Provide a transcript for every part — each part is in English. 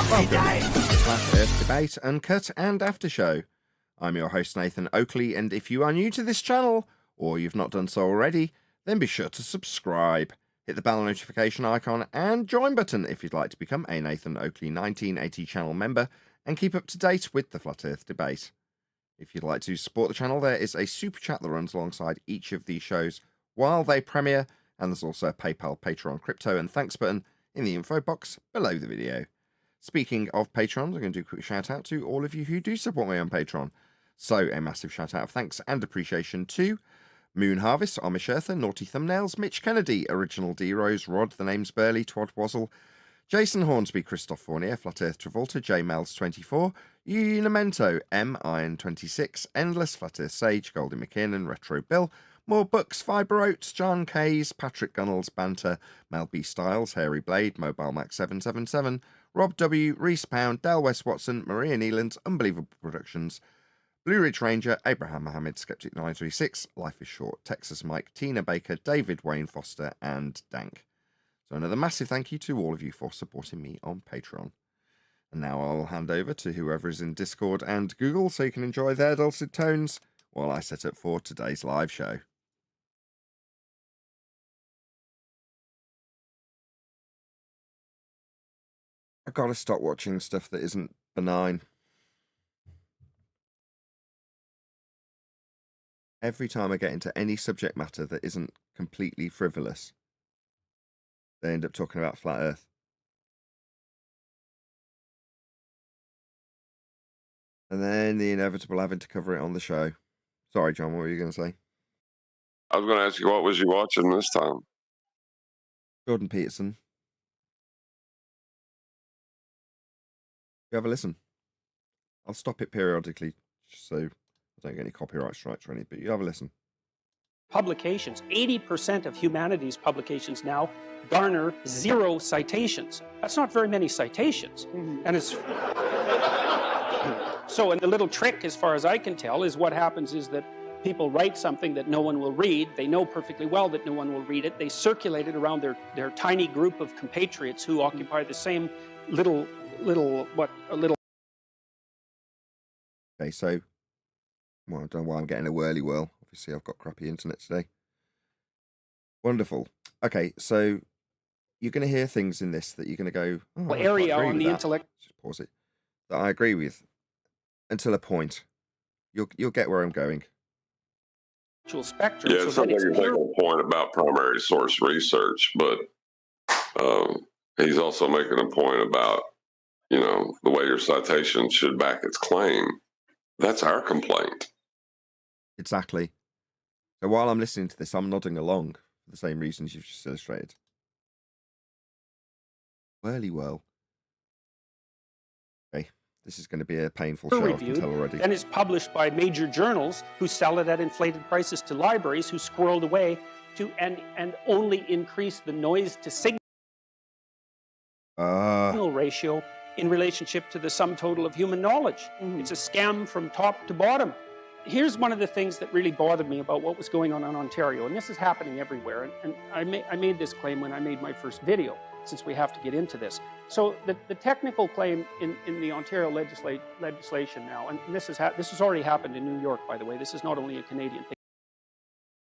Welcome to the Flat Earth Debate, Uncut and After Show. I'm your host Nathan Oakley, and if you are new to this channel, or you've not done so already, then be sure to subscribe. Hit the bell notification icon and join button if you'd like to become a Nathan Oakley 1980 channel member and keep up to date with the Flat Earth Debate. If you'd like to support the channel, there is a super chat that runs alongside each of these shows while they premiere, and there's also a PayPal, Patreon, crypto and thanks button in the info box below the video. Speaking of Patrons, I'm going to do a quick shout out to all of you who do support me on Patreon. So a massive shout out of thanks and appreciation to Moon Harvest, Amish Earther, Naughty Thumbnails, Mitch Kennedy, Original D-Rose, Rod, The Name's Burley, Twad Wazzle, Jason Hornsby, Christoph Fournier, Flat Earth Travolta, J Mels 24, Unimento, M Iron 26, Endless, Flat Earth Sage, Goldie McKinnon, Retro Bill, More Books, Fiber Oats, John Kays, Patrick Gunnels, Banter, Mel B Styles, Hairy Blade, Mobile Max 777, Rob W, Reese Pound, Del West Watson, Maria Nealand, Unbelievable Productions, Blue Ridge Ranger, Abraham Mohammed, Skeptic 936, Life is Short, Texas Mike, Tina Baker, David Wayne Foster, and Dank. So another massive thank you to all of you for supporting me on Patreon. And now I'll hand over to whoever is in Discord and Google so you can enjoy their dulcet tones while I set up for today's live show. I've got to stop watching stuff that isn't benign. Every time I get into any subject matter that isn't completely frivolous, they end up talking about flat Earth. And then the inevitable having to cover it on the show. Sorry, John, what were you going to say? I was going to ask you, what was you watching this time? Jordan Peterson. You have a listen. I'll stop it periodically so I don't get any copyright strikes or anything, but you have a listen. Publications, 80% of humanities publications now garner 0 citations. That's not very many citations. And it's so, and the little trick, as far as I can tell, is what happens is that people write something that no one will read. They know perfectly well that no one will read it. They circulate it around their tiny group of compatriots who occupy the same little. Okay, so, well, I don't know why I'm getting a whirly whirl. Obviously, I've got crappy internet today. Wonderful. Okay, so you're going to hear things in this that you're going to go, oh, area on the intellect. Just pause it. That I agree with until a point. You'll get where I'm going. Spectrum. Yeah, it sounds like you're making a point about primary source research, but he's also making a point about, you know, the way your citation should back its claim. That's our complaint. Exactly. So while I'm listening to this, I'm nodding along for the same reasons you've just illustrated. Whirly whirl. Okay, this is going to be a painful show, I can tell already. And it's published by major journals who sell it at inflated prices to libraries who squirreled away to and only increase the noise to signal ratio in relationship to the sum total of human knowledge. It's a scam from top to bottom. Here's one of the things that really bothered me about what was going on in Ontario, and this is happening everywhere, and I made this claim when I made my first video, since we have to get into this. So the technical claim in the Ontario legislation now, and this has already happened in New York, by the way. This is not only a Canadian thing.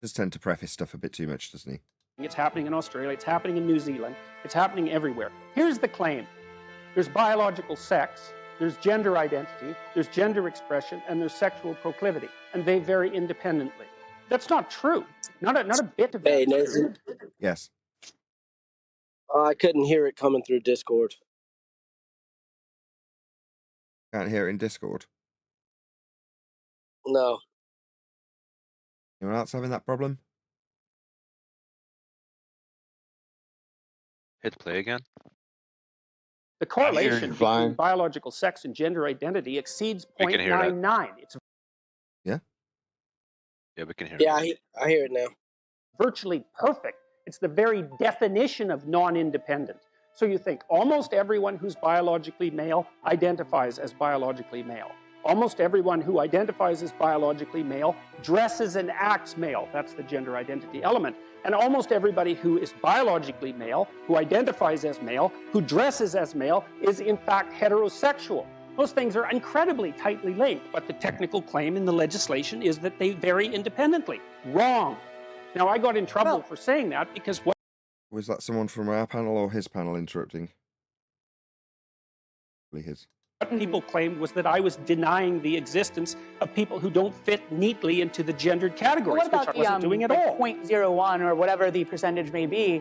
Does tend to preface stuff a bit too much, doesn't he? It's happening in Australia, it's happening in New Zealand, it's happening everywhere. Here's the claim. There's biological sex, there's gender identity, there's gender expression, and there's sexual proclivity, and they vary independently. That's not true. Not a bit of that. Hey, Nathan. Yes. I couldn't hear it coming through Discord. Can't hear it in Discord? No. Anyone else having that problem? Hit play again. The correlation between biological sex and gender identity exceeds 0.99. It's yeah, we can hear it. Yeah, I hear it now. Virtually perfect. It's the very definition of non-independent. So you think almost everyone who's biologically male identifies as biologically male. Almost everyone who identifies as biologically male dresses and acts male. That's the gender identity element. And almost everybody who is biologically male, who identifies as male, who dresses as male, is in fact heterosexual. Those things are incredibly tightly linked, but the technical claim in the legislation is that they vary independently. Wrong. Now, I got in trouble for saying that because what... Was that someone from our panel or his panel interrupting? His. What people claimed was that I was denying the existence of people who don't fit neatly into the gendered categories, which I wasn't doing at all. 0.01 or whatever the percentage may be,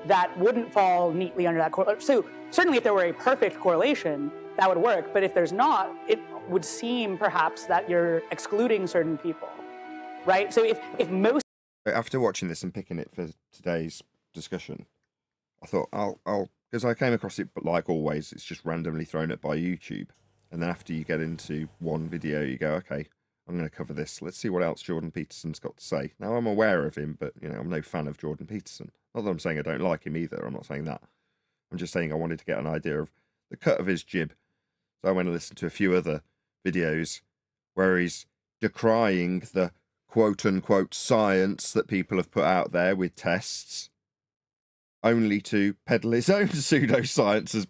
that wouldn't fall neatly under that correlation. So certainly if there were a perfect correlation, that would work. But if there's not, it would seem perhaps that you're excluding certain people, right? So if most... After watching this and picking it for today's discussion, I thought I'll because I came across it, but like always, it's just randomly thrown up by YouTube. And then after you get into one video, you go, okay, I'm going to cover this. Let's see what else Jordan Peterson's got to say. Now, I'm aware of him, but, I'm no fan of Jordan Peterson. Not that I'm saying I don't like him either. I'm not saying that. I'm just saying I wanted to get an idea of the cut of his jib. So I went and listened to a few other videos where he's decrying the quote-unquote science that people have put out there with tests, only to peddle his own pseudoscience as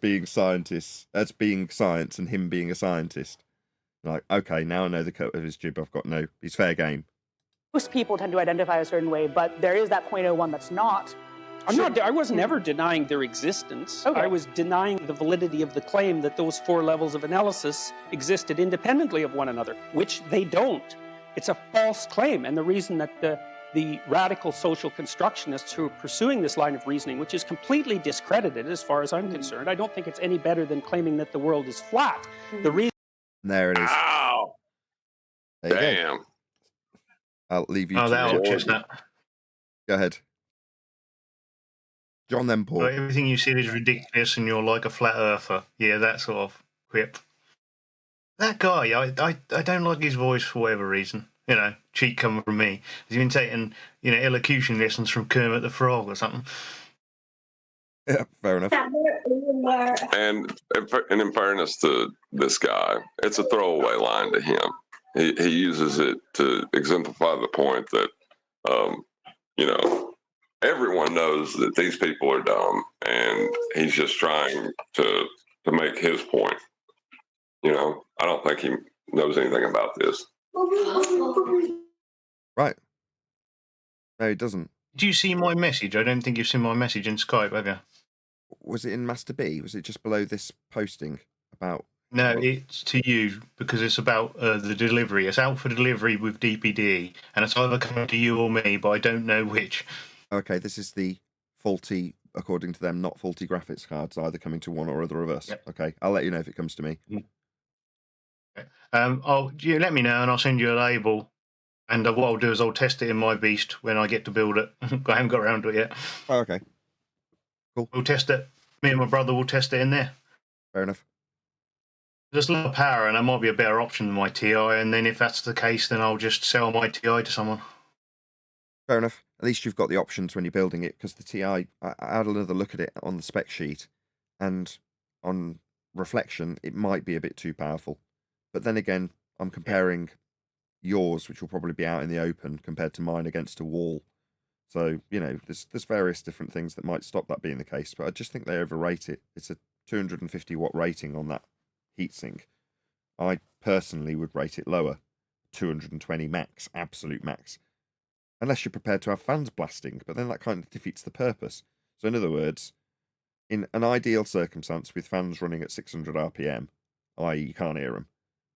being science and him being a scientist. Like, okay, now I know the cut of his jib. He's fair game. Most people tend to identify a certain way, but there is that 0.01 that's not. I was never denying their existence. Okay. I was denying the validity of the claim that those 4 levels of analysis existed independently of one another, which they don't. It's a false claim, and the reason that the radical social constructions who are pursuing this line of reasoning, which is completely discredited as far as I'm concerned, I don't think it's any better than claiming that the world is flat. The reason... There it is. Ow! There you Damn. go. I'll leave you Oh, to that it. old chestnut. Go ahead. John then Paul. Like, everything you said is ridiculous and you're like a flat earther. Yeah, that sort of quip. That guy, I don't like his voice for whatever reason. Cheat coming from me. He's been taking, elocution lessons from Kermit the Frog or something. Yeah, fair enough. And in fairness to this guy, it's a throwaway line to him. He uses it to exemplify the point that, everyone knows that these people are dumb, and he's just trying to make his point. I don't think he knows anything about this. Right. No, he doesn't. Did you see my message? I don't think you've seen my message in Skype, have you? Was it in Master B? Was it just below this posting about... No, it's to you because it's about the delivery. It's out for delivery with DPD, and it's either coming to you or me, but I don't know which. Okay, this is the faulty, according to them, not faulty graphics cards, either coming to one or other of us. Yep. Okay, I'll let you know if it comes to me. You let me know, and I'll send you a label. And what I'll do is I'll test it in my beast when I get to build it. I haven't got around to it yet. Oh, okay. Cool. We'll test it. Me and my brother will test it in there. Fair enough. There's a lot of power, and that might be a better option than my TI. And then if that's the case, then I'll just sell my TI to someone. Fair enough. At least you've got the options when you're building it, because the TI, I had another look at it on the spec sheet, and on reflection, it might be a bit too powerful. But then again, I'm comparing yours, which will probably be out in the open, compared to mine against a wall. So, there's various different things that might stop that being the case, but I just think they overrate it. It's a 250 watt rating on that heatsink. I personally would rate it lower, 220 max, absolute max. Unless you're prepared to have fans blasting, but then that kind of defeats the purpose. So in other words, in an ideal circumstance with fans running at 600 RPM, i.e. you can't hear them,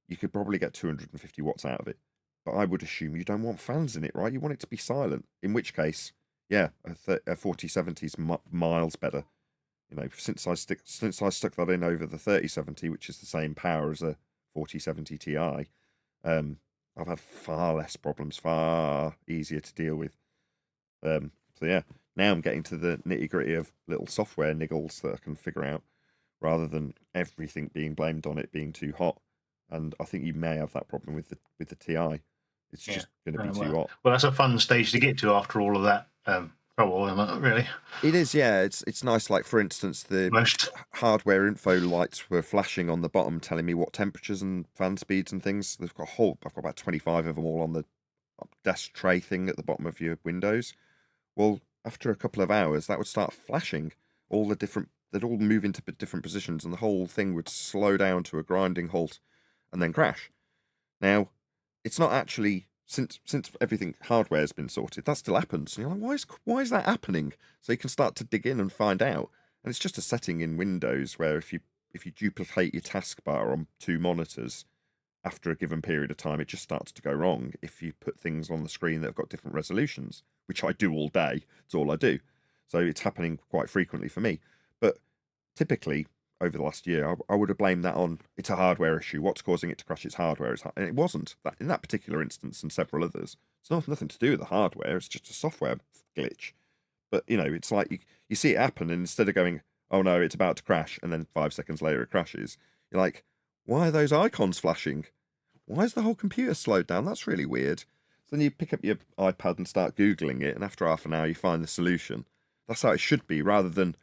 you could probably get 250 watts out of it. But I would assume you don't want fans in it, right? You want it to be silent. In which case, yeah, a 4070 is miles better. Since I stuck that in over the 3070, which is the same power as a 4070 Ti, I've had far less problems, far easier to deal with. So yeah, now I'm getting to the nitty gritty of little software niggles that I can figure out, rather than everything being blamed on it being too hot. And I think you may have that problem with the TI. It's just going to be too hot. Well, that's a fun stage to get to after all of that trouble, isn't it, really? It is, yeah. It's nice. Like for instance, the Most. hardware info lights were flashing on the bottom, telling me what temperatures and fan speeds and things. They've got a whole. I've got about 25 of them all on the desk tray thing at the bottom of your Windows. Well, after a couple of hours, that would start flashing. All the different. They'd all move into different positions, and the whole thing would slow down to a grinding halt, and then crash. Now, it's not actually since everything hardware has been sorted, that still happens. And you're like, why is that happening? So you can start to dig in and find out. And it's just a setting in Windows where if you duplicate your taskbar on two monitors after a given period of time, it just starts to go wrong if you put things on the screen that have got different resolutions, which I do all day. It's all I do. So it's happening quite frequently for me. But typically, over the last year, I would have blamed that on it's a hardware issue. What's causing it to crash? It's hardware. And it wasn't. That in that particular instance and several others, it's nothing to do with the hardware. It's just a software glitch. But it's like you see it happen, and instead of going, "Oh no, it's about to crash," and then 5 seconds later it crashes, you're like, "Why are those icons flashing? Why is the whole computer slowed down? That's really weird." So then you pick up your iPad and start Googling it, and after half an hour you find the solution. That's how it should be, rather than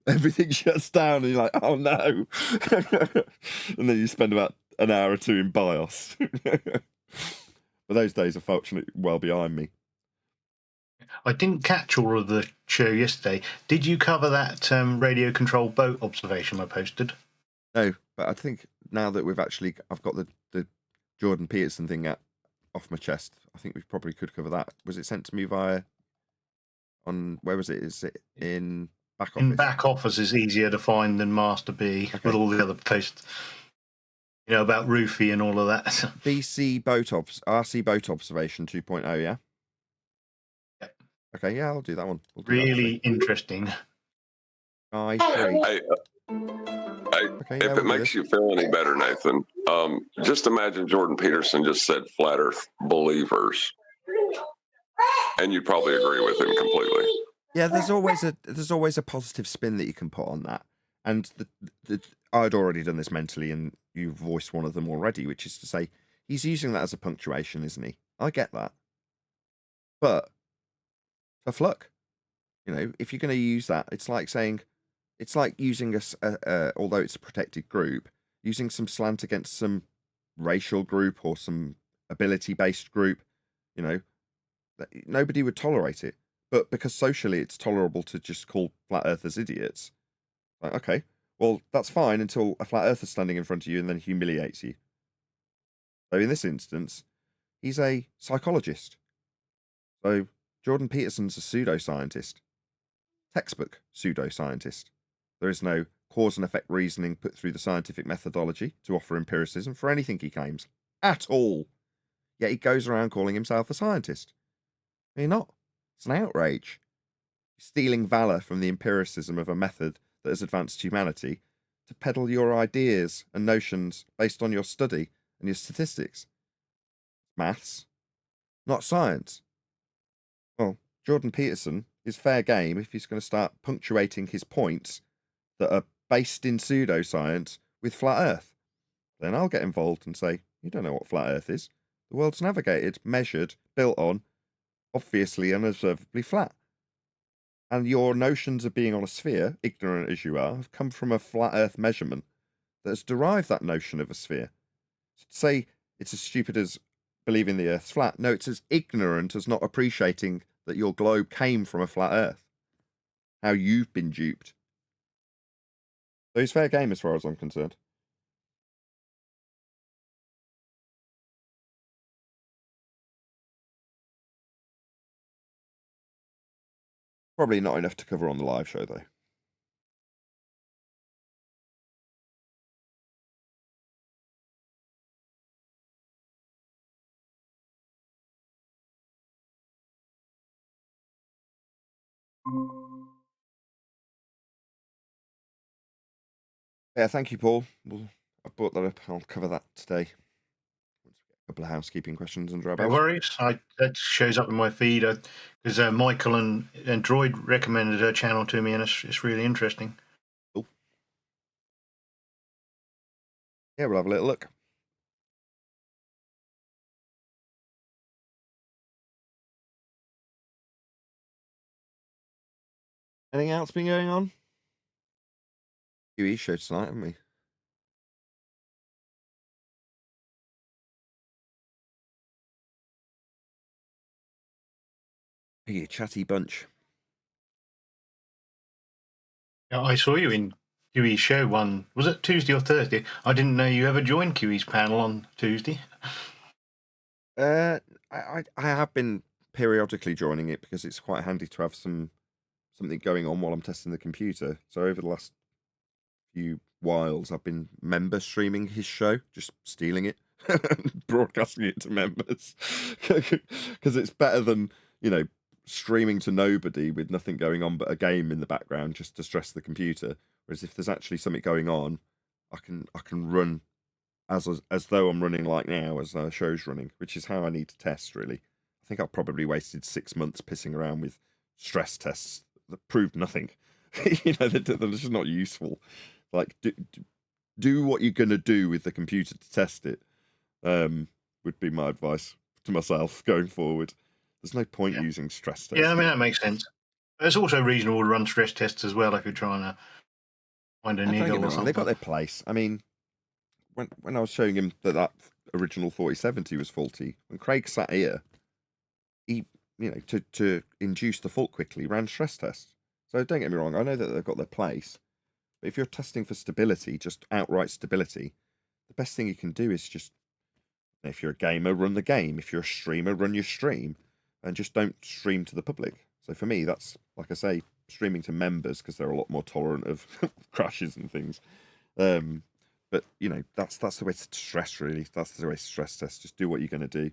everything shuts down and you're like, "Oh no." And then you spend about an hour or two in BIOS. But those days are fortunately well behind me. I didn't catch all of the show yesterday. Did you cover that radio controlled boat observation I posted? No, but I think now that I've got the Jordan Peterson thing off my chest, I think we probably could cover that. Was it sent to me where was it? Is it in back office? In back office is easier to find than Master B with all the other posts. About Roofy and all of that. RC boat observation 2.0, yeah? Yep. Okay, yeah, I'll do that one. We'll do Really interesting. I three. Okay, if it makes you feel any better, Nathan, just imagine Jordan Peterson just said flat Earth believers, and you'd probably agree with him completely. Yeah, there's always a positive spin that you can put on that, and I'd already done this mentally, and you voiced one of them already, which is to say he's using that as a punctuation, isn't he? I get that, but tough luck. If you're going to use that, it's like using although it's a protected group, using some slant against some racial group or some ability-based group. Nobody would tolerate it. But because socially it's tolerable to just call flat earthers idiots, like, okay, well, that's fine until a flat earther's standing in front of you and then humiliates you. So in this instance, he's a psychologist. So Jordan Peterson's a pseudoscientist. Textbook pseudoscientist. There is no cause and effect reasoning put through the scientific methodology to offer empiricism for anything he claims. At all. Yet he goes around calling himself a scientist. You're not. It's an outrage. You're stealing valour from the empiricism of a method that has advanced humanity to peddle your ideas and notions based on your study and your statistics. Maths, not science. Well, Jordan Peterson is fair game if he's going to start punctuating his points that are based in pseudoscience with flat Earth. Then I'll get involved and say, you don't know what flat Earth is. The world's navigated, measured, built on, obviously unobservably flat. And your notions of being on a sphere, ignorant as you are, have come from a flat Earth measurement that has derived that notion of a sphere. So to say it's as stupid as believing the Earth's flat, no, it's as ignorant as not appreciating that your globe came from a flat Earth. How you've been duped. So he's fair game as far as I'm concerned. Probably not enough to cover on the live show, though. Yeah, thank you, Paul. I brought that up. I'll cover that today. Once we get a couple of housekeeping questions under our No belt. worries. That shows up in my feed because Michael and Droid recommended her channel to me, and it's really interesting. Cool. Yeah, we'll have a little look. Anything else been going on? QE show tonight, haven't we? You chatty bunch. Yeah, I saw you in QE's show was it Tuesday or Thursday? I didn't know you ever joined QE's panel on Tuesday. I have been periodically joining it because it's quite handy to have something going on while I'm testing the computer. So over the last few whiles, I've been member streaming his show, just stealing it, broadcasting it to members, because it's better than, you know, streaming to nobody with nothing going on but a game in the background just to stress the computer. Whereas if there's actually something going on, I can run as though I'm running like now, as the show's running, which is how I need to test, really. I think I've probably wasted 6 months pissing around with stress tests that proved nothing. You know, they're just not useful. Like, do what you're going to do with the computer to test it, would be my advice to myself going forward. There's no point using stress tests. Yeah, I mean, that makes sense. It's also reasonable to run stress tests as well if you're trying to find a niggle or something. They got their place. I mean, when I was showing him that original 4070 was faulty, when Craig sat here, he, you know, to induce the fault quickly, ran stress tests. So don't get me wrong, I know that they've got their place, but if you're testing for stability, just outright stability, the best thing you can do is just, if you're a gamer, run the game. If you're a streamer, run your stream, and just don't stream to the public. So for me, that's, like I say, streaming to members because they're a lot more tolerant of crashes and things. But you know, that's the way to stress, really. That's the way to stress test. Just do what you're going to do.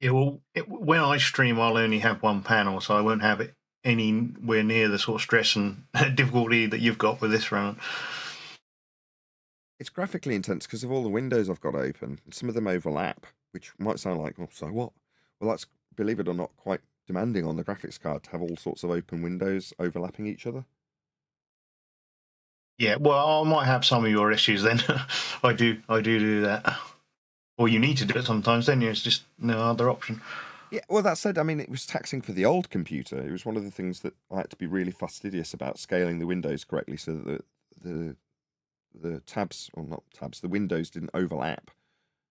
Yeah, well, when I stream, I'll only have one panel, so I won't have it anywhere near the sort of stress and difficulty that you've got with this round. It's graphically intense because of all the windows I've got open. Some of them overlap, which might sound like, well, so what? Well, that's, believe it or not, quite demanding on the graphics card to have all sorts of open windows overlapping each other. Yeah, well, I might have some of your issues then. I do that. Or you need to do it sometimes, don't you? It's just no other option. Yeah, well, that said, I mean, it was taxing for the old computer. It was one of the things that I had to be really fastidious about, scaling the windows correctly so that the tabs, or not tabs, the windows didn't overlap,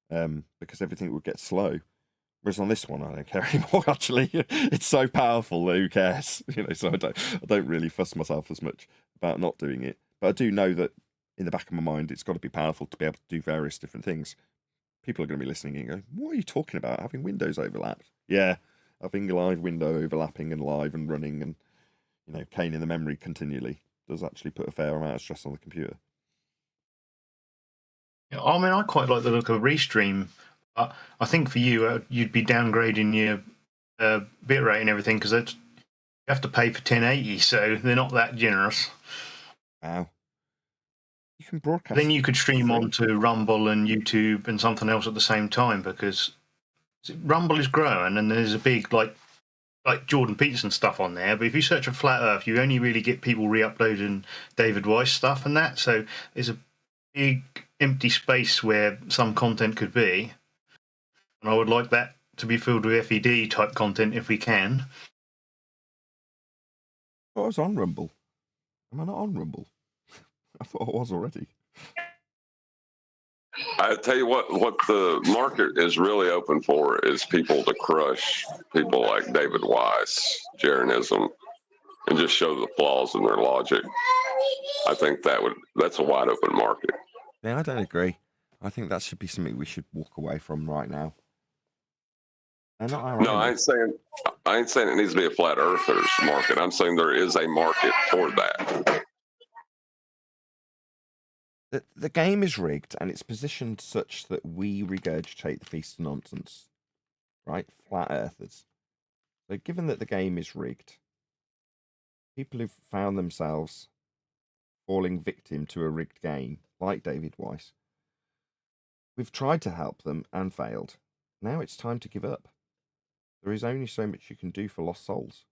because everything would get slow. Whereas on this one, I don't care anymore. Actually, it's so powerful that who cares? You know, so I don't really fuss myself as much about not doing it. But I do know that in the back of my mind, it's got to be powerful to be able to do various different things. People are going to be listening and going, "What are you talking about? Having windows overlapped?" Yeah, having a live window overlapping and live and running and, you know, caning the memory continually does actually put a fair amount of stress on the computer. Yeah, I mean, I quite like the look of Restream. I think for you, you'd be downgrading your bitrate and everything because you have to pay for 1080, so they're not that generous. Wow. You can broadcast. Then you could stream onto Rumble and YouTube and something else at the same time because Rumble is growing and there's a big like Jordan Peterson stuff on there. But if you search for Flat Earth, you only really get people re-uploading David Weiss stuff and that. So there's a big empty space where some content could be. And I would like that to be filled with FED type content if we can. I was on Rumble. Am I not on Rumble? I thought I was already. I tell you what the market is really open for is people to crush people like David Weiss, Jeranism, and just show the flaws in their logic. I think that's a wide open market. Yeah, I don't agree. I think that should be something we should walk away from right now. No, I ain't saying it needs to be a flat earthers market. I'm saying there is a market for that. The game is rigged and it's positioned such that we regurgitate the feast of nonsense, right? Flat earthers. So given that the game is rigged, people who've found themselves falling victim to a rigged game, like David Weiss, we've tried to help them and failed. Now it's time to give up. There is only so much you can do for lost souls.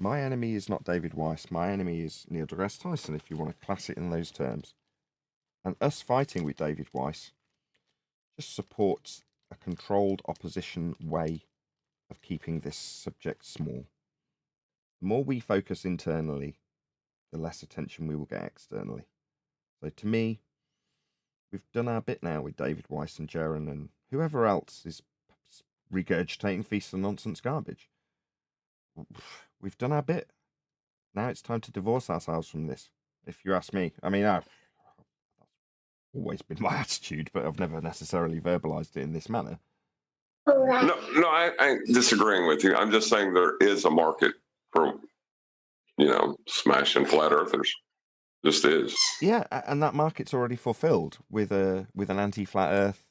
My enemy is not David Weiss. My enemy is Neil deGrasse Tyson, if you want to class it in those terms. And us fighting with David Weiss just supports a controlled opposition way of keeping this subject small. The more we focus internally, the less attention we will get externally. So to me, we've done our bit now with David Weiss and Jaron and whoever else is regurgitating feast and nonsense garbage. We've done our bit. Now it's time to divorce ourselves from this, if you ask me. I mean, that's always been my attitude, but I've never necessarily verbalized it in this manner. No, I ain't disagreeing with you. I'm just saying there is a market for, smashing flat earthers. Just is. Yeah, and that market's already fulfilled with an anti-flat Earth,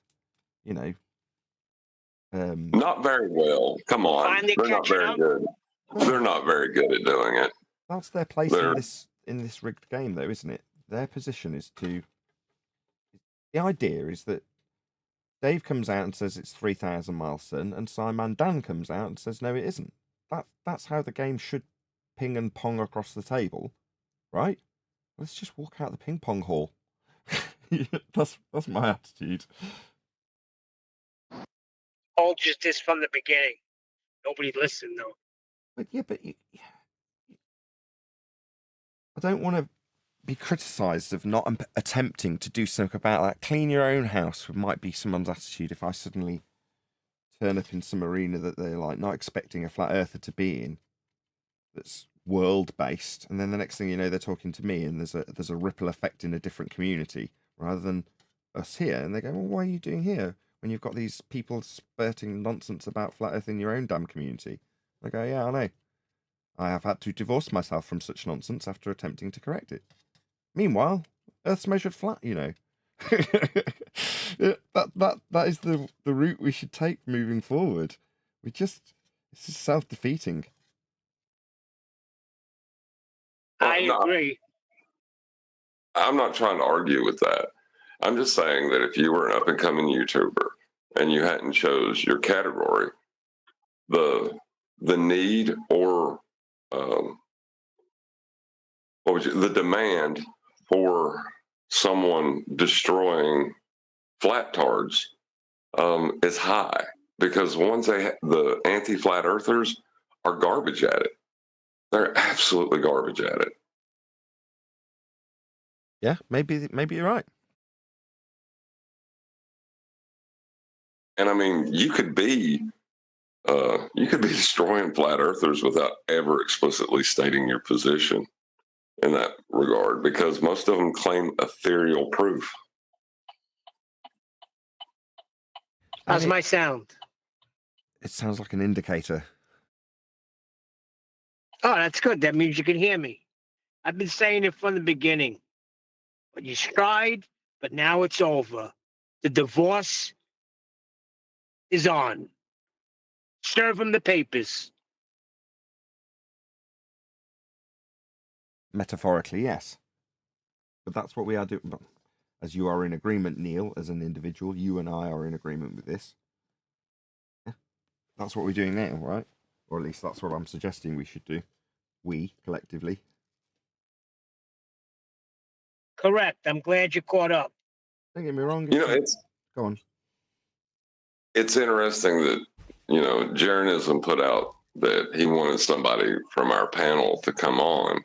Not very well. Come on, they're not very good. They're not very good at doing it. That's their place in this rigged game, though, isn't it? Their position is to. The idea is that Dave comes out and says it's 3,000 miles sun, and Simon Dan comes out and says no, it isn't. That's how the game should ping and pong across the table, right? Let's just walk out the ping pong hall. That's my attitude. Told you this from the beginning. Nobody listened though. But I don't want to be criticised of not attempting to do something about that. Clean your own house might be someone's attitude if I suddenly turn up in some arena that they're like not expecting a flat earther to be in, that's world based, and then the next thing you know they're talking to me and there's a ripple effect in a different community rather than us here, and they go, well, why are you doing here when you've got these people spurting nonsense about flat earth in your own damn community? I go, yeah, I know. I have had to divorce myself from such nonsense after attempting to correct it. Meanwhile, Earth's measured flat, that is the route we should take moving forward. It's just self-defeating. I agree. I'm not trying to argue with that. I'm just saying that if you were an up-and-coming YouTuber and you hadn't chose your category, the need or the demand for someone destroying flat tards is high, because the anti-flat earthers are garbage at it. They're absolutely garbage at it. Yeah, maybe you're right. And I mean, you could be destroying flat earthers without ever explicitly stating your position in that regard, because most of them claim ethereal proof. How's my sound? It sounds like an indicator. Oh, that's good. That means you can hear me. I've been saying it from the beginning. But you tried, but now it's over. The divorce is on. Serve them the papers. Metaphorically, yes. But that's what we are doing. As you are in agreement, Neil, as an individual, you and I are in agreement with this. Yeah. That's what we're doing now, right? Or at least that's what I'm suggesting we should do. We, collectively. Correct. I'm glad you caught up. Don't get me wrong. Go on. It's interesting that, Jeranism put out that he wanted somebody from our panel to come on.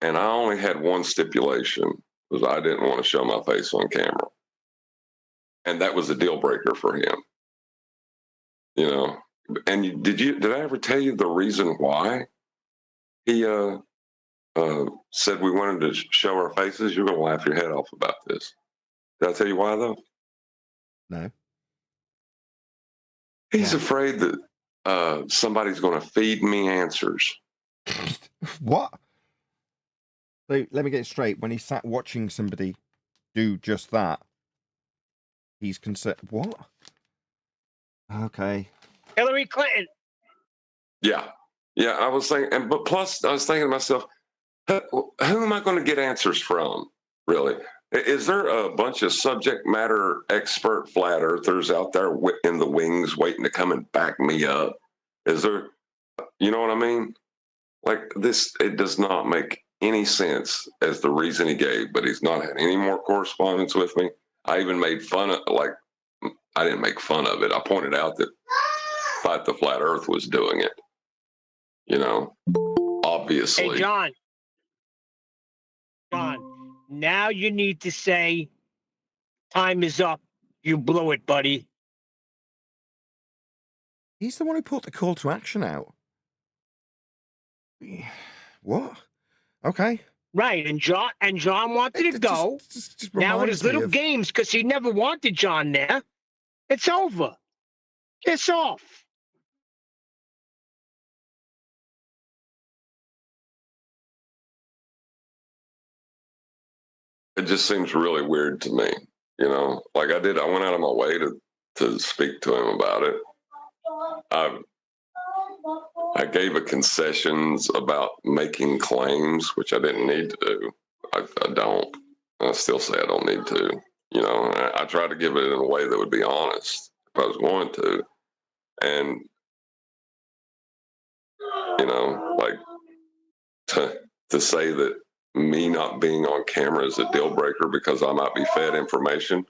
And I only had one stipulation, was I didn't want to show my face on camera. And that was a deal breaker for him. And did I ever tell you the reason why he said we wanted to show our faces? You're going to laugh your head off about this. Did I tell you why, though? No. He's afraid that somebody's going to feed me answers. What? So let me get it straight. When he sat watching somebody do just that, he's concerned. What? Okay. Hillary Clinton. Yeah. I was thinking, but plus I was thinking to myself, who am I going to get answers from, really? Is there a bunch of subject matter expert flat earthers out there in the wings waiting to come and back me up? Is there, you know what I mean? Like this, it does not make any sense as the reason he gave, but he's not had any more correspondence with me. I even made fun of, I didn't make fun of it. I pointed out that Fight the Flat Earth was doing it. Obviously. Hey, John, now you need to say, time is up. You blew it, buddy. He's the one who put the call to action out. What? Okay. Right, and John wanted to go. Just Now with his reminds me little of- games, because he never wanted John there. It's over. Piss off. It just seems really weird to me. Like I went out of my way to speak to him about it. I gave a concessions about making claims, which I didn't need to do. I don't. I still say I don't need to. I tried to give it in a way that would be honest if I was going to. And, like to say that me not being on camera is a deal breaker because I might be fed information.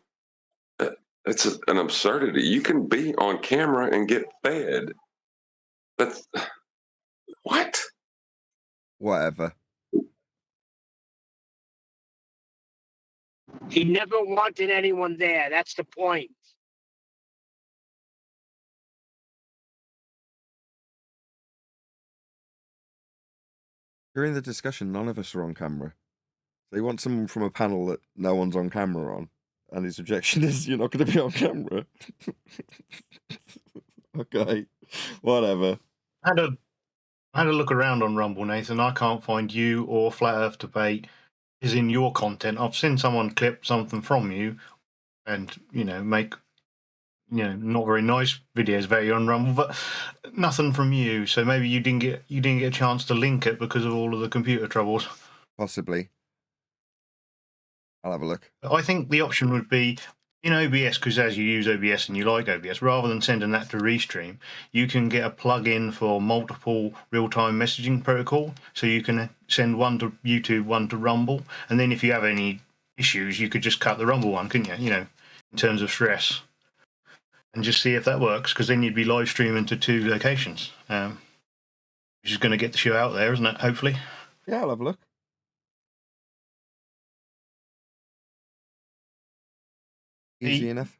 It's an absurdity. You can be on camera and get fed. That's what? Whatever. He never wanted anyone there. That's the point. During the discussion, none of us are on camera. They want someone from a panel that no one's on camera on. And his objection is, you're not going to be on camera. Okay, whatever. I had a look around on Rumble, Nathan. I can't find you or Flat Earth Debate is in your content. I've seen someone clip something from you and, make, not very nice videos about you on Rumble, but nothing from you. So maybe you didn't get a chance to link it because of all of the computer troubles. Possibly. I'll have a look. I think the option would be in OBS, because as you use OBS and you like OBS, rather than sending that to Restream, you can get a plug-in for multiple real-time messaging protocol. So you can send one to YouTube, one to Rumble, and then if you have any issues, you could just cut the Rumble one, couldn't you? In terms of stress, and just see if that works, because then you'd be live streaming to two locations, which is going to get the show out there, isn't it? Hopefully. Yeah, I'll have a look. Easy enough.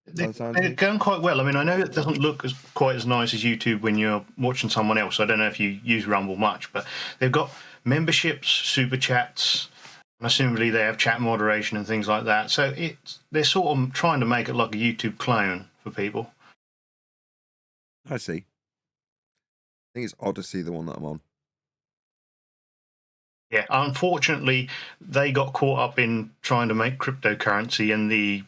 They're going quite well. I mean, I know it doesn't look quite as nice as YouTube when you're watching someone else. I don't know if you use Rumble much, but they've got memberships, super chats, and assumably they have chat moderation and things like that. So they're sort of trying to make it like a YouTube clone for people. I see. I think it's Odyssey, the one that I'm on. Yeah, unfortunately, they got caught up in trying to make cryptocurrency, and the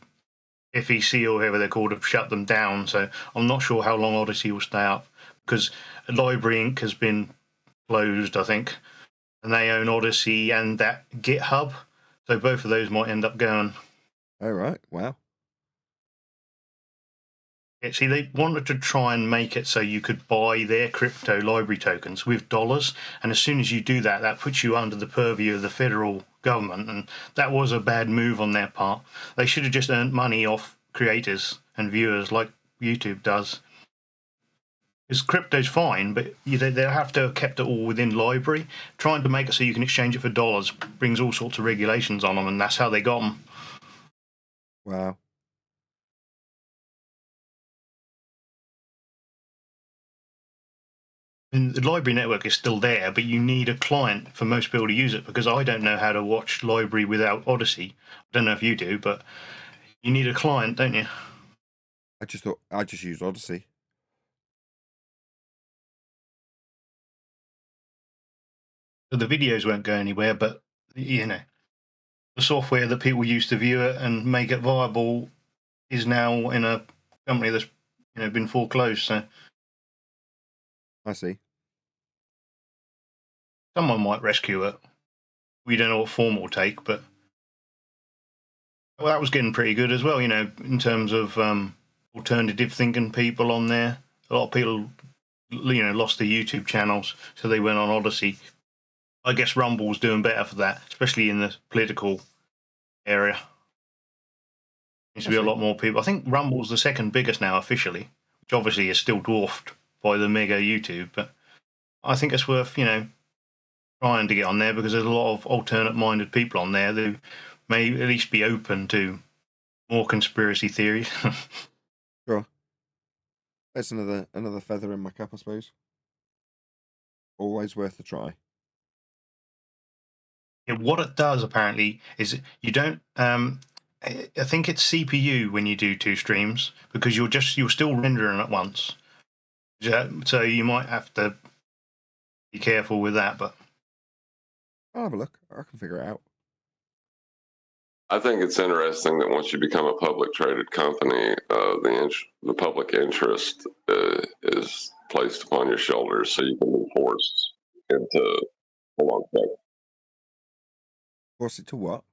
FEC or whoever they're called have shut them down. So I'm not sure how long Odyssey will stay up, because Library Inc. has been closed, I think, and they own Odyssey and that GitHub. So both of those might end up going. Oh, right. Wow. Yeah, see, they wanted to try and make it so you could buy their crypto library tokens with dollars. And as soon as you do that, that puts you under the purview of the federal government. And that was a bad move on their part. They should have just earned money off creators and viewers like YouTube does. Because crypto's fine, but they'll have to have kept it all within library. Trying to make it so you can exchange it for dollars brings all sorts of regulations on them, and that's how they got them. Wow. And the library network is still there, but you need a client for most people to use it, because I don't know how to watch library without Odyssey. I don't know if you do, but you need a client, don't you? I just use Odyssey. So the videos won't go anywhere, but the software that people use to view it and make it viable is now in a company that's been foreclosed. So I see. someone might rescue it. We don't know what form it will take, but that was getting pretty good as well. In terms of alternative thinking people on there. A lot of people, lost their YouTube channels, so they went on Odyssey. I guess Rumble's doing better for that, especially in the political area. Seems to be a lot more people. I think Rumble's the second biggest now officially, which obviously is still dwarfed by the mega YouTube. But I think it's worth, trying to get on there because there's a lot of alternate-minded people on there who may at least be open to more conspiracy theories. Sure. That's another feather in my cap, I suppose. Always worth a try. Yeah, what it does apparently is you don't. I think it's CPU when you do two streams because you're still rendering at once. So you might have to be careful with that. But I'll have a look. I can figure it out. I think it's interesting that once you become a public traded company, the public interest is placed upon your shoulders, so you can be forced into a long play. Force it to what?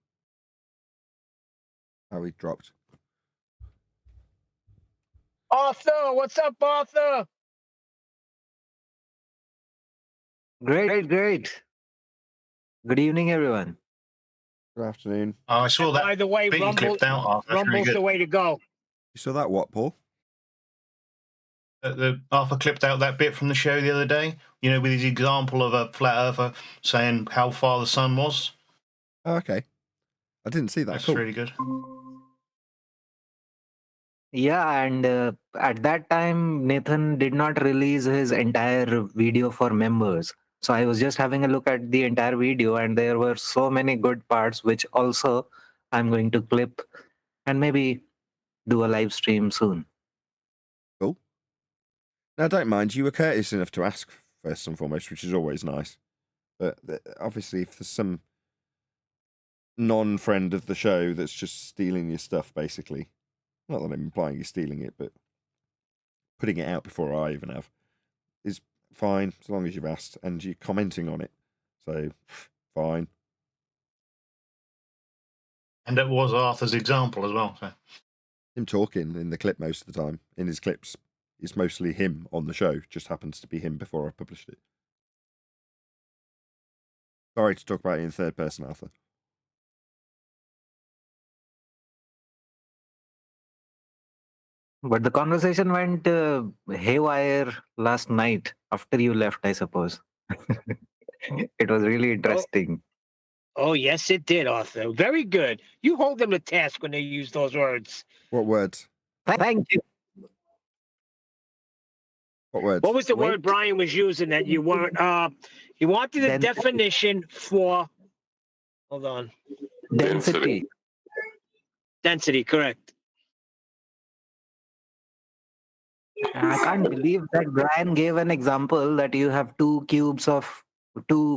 Oh, he dropped. Arthur, what's up, Arthur? Great. Good evening, everyone. Good afternoon. I saw that. By the way, bit you clipped out. That's really Rumble's good. the way to go. You saw that what, Paul? The Arthur clipped out that bit from the show the other day. With his example of a flat earther saying how far the sun was. Oh, okay. I didn't see that. That's Cool. really good. Yeah, and at that time, Nathan did not release his entire video for members. So I was just having a look at the entire video, and there were so many good parts, which also I'm going to clip and maybe do a live stream soon. Cool. Now, don't mind, you were courteous enough to ask first and foremost, which is always nice. But obviously, if there's some non-friend of the show that's just stealing your stuff, basically, not that I'm implying you're stealing it, but putting it out before I even have, is fine, as long as you've asked and you're commenting on it. So, fine. And that was Arthur's example as well. So. Him talking in the clip most of the time, in his clips, it's mostly him on the show, just happens to be him before I published it. Sorry to talk about it in third person, Arthur. But the conversation went haywire last night after you left, I suppose. It was really interesting. Oh, yes, it did, Arthur. Very good. You hold them to task when they use those words. What words? Thank you. What words? What was the word Brian was using that you weren't? He wanted a definition for. Hold on. Density. Density, correct. I can't believe that Brian gave an example that you have two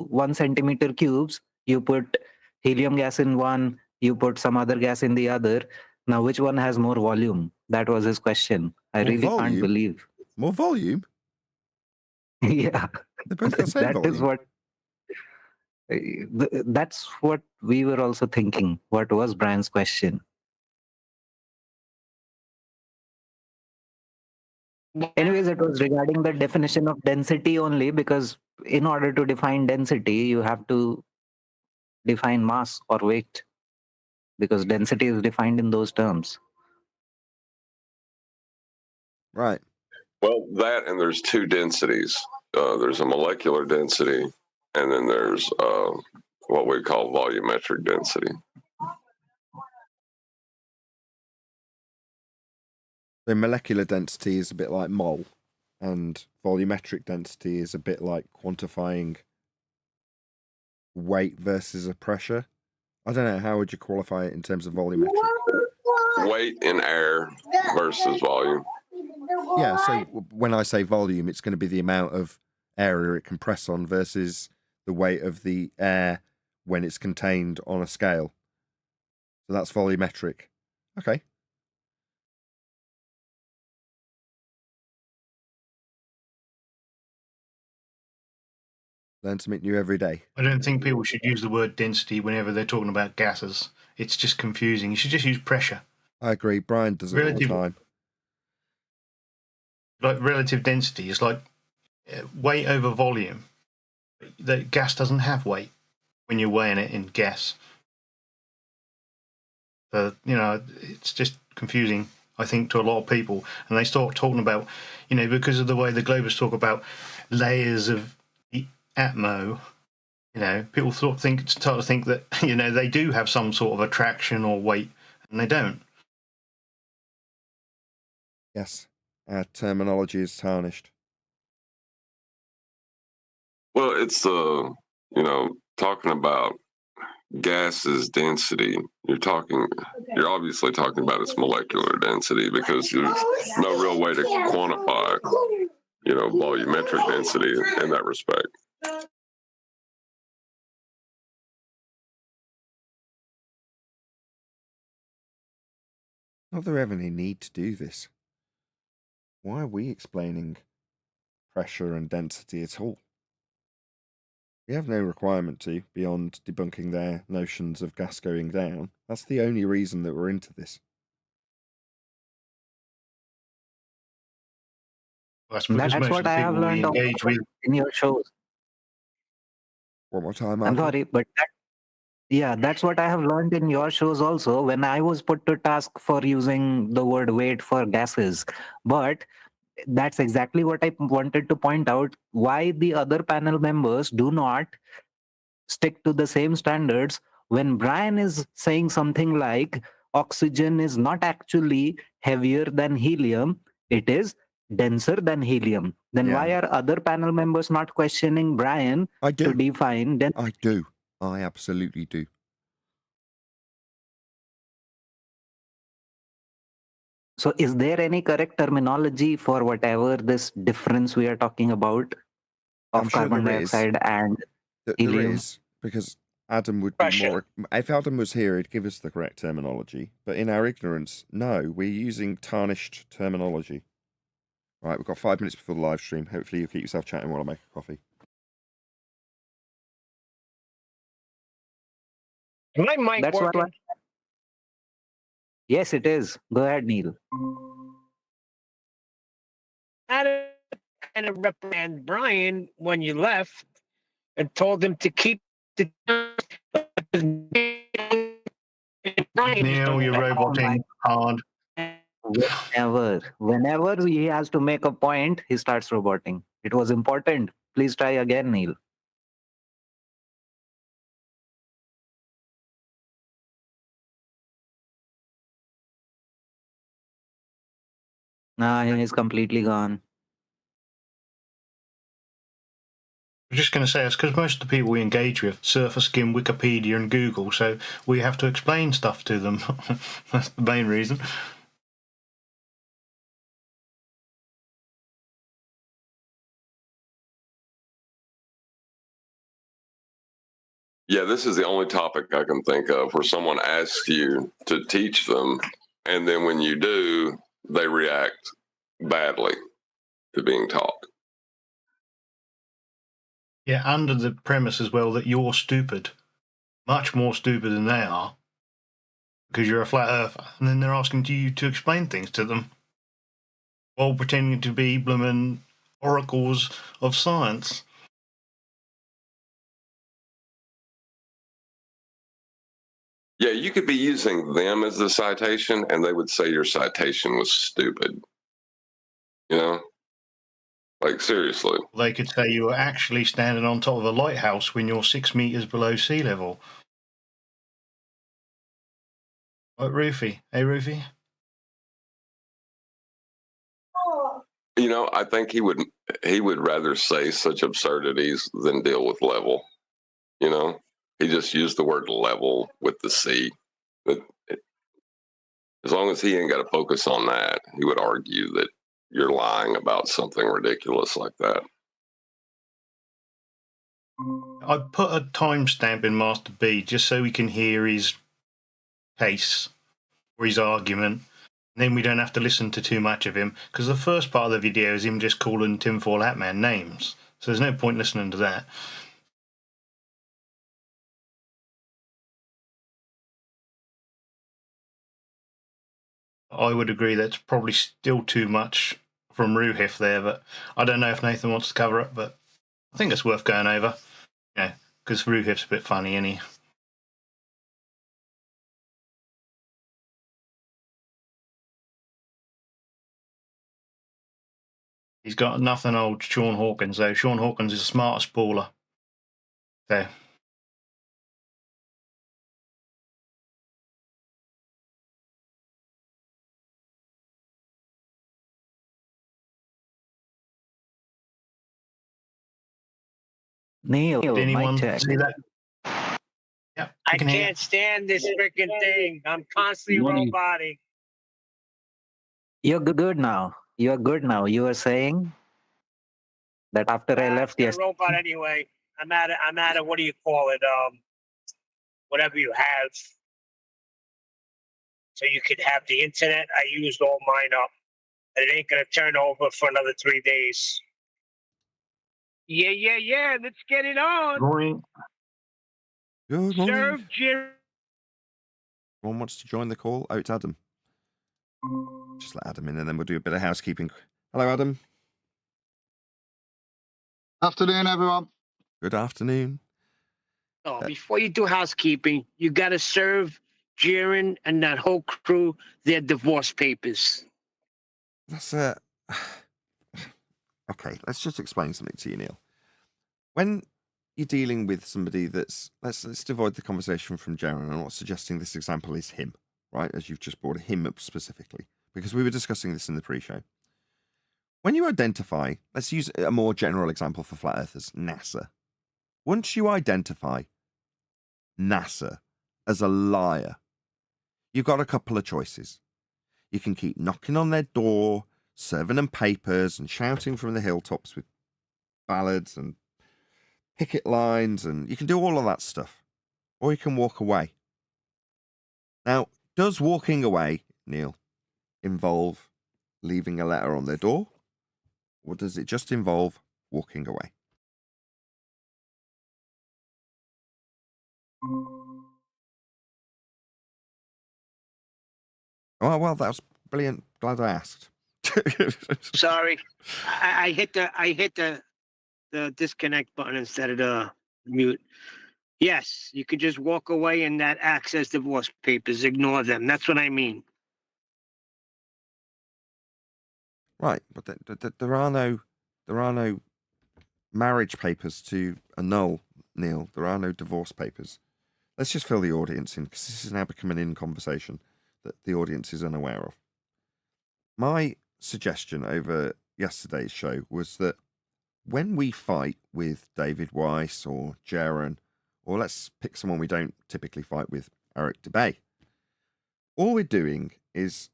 1 centimeter cubes. You put helium gas in one, you put some other gas in the other. Now, which one has more volume? That was his question. I More really volume? can't believe. More volume? Yeah. They both got the same That volume. is what. That's what we were also thinking. What was Brian's question? Anyways, it was regarding the definition of density only, because in order to define density, you have to define mass or weight, because density is defined in those terms. Right. Well, that and there's two densities. There's a molecular density, and then there's what we call volumetric density. So molecular density is a bit like mole, and volumetric density is a bit like quantifying weight versus a pressure. I don't know, how would you qualify it in terms of volumetric? Weight in air versus volume. Yeah, so when I say volume, it's going to be the amount of area it can press on versus the weight of the air when it's contained on a scale. So that's volumetric. Okay. Learn something new every day. I don't think people should use the word density whenever they're talking about gases. It's just confusing. You should just use pressure. I agree. Brian does it all the time. Like relative density is like weight over volume. The gas doesn't have weight when you're weighing it in gas. It's just confusing, I think, to a lot of people. And they start talking about, because of the way the globalists talk about layers of the atmo, people start to think that, they do have some sort of attraction or weight, and they don't. Yes, our terminology is tarnished. Well, it's talking about gas's density. You're obviously talking about its molecular density, because there's no real way to quantify, volumetric density in that respect. Not there ever any need to do this. Why are we explaining pressure and density at all? We have no requirement to, beyond debunking their notions of gas going down. That's the only reason that we're into this. That's because That's most of what the I have people we learned engage with. in your shows. One more time, I'm Michael. sorry, but that's what I have learned in your shows also when I was put to task for using the word weight for gases. But that's exactly what I wanted to point out, why the other panel members do not stick to the same standards when Brian is saying something like oxygen is not actually heavier than helium, it is denser than helium. Then why are other panel members not questioning Brian I do. to define density? I do. I absolutely do. So is there any correct terminology for whatever this difference we are talking about of I'm sure carbon there is. dioxide and There helium? is, because Adam would be more... If Adam was here, he'd give us the correct terminology. But in our ignorance, no, we're using tarnished terminology. Right, we've got 5 minutes before the live stream. Hopefully you'll keep yourself chatting while I make a coffee. Is my mic That's working? what. Yes, it is. Go ahead, Neil. How to kind of reprimand Brian when you left and told him to keep the Neil, you're roboting hard. Whenever he has to make a point, he starts roboting. It was important. Please try again, Neil. Nah, he's completely gone. I'm just going to say it's because most of the people we engage with surface skim Wikipedia and Google, so we have to explain stuff to them. That's the main reason. Yeah, this is the only topic I can think of where someone asks you to teach them, and then when you do, they react badly to being taught. Yeah, under the premise as well that you're stupid, much more stupid than they are, because you're a flat earther, and then they're asking you to explain things to them while pretending to be bloomin' oracles of science. Yeah, you could be using them as the citation, and they would say your citation was stupid. Like, seriously. They could say you were actually standing on top of a lighthouse when you're 6 meters below sea level. What, Rufy? Hey, Rufy? I think he would rather say such absurdities than deal with level. He just used the word level with the C. But as long as he ain't got to focus on that, he would argue that you're lying about something ridiculous like that. I put a timestamp in Master B just so we can hear his case or his argument. And then we don't have to listen to too much of him, because the first part of the video is him just calling Tinfoil Hat Man names. So there's no point listening to that. I would agree that's probably still too much from Ruhif there, but I don't know if Nathan wants to cover it, but I think it's worth going over. Because Ruhif's a bit funny, isn't he? He's got nothing old Sean Hawkins, though. Sean Hawkins is a smarter spoiler. So, Neil, did mic anyone check. see that? Yeah, I can hear. can't stand this freaking thing. I'm constantly robotic. You're good now. You're good now. You were saying that after I left I'm a yesterday. robot anyway. I'm at a, what do you call it? Whatever you have. So you could have the internet. I used all mine up. And it ain't gonna turn over for another 3 days. Yeah. Let's get it on. Morning. Good morning. Serve Jim. Everyone wants to join the call? Oh, it's Adam. Just let Adam in and then we'll do a bit of housekeeping. Hello, Adam. Afternoon, everyone. Good afternoon. Oh, before you do housekeeping, you gotta serve Jiren and that whole crew their divorce papers. That's okay, let's just explain something to you, Neil. When you're dealing with somebody that's let's divide the conversation from Jaron. I'm not suggesting this example is him, right? As you've just brought him up specifically, because we were discussing this in the pre-show. When you identify, let's use a more general example for flat earthers, NASA. Once you identify NASA as a liar, you've got a couple of choices. You can keep knocking on their door, serving them papers and shouting from the hilltops with ballads and picket lines, and you can do all of that stuff. Or you can walk away. Now, does walking away, Neil, involve leaving a letter on their door? Or does it just involve walking away? Oh, well, that was brilliant. Glad I asked. Sorry, I hit the disconnect button instead of the mute. Yes, you could just walk away and that access divorce papers. Ignore them. That's what I mean. Right, but there are no marriage papers to annul, Neil. There are no divorce papers. Let's just fill the audience in, because this is now becoming in conversation that the audience is unaware of. My suggestion over yesterday's show was that when we fight with David Weiss or Jaron, or let's pick someone we don't typically fight with, Eric DeBay, all we're doing is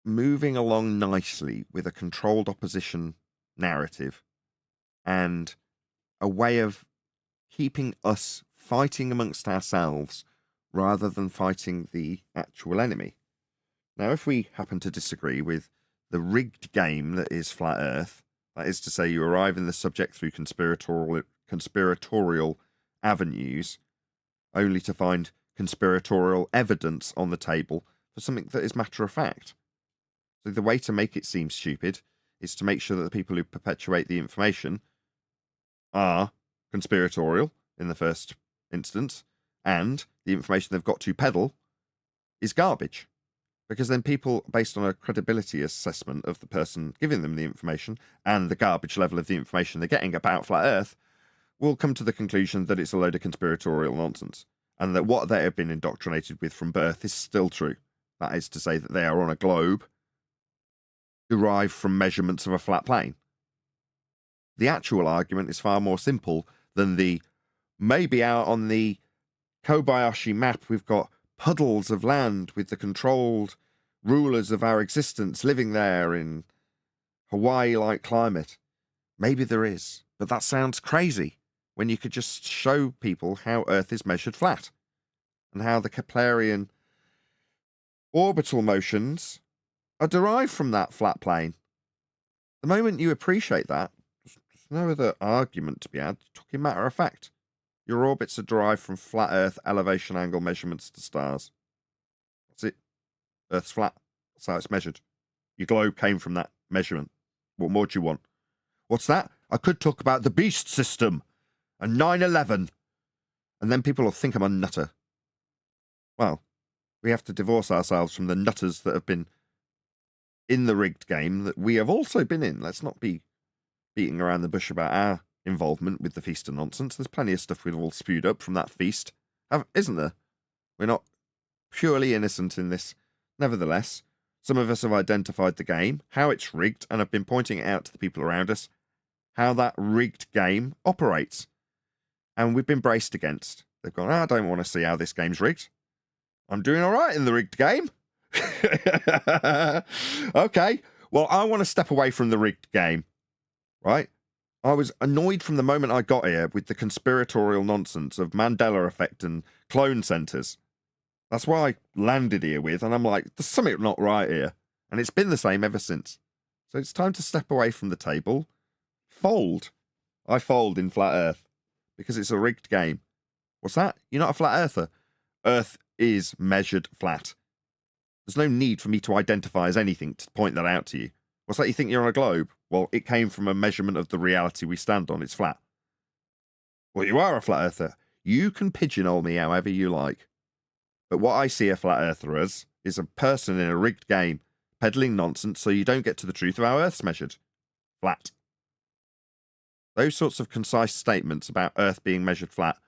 moving along nicely with a controlled opposition narrative and a way of keeping us fighting amongst ourselves rather than fighting the actual enemy. Now, if we happen to disagree with the rigged game that is Flat Earth, that is to say, you arrive in the subject through conspiratorial avenues, only to find conspiratorial evidence on the table for something that is matter of fact. So the way to make it seem stupid is to make sure that the people who perpetuate the information are conspiratorial in the first instance, and the information they've got to peddle is garbage. Because then people, based on a credibility assessment of the person giving them the information and the garbage level of the information they're getting about Flat Earth, will come to the conclusion that it's a load of conspiratorial nonsense, and that what they have been indoctrinated with from birth is still true. That is to say that they are on a globe derived from measurements of a flat plane. The actual argument is far more simple than the maybe out on the Kobayashi map we've got puddles of land with the controlled rulers of our existence living there in Hawaii-like climate. Maybe there is, but that sounds crazy when you could just show people how Earth is measured flat and how the Keplerian orbital motions are derived from that flat plane. The moment you appreciate that, there's no other argument to be had. Talking matter of fact, your orbits are derived from flat Earth elevation angle measurements to stars. That's it. Earth's flat. That's how it's measured. Your globe came from that measurement. What more do you want? What's that? I could talk about the beast system and 9/11, and then people will think I'm a nutter. Well, we have to divorce ourselves from the nutters that have been in the rigged game that we have also been in. Let's not be beating around the bush about our involvement with the Feast of Nonsense. There's plenty of stuff we've all spewed up from that feast, isn't there? We're not purely innocent in this. Nevertheless, some of us have identified the game, how it's rigged, and have been pointing it out to the people around us, how that rigged game operates. And we've been braced against. They've gone, I don't want to see how this game's rigged. I'm doing all right in the rigged game. Okay, well, I want to step away from the rigged game, right? I was annoyed from the moment I got here with the conspiratorial nonsense of Mandela effect and clone centers. That's why I landed here with, and I'm like, there's something not right here. And it's been the same ever since. So it's time to step away from the table. Fold. I fold in Flat Earth because it's a rigged game. What's that? You're not a flat earther. Earth is measured flat. There's no need for me to identify as anything to point that out to you. What's that? You think you're on a globe? Well, it came from a measurement of the reality we stand on. It's flat. Well, you are a flat earther. You can pigeonhole me however you like. But what I see a flat earther as is a person in a rigged game peddling nonsense so you don't get to the truth of how Earth's measured. Flat. Those sorts of concise statements about Earth being measured flat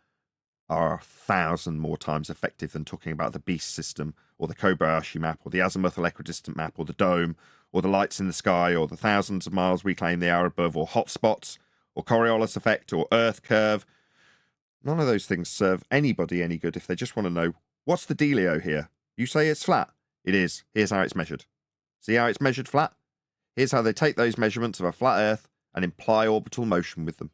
are 1,000 more times effective than talking about the beast system, or the Kobayashi map, or the azimuthal equidistant map, or the dome, or the lights in the sky, or the thousands of miles we claim they are above, or hotspots, or Coriolis effect, or Earth curve. None of those things serve anybody any good if they just want to know, what's the dealio here? You say it's flat. It is. Here's how it's measured. See how it's measured flat? Here's how they take those measurements of a flat Earth and imply orbital motion with them.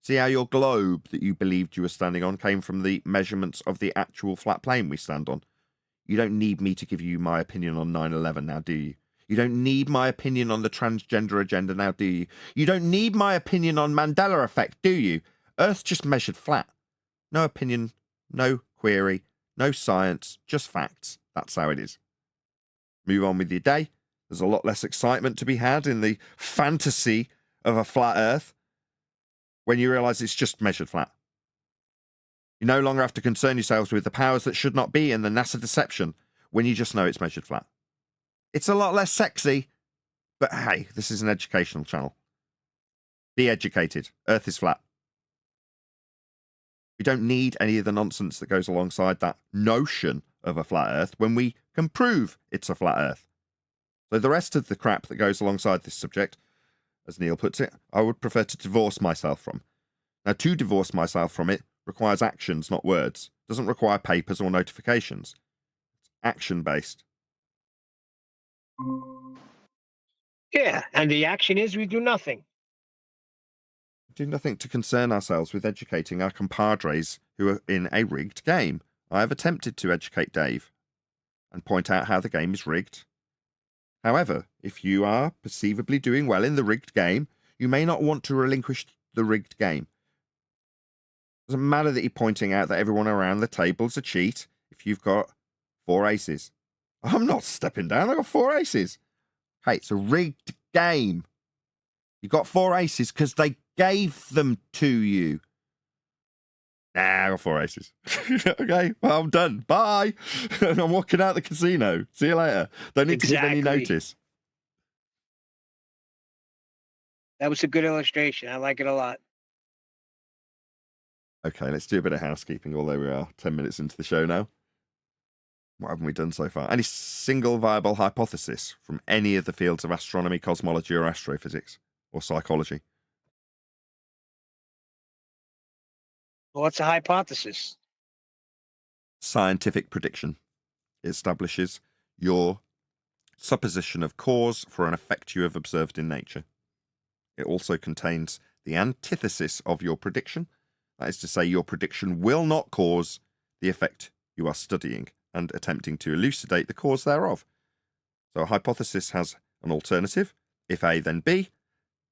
See how your globe that you believed you were standing on came from the measurements of the actual flat plane we stand on. You don't need me to give you my opinion on 9/11 now, do you? You don't need my opinion on the transgender agenda now, do you? You don't need my opinion on Mandela effect, do you? Earth's just measured flat. No opinion, no query, no science, just facts. That's how it is. Move on with your day. There's a lot less excitement to be had in the fantasy of a flat Earth when you realise it's just measured flat. You no longer have to concern yourselves with the powers that should not be and the NASA deception when you just know it's measured flat. It's a lot less sexy, but hey, this is an educational channel. Be educated. Earth is flat. We don't need any of the nonsense that goes alongside that notion of a flat Earth when we can prove it's a flat Earth. So the rest of the crap that goes alongside this subject, as Neil puts it, I would prefer to divorce myself from. Now, to divorce myself from it requires actions, not words. It doesn't require papers or notifications. It's action-based. Yeah, and the action is we do nothing. We do nothing to concern ourselves with educating our compadres who are in a rigged game. I have attempted to educate Dave and point out how the game is rigged. However, if you are perceivably doing well in the rigged game, you may not want to relinquish the rigged game. It doesn't matter that you're pointing out that everyone around the table's a cheat if you've got 4 aces. I'm not stepping down, I've got 4 aces. Hey, it's a rigged game. You got 4 aces because they gave them to you. Nah, I got 4 aces. Okay, well, I'm done. Bye. I'm walking out the casino. See you later. Don't need to give any notice. That was a good illustration. I like it a lot. Okay, let's do a bit of housekeeping, although we are 10 minutes into the show now. What haven't we done so far? Any single viable hypothesis from any of the fields of astronomy, cosmology, or astrophysics, or psychology? What's a hypothesis? Scientific prediction. It establishes your supposition of cause for an effect you have observed in nature. It also contains the antithesis of your prediction. That is to say, your prediction will not cause the effect you are studying and attempting to elucidate the cause thereof. So a hypothesis has an alternative. If A, then B.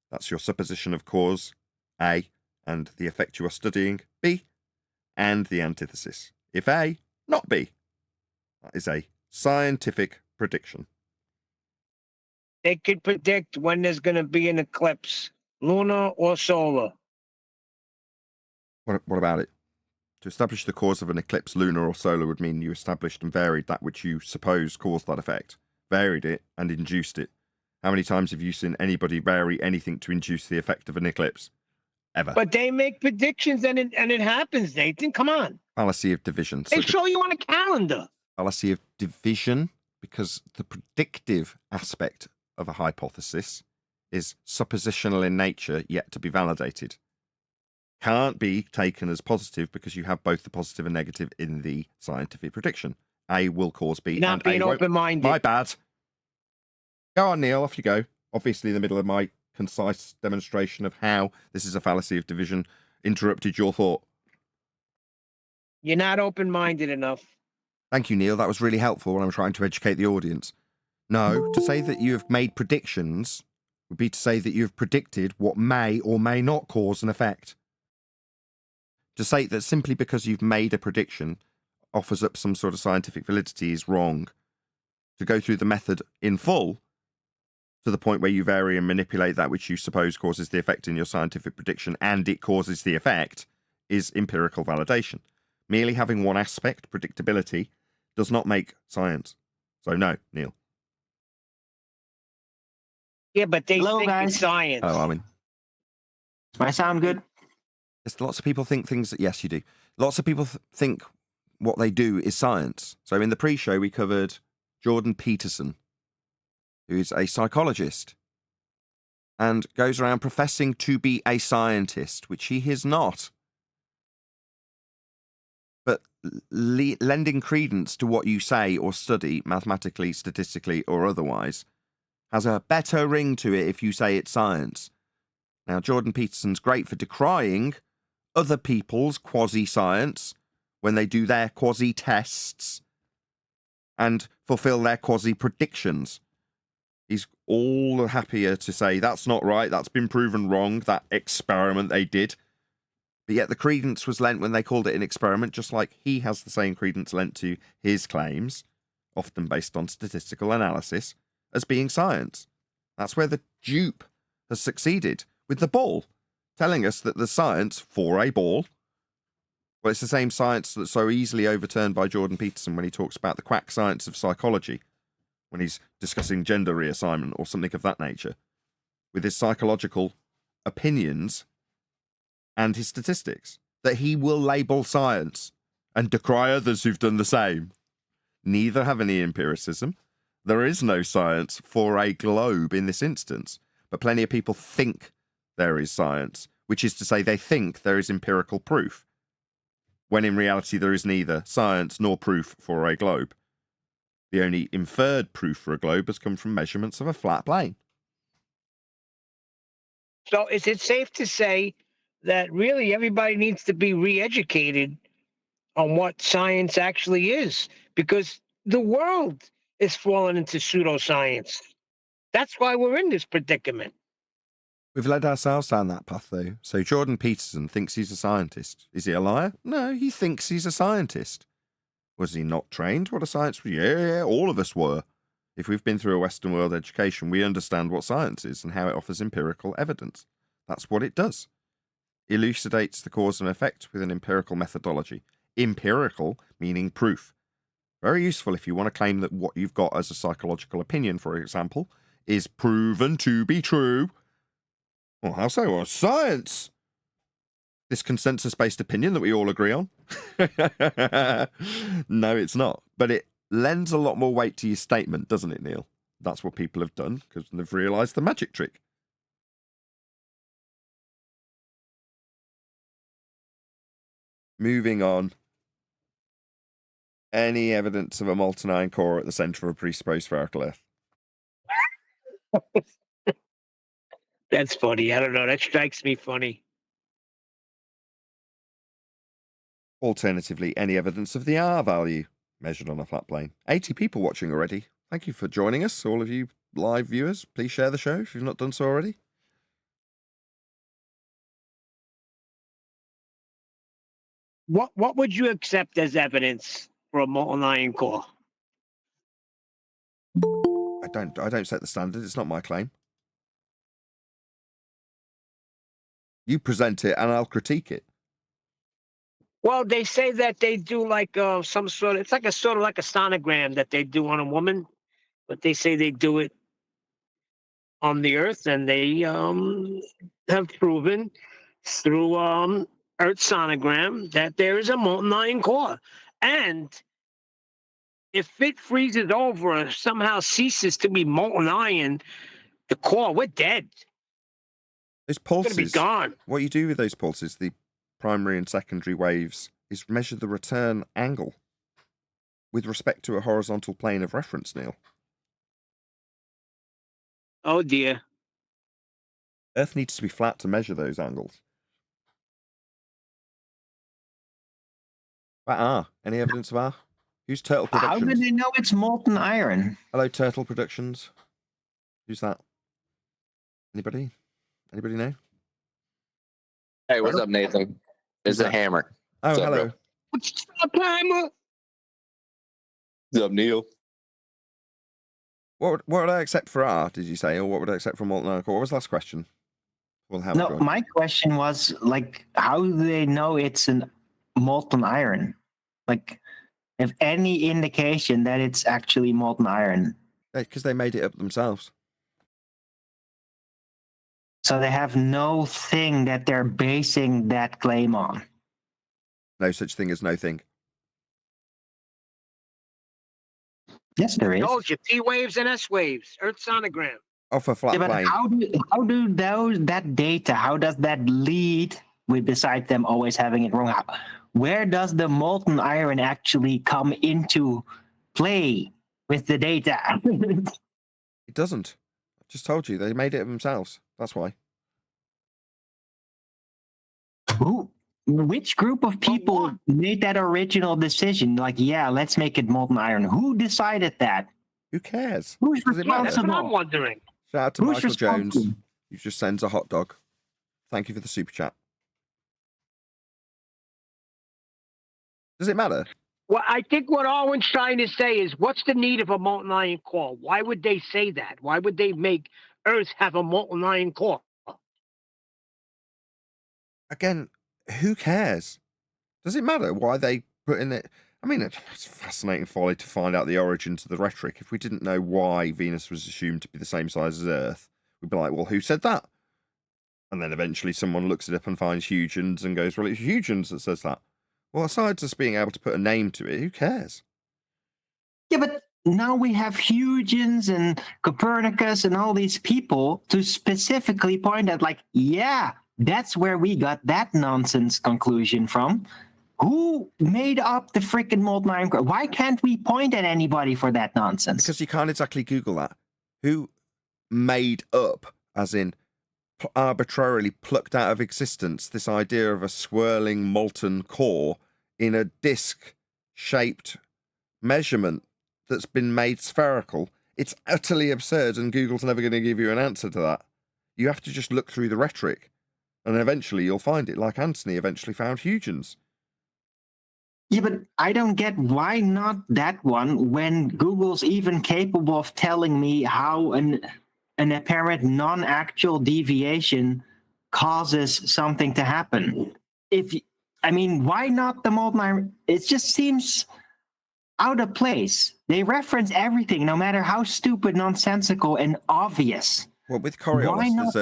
That's your supposition of cause, A, and the effect you are studying, B, and the antithesis. If A, not B. That is a scientific prediction. They could predict when there's going to be an eclipse, lunar or solar. What about it? To establish the cause of an eclipse, lunar or solar, would mean you established and varied that which you suppose caused that effect, varied it and induced it. How many times have you seen anybody vary anything to induce the effect of an eclipse? Ever. But they make predictions and it happens, Nathan. Come on. Fallacy of division. They So show you on a calendar. fallacy of division, because the predictive aspect of a hypothesis is suppositional in nature, yet to be validated. Can't be taken as positive because you have both the positive and negative in the scientific prediction. A will cause B. You're not and being A won't. open-minded. My bad. Go on, Neil. Off you go. Obviously, in the middle of my concise demonstration of how this is a fallacy of division, interrupted your thought. You're not open-minded enough. Thank you, Neil. That was really helpful when I'm trying to educate the audience. No, to say that you have made predictions would be to say that you have predicted what may or may not cause an effect. To say that simply because you've made a prediction offers up some sort of scientific validity is wrong. To go through the method in full, to the point where you vary and manipulate that which you suppose causes the effect in your scientific prediction and it causes the effect, is empirical validation. Merely having one aspect, predictability, does not make science. So no, Neil. Yeah, but they Hello, think guys. it's science. Oh, I mean, Does my sound good? yes, lots of people think things that, yes, you do. Lots of people think what they do is science. So in the pre-show, we covered Jordan Peterson, who is a psychologist and goes around professing to be a scientist, which he is not. But lending credence to what you say or study, mathematically, statistically, or otherwise, has a better ring to it if you say it's science. Now, Jordan Peterson's great for decrying other people's quasi-science when they do their quasi-tests and fulfill their quasi-predictions. He's all the happier to say, that's not right, that's been proven wrong, that experiment they did. But yet the credence was lent when they called it an experiment, just like he has the same credence lent to his claims, often based on statistical analysis, as being science. That's where the dupe has succeeded with the ball, telling us that the science for a ball, well, it's the same science that's so easily overturned by Jordan Peterson when he talks about the quack science of psychology, when he's discussing gender reassignment or something of that nature, with his psychological opinions and his statistics, that he will label science and decry others who've done the same. Neither have any empiricism. There is no science for a globe in this instance, but plenty of people think there is science, which is to say they think there is empirical proof, when in reality there is neither science nor proof for a globe. The only inferred proof for a globe has come from measurements of a flat plane. So is it safe to say that really everybody needs to be re-educated on what science actually is? Because the world is falling into pseudoscience. That's why we're in this predicament. We've led ourselves down that path, though. So Jordan Peterson thinks he's a scientist. Is he a liar? No, he thinks he's a scientist. Was he not trained? What a science... Yeah, all of us were. If we've been through a Western world education, we understand what science is and how it offers empirical evidence. That's what it does. Elucidates the cause and effect with an empirical methodology. Empirical meaning proof. Very useful if you want to claim that what you've got as a psychological opinion, for example, is proven to be true. Well, how so? Well, science! This consensus-based opinion that we all agree on? No, it's not. But it lends a lot more weight to your statement, doesn't it, Neil? That's what people have done, because they've realised the magic trick. Moving on. Any evidence of a molten iron core at the centre of a presupposed spherical Earth? That's funny. I don't know. That strikes me funny. Alternatively, any evidence of the R value measured on a flat plane. 80 people watching already. Thank you for joining us, all of you live viewers. Please share the show if you've not done so already. What would you accept as evidence for a molten iron core? I don't set the standard. It's not my claim. You present it and I'll critique it. Well, they say that they do like some sort of, it's like a sort of like a sonogram that they do on a woman, but they say they do it on the Earth, and they have proven through Earth sonogram that there is a molten iron core. And if it freezes over or somehow ceases to be molten iron, the core, we're dead. Those It's going to be pulses, gone. what you do with those pulses, the primary and secondary waves, is measure the return angle with respect to a horizontal plane of reference, Neil. Oh, dear. Earth needs to be flat to measure those angles. Any evidence of R? Who's Turtle How Productions? do they know it's molten iron? Hello, Turtle Productions. Who's that? Anybody? Anybody know? Hey, what's up, Nathan? It's a hammer. Oh, What's up, hello. bro? What's up, Hammer? What's up, Neil? What would I accept for R, did you say? Or what would I accept for molten iron core? What was the last question? Well, how No, my question was like, how do they know it's an molten iron? Like, if any indication that it's actually molten iron. Because they made it up themselves. So they have no thing that they're basing that claim on. No such thing as no thing. Yes, there is. Told you, P waves and S waves, Earth sonogram. Off a flat Yeah, but plane. how do that data? How does that lead? Besides them always having it wrong, where does the molten iron actually come into play with the data? It doesn't. I just told you they made it themselves. That's why. Which group of people made that original decision? Like, yeah, let's make it molten iron. Who decided that? Who cares? Who's Does it matter? That's what I'm responsible? wondering. Shout out to Who's Michael Jones, responsible? who just sends a hot dog. Thank you for the super chat. Does it matter? Well, I think what Owen's trying to say is, what's the need of a molten iron core? Why would they say that? Why would they make Earth have a molten iron core? Again, who cares? Does it matter why they put in it? I mean, it's fascinating folly to find out the origins of the rhetoric. If we didn't know why Venus was assumed to be the same size as Earth, we'd be like, well, who said that? And then eventually someone looks it up and finds Huygens and goes, well, it's Huygens that says that. Well, aside just being able to put a name to it, who cares? Yeah, but now we have Huygens and Copernicus and all these people to specifically point at, like, yeah, that's where we got that nonsense conclusion from. Who made up the freaking molten iron core? Why can't we point at anybody for that nonsense? Because you can't exactly Google that. Who made up, as in arbitrarily plucked out of existence, this idea of a swirling molten core in a disc-shaped measurement that's been made spherical? It's utterly absurd, and Google's never going to give you an answer to that. You have to just look through the rhetoric, and eventually you'll find it, like Anthony eventually found Huygens. Yeah, but I don't get why not that one when Google's even capable of telling me how an apparent non-actual deviation causes something to happen. Why not the molten iron? It just seems out of place. They reference everything, no matter how stupid, nonsensical, and obvious. Well, with Coriolis,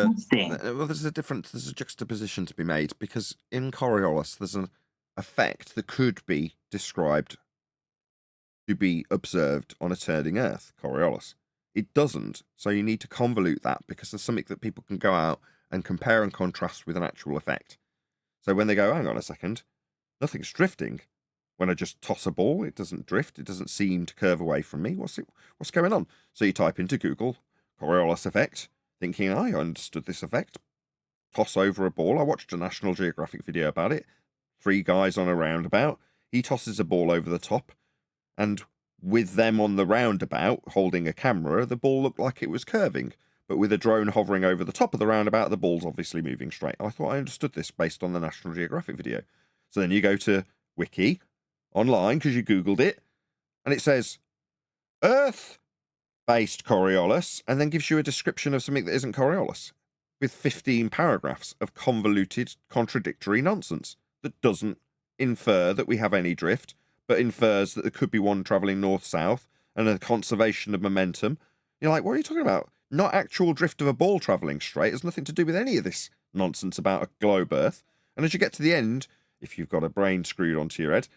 there's a juxtaposition to be made, because in Coriolis there's an effect that could be described to be observed on a turning Earth, Coriolis. It doesn't, so you need to convolute that, because there's something that people can go out and compare and contrast with an actual effect. So when they go, hang on a second, nothing's drifting. When I just toss a ball, it doesn't drift, it doesn't seem to curve away from me. What's going on? So you type into Google Coriolis effect, thinking, I understood this effect. Toss over a ball. I watched a National Geographic video about it. 3 guys on a roundabout. He tosses a ball over the top, and with them on the roundabout holding a camera, the ball looked like it was curving. But with a drone hovering over the top of the roundabout, the ball's obviously moving straight. I thought I understood this based on the National Geographic video. So then you go to Wiki online, because you Googled it, and it says Earth-based Coriolis, and then gives you a description of something that isn't Coriolis, with 15 paragraphs of convoluted, contradictory nonsense that doesn't infer that we have any drift, but infers that there could be one travelling north-south and a conservation of momentum. You're like, what are you talking about? not actual drift of a ball travelling straight. It has nothing to do with any of this nonsense about a globe Earth. And as you get to the end, if you've got a brain screwed onto your head,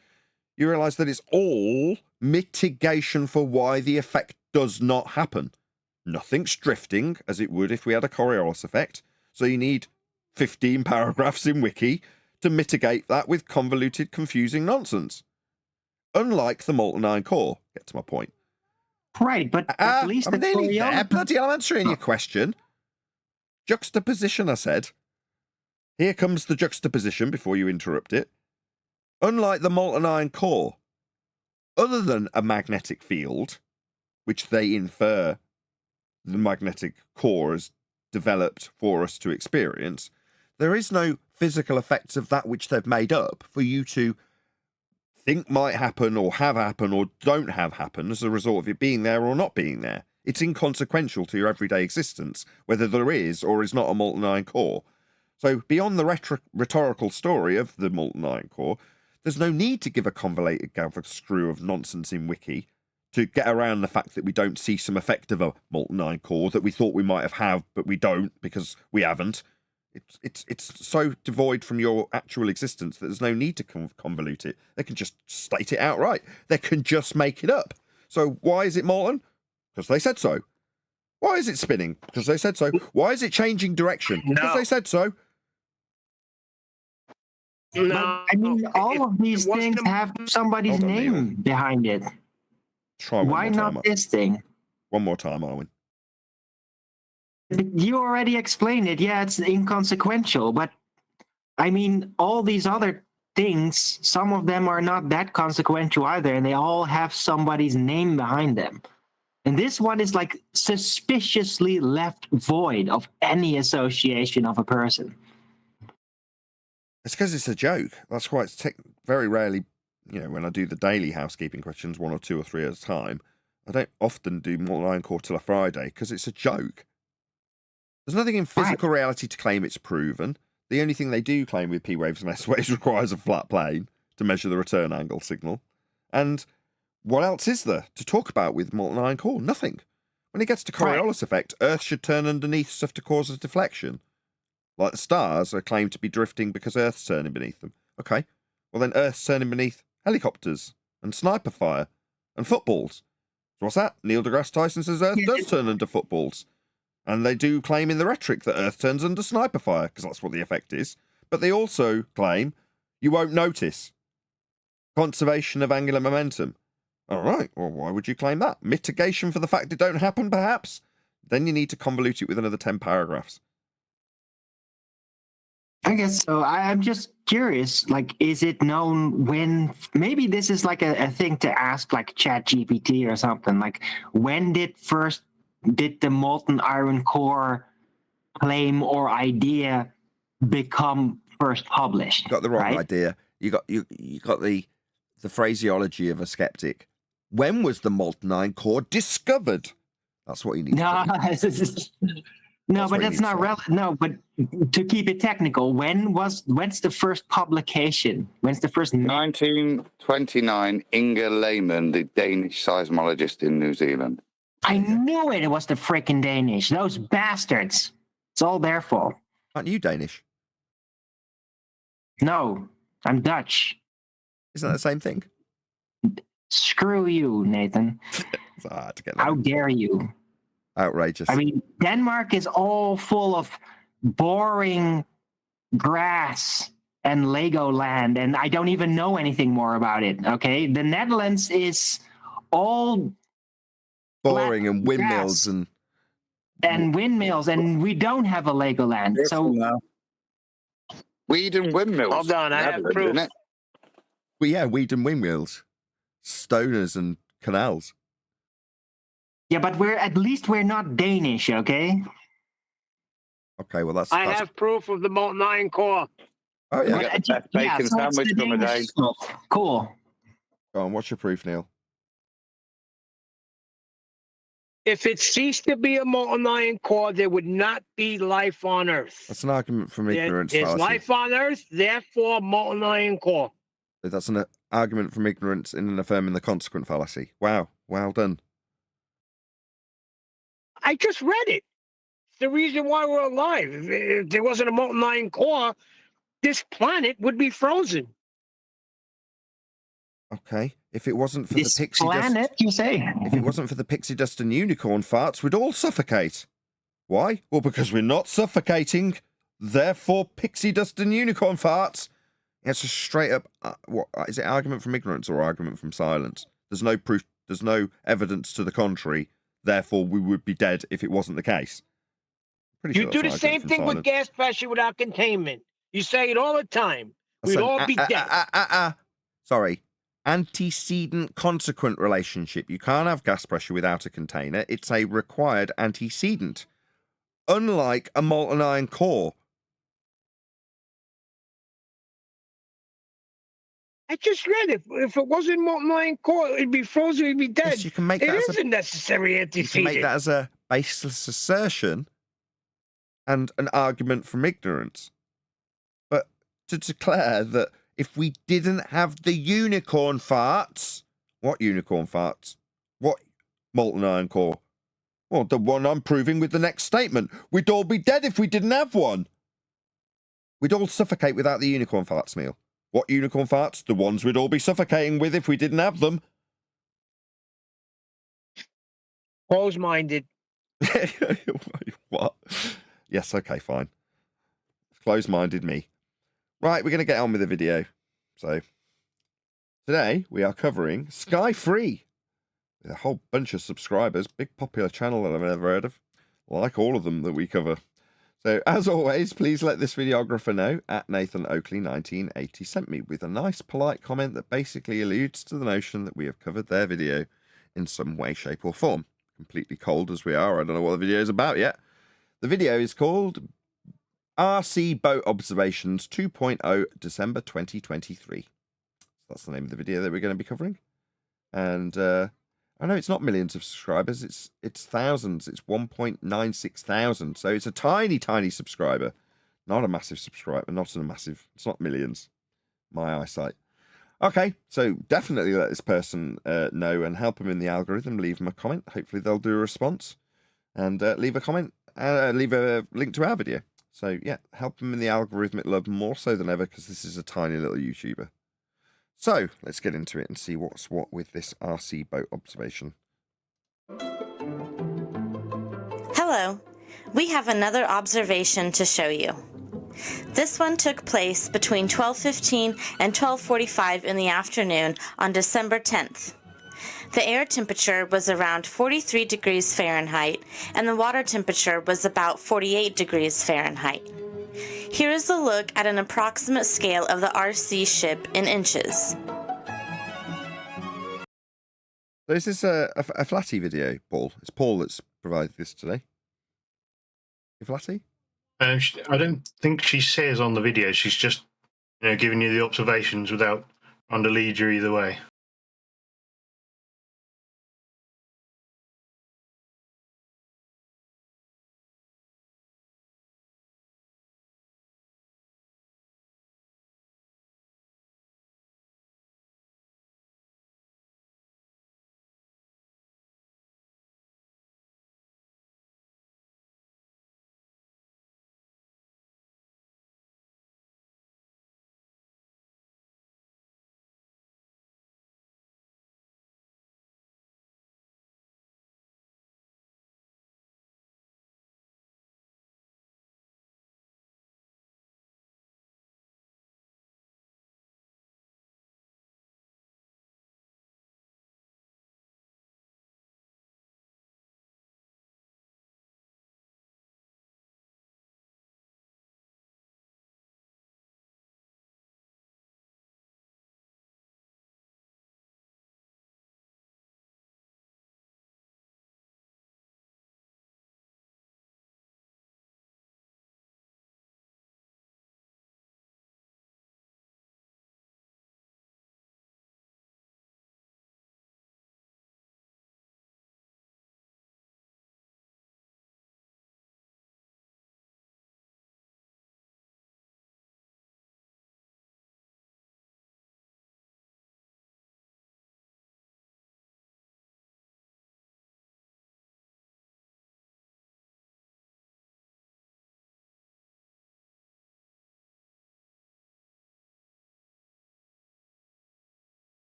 you realise that it's all mitigation for why the effect does not happen. Nothing's drifting, as it would if we had a Coriolis effect. So you need 15 paragraphs in Wiki to mitigate that with convoluted, confusing nonsense. Unlike the molten iron core. Get to my point. Right, but at least I'm nearly there. Bloody hell, I'm answering your question. Juxtaposition, I said. Here comes the juxtaposition before you interrupt it. Unlike the molten iron core, other than a magnetic field, which they infer the magnetic core has developed for us to experience, there is no physical effects of that which they've made up for you to think might happen or have happen or don't have happen as a result of it being there or not being there. It's inconsequential to your everyday existence, whether there is or is not a molten iron core. So beyond the rhetorical story of the molten iron core, there's no need to give a convoluted gather screw of nonsense in Wiki to get around the fact that we don't see some effect of a molten iron core that we thought we might have, but we don't because we haven't. It's so devoid from your actual existence that there's no need to convolute it. They can just state it outright. They can just make it up. So why is it molten? Because they said so. Why is it spinning? Because they said so. Why is it changing direction? Because they said so. No, I mean, all of these things have somebody's name behind it. Try one Why more time. not this thing? One more time, Arwen. You already explained it. Yeah, it's inconsequential, but I mean, all these other things, some of them are not that consequential either, and they all have somebody's name behind them. And this one is like suspiciously left void of any association of a person. It's because it's a joke. That's why it's very rarely, when I do the daily housekeeping questions, 1 or 2 or 3 at a time, I don't often do molten iron core till a Friday because it's a joke. There's nothing in physical reality to claim it's proven. The only thing they do claim with P waves and S waves requires a flat plane to measure the return angle signal. And what else is there to talk about with molten iron core? Nothing. When it gets to Coriolis effect, Earth should turn underneath stuff to cause a deflection. Like the stars are claimed to be drifting because Earth's turning beneath them. Okay, well then Earth's turning beneath helicopters and sniper fire and footballs. So what's that? Neil deGrasse Tyson says Earth does turn under footballs. And they do claim in the rhetoric that Earth turns under sniper fire, because that's what the effect is. But they also claim you won't notice. Conservation of angular momentum. All right, well, why would you claim that? Mitigation for the fact it don't happen, perhaps? Then you need to convolute it with another 10 paragraphs. I guess so. I'm just curious, like, is it known when, maybe this is like a thing to ask like ChatGPT or something, like when did the molten iron core claim or idea become first published? You got the wrong right? idea. You got the phraseology of a skeptic. When was the molten iron core discovered? That's what you need to do. No, but that's not relevant. No, but to keep it technical, when's the first publication? When's the first? 1929, Inga Lehmann, the Danish seismologist in New Zealand. I knew it was the freaking Danish. Those bastards. It's all their fault. Aren't you Danish? No, I'm Dutch. Isn't that the same thing? Screw you, Nathan. It's hard to get that. How dare you? Outrageous. I mean, Denmark is all full of boring grass and Legoland, and I don't even know anything more about it, okay? The Netherlands is all boring and windmills and windmills, and we don't have a Legoland. So weed and windmills. Hold on, I have proof. Well, yeah, weed and windmills, stoners and canals. Yeah, but we're not Danish, okay? Okay, well that's. I have proof of the molten iron core. Oh yeah. We got the best bacon sandwich from a day. Cool. Go on, what's your proof, Neil? If it ceased to be a molten iron core, there would not be life on Earth. That's an argument from ignorance. There's life on Earth, therefore molten iron core. That's an argument from ignorance in affirming the consequent fallacy. Wow, well done. I just read it. It's the reason why we're alive. If there wasn't a molten iron core, this planet would be frozen. Okay. If it wasn't for This the pixie planet, dust, you say? if it wasn't for the pixie dust and unicorn farts, we'd all suffocate. Why? Well, because we're not suffocating. Therefore, pixie dust and unicorn farts. It's a straight up. What is it? Argument from ignorance or argument from silence? There's no proof. There's no evidence to the contrary. Therefore, we would be dead if it wasn't the case. Pretty You sure do that's the an same argument from thing with silence. gas pressure without containment. You say it all the time. That's We'd an all be dead. Sorry. Antecedent consequent relationship. You can't have gas pressure without a container. It's a required antecedent. Unlike a molten iron core. I just read it. If it wasn't molten iron core, it'd be frozen, it'd be dead. Yes, you can make It that as is a necessary you antecedent. can make that as a baseless assertion and an argument from ignorance. But to declare that if we didn't have the unicorn farts, what unicorn farts? What molten iron core? Well, the one I'm proving with the next statement. We'd all be dead if we didn't have one. We'd all suffocate without the unicorn farts, Neil. What unicorn farts? The ones we'd all be suffocating with if we didn't have them. Close-minded. What? Yes, okay, fine. Close-minded me. Right, we're going to get on with the video. So, today we are covering Sky Free. With a whole bunch of subscribers. Big popular channel that I've never heard of. Like all of them that we cover. So, as always, please let this videographer know at Nathan Oakley 1980 sent me with a nice polite comment that basically alludes to the notion that we have covered their video in some way, shape or form. Completely cold as we are, I don't know what the video is about yet. The video is called RC Boat Observations 2.0 December 2023. That's the name of the video that we're going to be covering. And I know it's not millions of subscribers, it's thousands. It's 1.96 thousand. So it's a tiny subscriber. Not a massive subscriber, it's not millions. My eyesight. Okay, so definitely let this person know and help them in the algorithm. Leave them a comment. Hopefully they'll do a response. And leave a comment, leave a link to our video. So yeah, help them in the algorithm. Love more so than ever because this is a tiny little YouTuber. So let's get into it and see what's what with this RC boat observation. Hello, we have another observation to show you. This one took place between 12:15 and 12:45 in the afternoon on December 10th. The air temperature was around 43 degrees Fahrenheit and the water temperature was about 48 degrees Fahrenheit. Here is a look at an approximate scale of the RC ship in inches. So is this a Flatty video, Paul? It's Paul that's provided this today. Flatty? I don't think she says on the video. She's just giving you the observations without trying to lead you either way.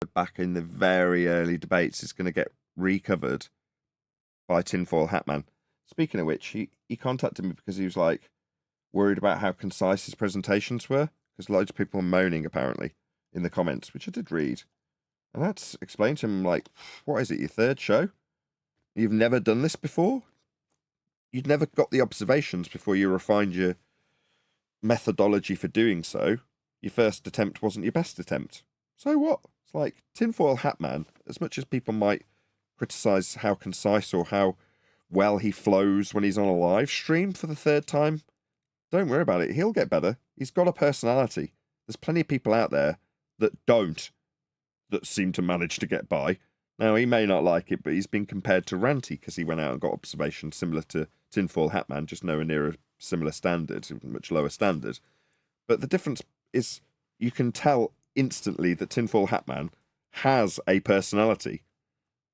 back in the very early debates is going to get recovered by Tinfoil Hatman. Speaking of which, he contacted me because he was like worried about how concise his presentations were, because loads of people were moaning apparently in the comments, which I did read. And I had to explain to him, like, what is it, your third show? You've never done this before? You'd never got the observations before you refined your methodology for doing so. Your first attempt wasn't your best attempt. So what? It's like Tinfoil Hatman, as much as people might criticize how concise or how well he flows when he's on a live stream for the third time, don't worry about it. He'll get better. He's got a personality. There's plenty of people out there that don't, that seem to manage to get by. Now, he may not like it, but he's been compared to Ranty because he went out and got observations similar to Tinfoil Hatman, just nowhere near a similar standard, much lower standard. But the difference is you can tell instantly that Tinfoil Hatman has a personality.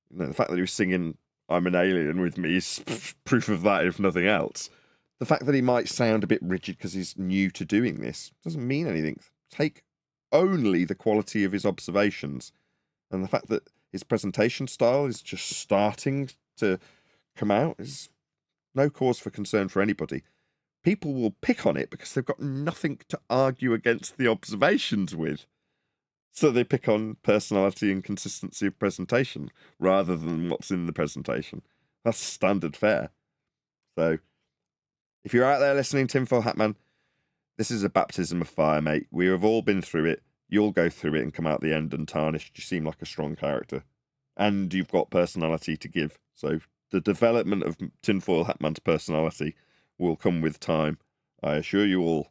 You know, the fact that he was singing I'm an Alien with me is proof of that, if nothing else. The fact that he might sound a bit rigid because he's new to doing this doesn't mean anything. Take only the quality of his observations, and the fact that his presentation style is just starting to come out is no cause for concern for anybody. People will pick on it because they've got nothing to argue against the observations with. So they pick on personality and consistency of presentation rather than what's in the presentation. That's standard fare. So if you're out there listening, Tinfoil Hatman, this is a baptism of fire, mate. We have all been through it. You'll go through it and come out the end untarnished. You seem like a strong character. And you've got personality to give. So the development of Tinfoil Hatman's personality will come with time. I assure you all.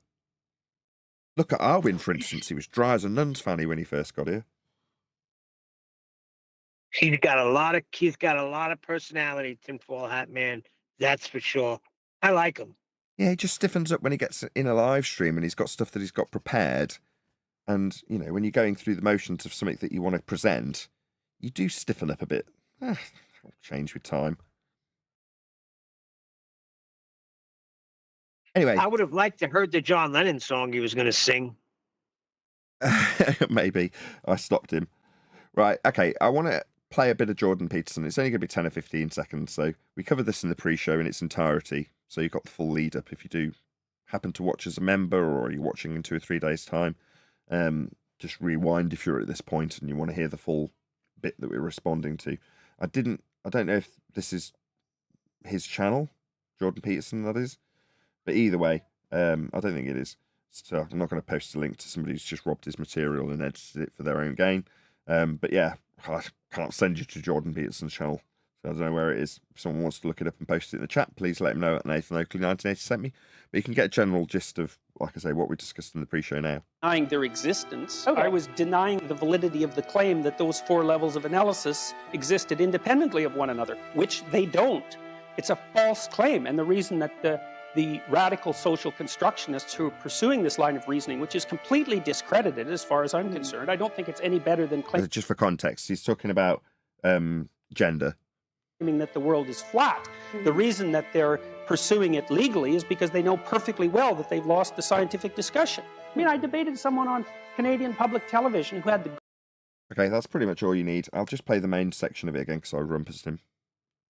Look at Arwin, for instance. He was dry as a nun's fanny when he first got here. He's got a lot of personality, Tinfoil Hat Man. That's for sure. I like him. Yeah, he just stiffens up when he gets in a live stream and he's got stuff that he's got prepared. And, you know, when you're going through the motions of something that you want to present, you do stiffen up a bit. It'll change with time. Anyway. I would have liked to heard the John Lennon song he was going to sing. Maybe. I stopped him. Right, okay. I want to play a bit of Jordan Peterson. It's only going to be 10 or 15 seconds. So we covered this in the pre-show in its entirety. So you've got the full lead up. If you do happen to watch as a member or you're watching in 2 or 3 days' time, just rewind if you're at this point and you want to hear the full bit that we're responding to. I don't know if this is his channel, Jordan Peterson, that is. But either way, I don't think it is. So I'm not going to post a link to somebody who's just robbed his material and edited it for their own gain. But yeah, I can't send you to Jordan Peterson's channel. So I don't know where it is. If someone wants to look it up and post it in the chat, please let him know at Nathan Oakley 1980 sent me. But you can get a general gist of, like I say, what we discussed in the pre-show now. Denying their existence. Okay. I was denying the validity of the claim that those 4 levels of analysis existed independently of one another, which they don't. It's a false claim. And the reason that the radical social constructionists who are pursuing this line of reasoning, which is completely discredited as far as I'm concerned, I don't think it's any better than claiming... Just for context, he's talking about gender. That the world is flat. The reason that they're pursuing it legally is because they know perfectly well that they've lost the scientific discussion. I mean, I debated someone on Canadian public television who had the... Okay, that's pretty much all you need. I'll just play the main section of it again because I rumpused him.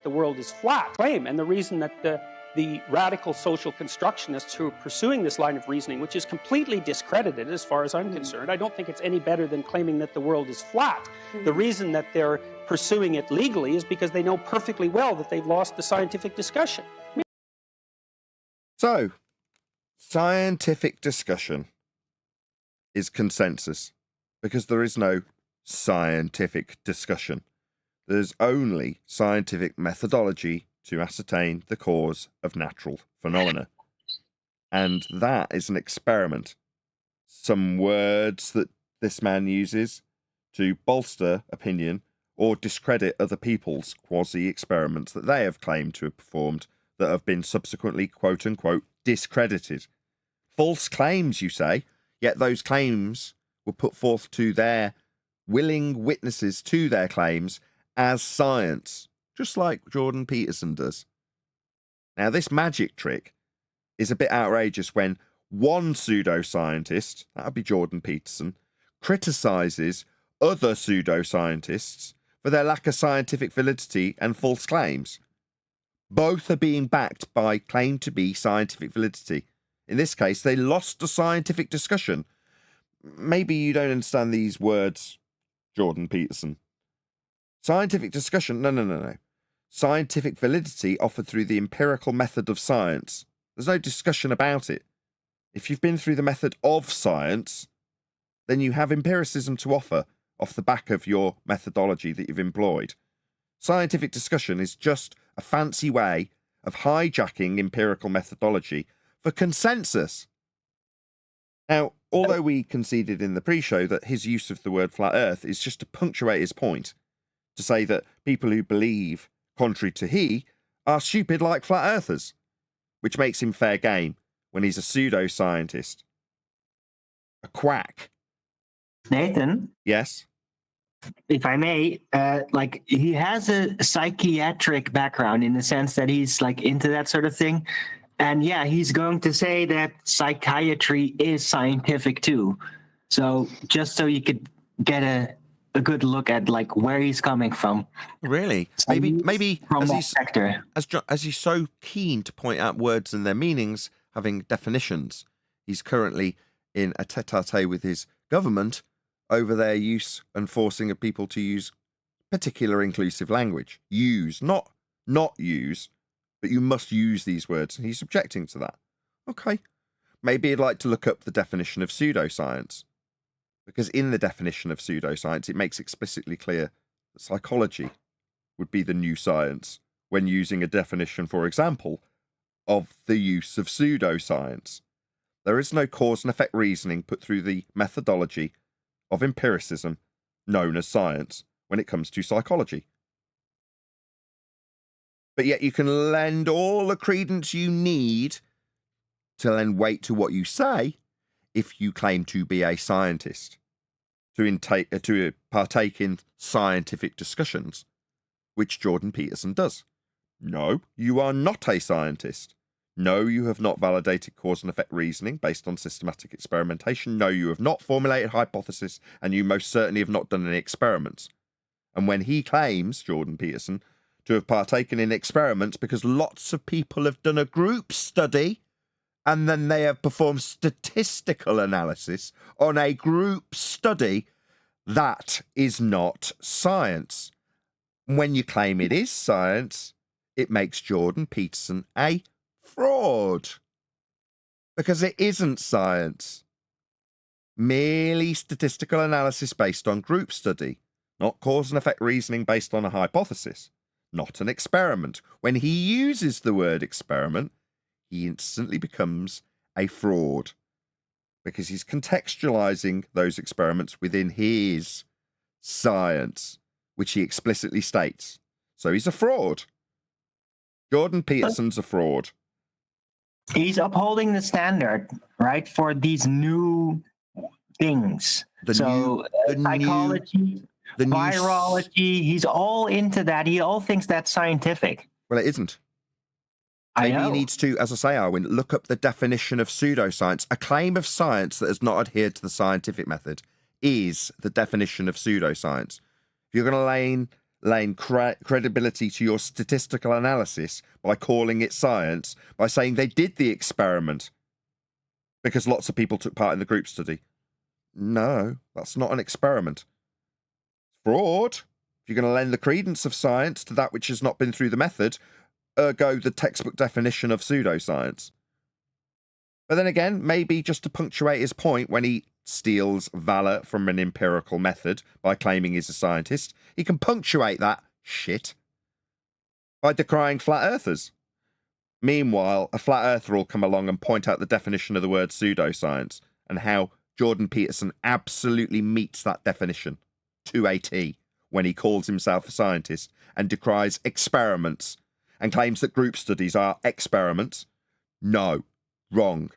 The world is flat claim, and the reason that the radical social constructionists who are pursuing this line of reasoning, which is completely discredited as far as I'm concerned, I don't think it's any better than claiming that the world is flat. The reason that they're pursuing it legally is because they know perfectly well that they've lost the scientific discussion. So, scientific discussion is consensus because there is no scientific discussion. There's only scientific methodology to ascertain the cause of natural phenomena. And that is an experiment. Some words that this man uses to bolster opinion or discredit other people's quasi-experiments that they have claimed to have performed that have been subsequently, quote-unquote, discredited. False claims, you say, yet those claims were put forth to their willing witnesses to their claims as science, just like Jordan Peterson does. Now, this magic trick is a bit outrageous when one pseudoscientist, that would be Jordan Peterson, criticizes other pseudoscientists for their lack of scientific validity and false claims. Both are being backed by claim to be scientific validity. In this case, they lost a scientific discussion. Maybe you don't understand these words, Jordan Peterson. Scientific discussion? No. Scientific validity offered through the empirical method of science. There's no discussion about it. If you've been through the method of science, then you have empiricism to offer off the back of your methodology that you've employed. Scientific discussion is just a fancy way of hijacking empirical methodology for consensus. Now, although we conceded in the pre-show that his use of the word flat earth is just to punctuate his point, to say that people who believe contrary to he are stupid like flat earthers, which makes him fair game when he's a pseudoscientist. A quack. Nathan? Yes? If I may, like, he has a psychiatric background in the sense that he's like into that sort of thing. And yeah, he's going to say that psychiatry is scientific too. So just so you could get a good look at like where he's coming from. Really? So Maybe from as that he's, sector. as he's so keen to point out words and their meanings, having definitions, he's currently in a tete-a-tete with his government over their use and forcing of people to use particular inclusive language. Use, not use, but you must use these words, and he's objecting to that. Okay. Maybe he'd like to look up the definition of pseudoscience, because in the definition of pseudoscience, it makes explicitly clear that psychology would be the new science when using a definition, for example, of the use of pseudoscience. There is no cause and effect reasoning put through the methodology of empiricism known as science when it comes to psychology. But yet you can lend all the credence you need to then wait to what you say if you claim to be a scientist, to partake in scientific discussions, which Jordan Peterson does. No, you are not a scientist. No, you have not validated cause and effect reasoning based on systematic experimentation. No, you have not formulated hypothesis, and you most certainly have not done any experiments. And when he claims, Jordan Peterson, to have partaken in experiments because lots of people have done a group study and then they have performed statistical analysis on a group study, that is not science. When you claim it is science, it makes Jordan Peterson a fraud, because it isn't science. Merely statistical analysis based on group study, not cause and effect reasoning based on a hypothesis, not an experiment. When he uses the word experiment, he instantly becomes a fraud, because he's contextualizing those experiments within his science, which he explicitly states. So he's a fraud. Jordan Peterson's a fraud. He's upholding the standard, right, for these new things. Psychology, virology, he's all into that. He all thinks that's scientific. Well, it isn't. Maybe he needs to, as I say, Arwin, look up the definition of pseudoscience. A claim of science that has not adhered to the scientific method is the definition of pseudoscience. If you're going to lay credibility to your statistical analysis by calling it science, by saying they did the experiment because lots of people took part in the group study. No, that's not an experiment. Fraud. If you're going to lend the credence of science to that which has not been through the method, ergo the textbook definition of pseudoscience. But then again, maybe just to punctuate his point, when he steals valor from an empirical method by claiming he's a scientist, he can punctuate that shit by decrying flat earthers. Meanwhile, a flat earther will come along and point out the definition of the word pseudoscience and how Jordan Peterson absolutely meets that definition to a T when he calls himself a scientist and decries experiments and claims that group studies are experiments. No, wrong.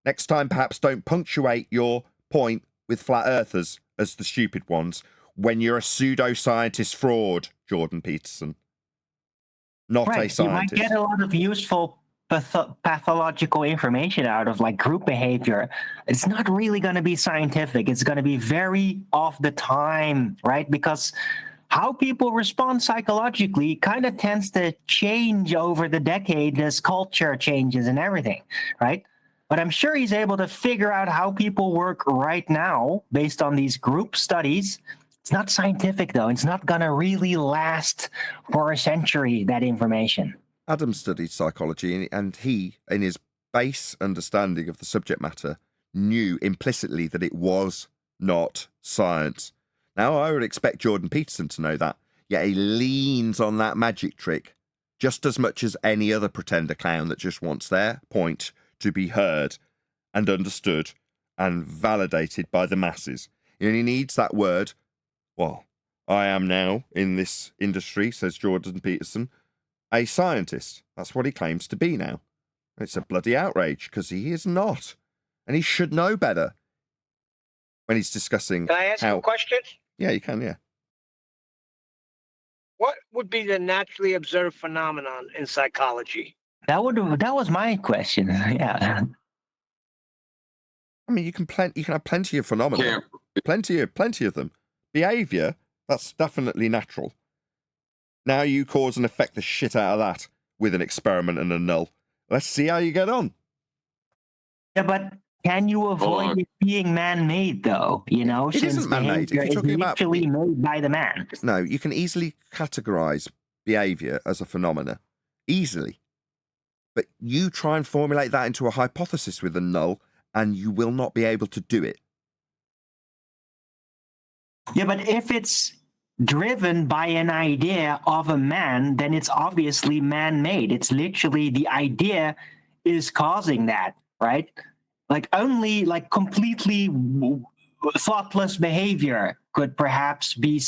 Next time, perhaps don't punctuate your point with flat earthers as the stupid ones when you're a pseudoscientist fraud, Jordan Peterson. Not a scientist. You might get a lot of useful pathological information out of like group behavior, it's not really going to be scientific. It's going to be very off the time, right? Because how people respond psychologically kind of tends to change over the decade as culture changes and everything, right? But I'm sure he's able to figure out how people work right now based on these group studies. It's not scientific, though. It's not going to really last for a century, that information. Adam studied psychology, and he, in his base understanding of the subject matter, knew implicitly that it was not science. Now, I would expect Jordan Peterson to know that, yet he leans on that magic trick just as much as any other pretender clown that just wants their point to be heard and understood and validated by the masses. And he needs that word. Well, I am now in this industry, says Jordan Peterson, a scientist. That's what he claims to be now. It's a bloody outrage because he is not. And he should know better when he's discussing. Can I ask you a question? Yeah, you can, yeah. What would be the naturally observed phenomenon in psychology? That was my question. Yeah. I mean, you can have plenty of phenomena, plenty of them. Behavior, that's definitely natural. Now you cause and affect the shit out of that with an experiment and a null. Let's see how you get on. Yeah, but can you avoid it being man-made, though? You know, it isn't man-made. If you're talking about made by the man. No, you can easily categorize behavior as a phenomena, easily. But you try and formulate that into a hypothesis with a null, and you will not be able to do it. Yeah, but if it's driven by an idea of a man, then it's obviously man-made. It's literally the idea is causing that, right? Like only like completely thoughtless behavior could perhaps be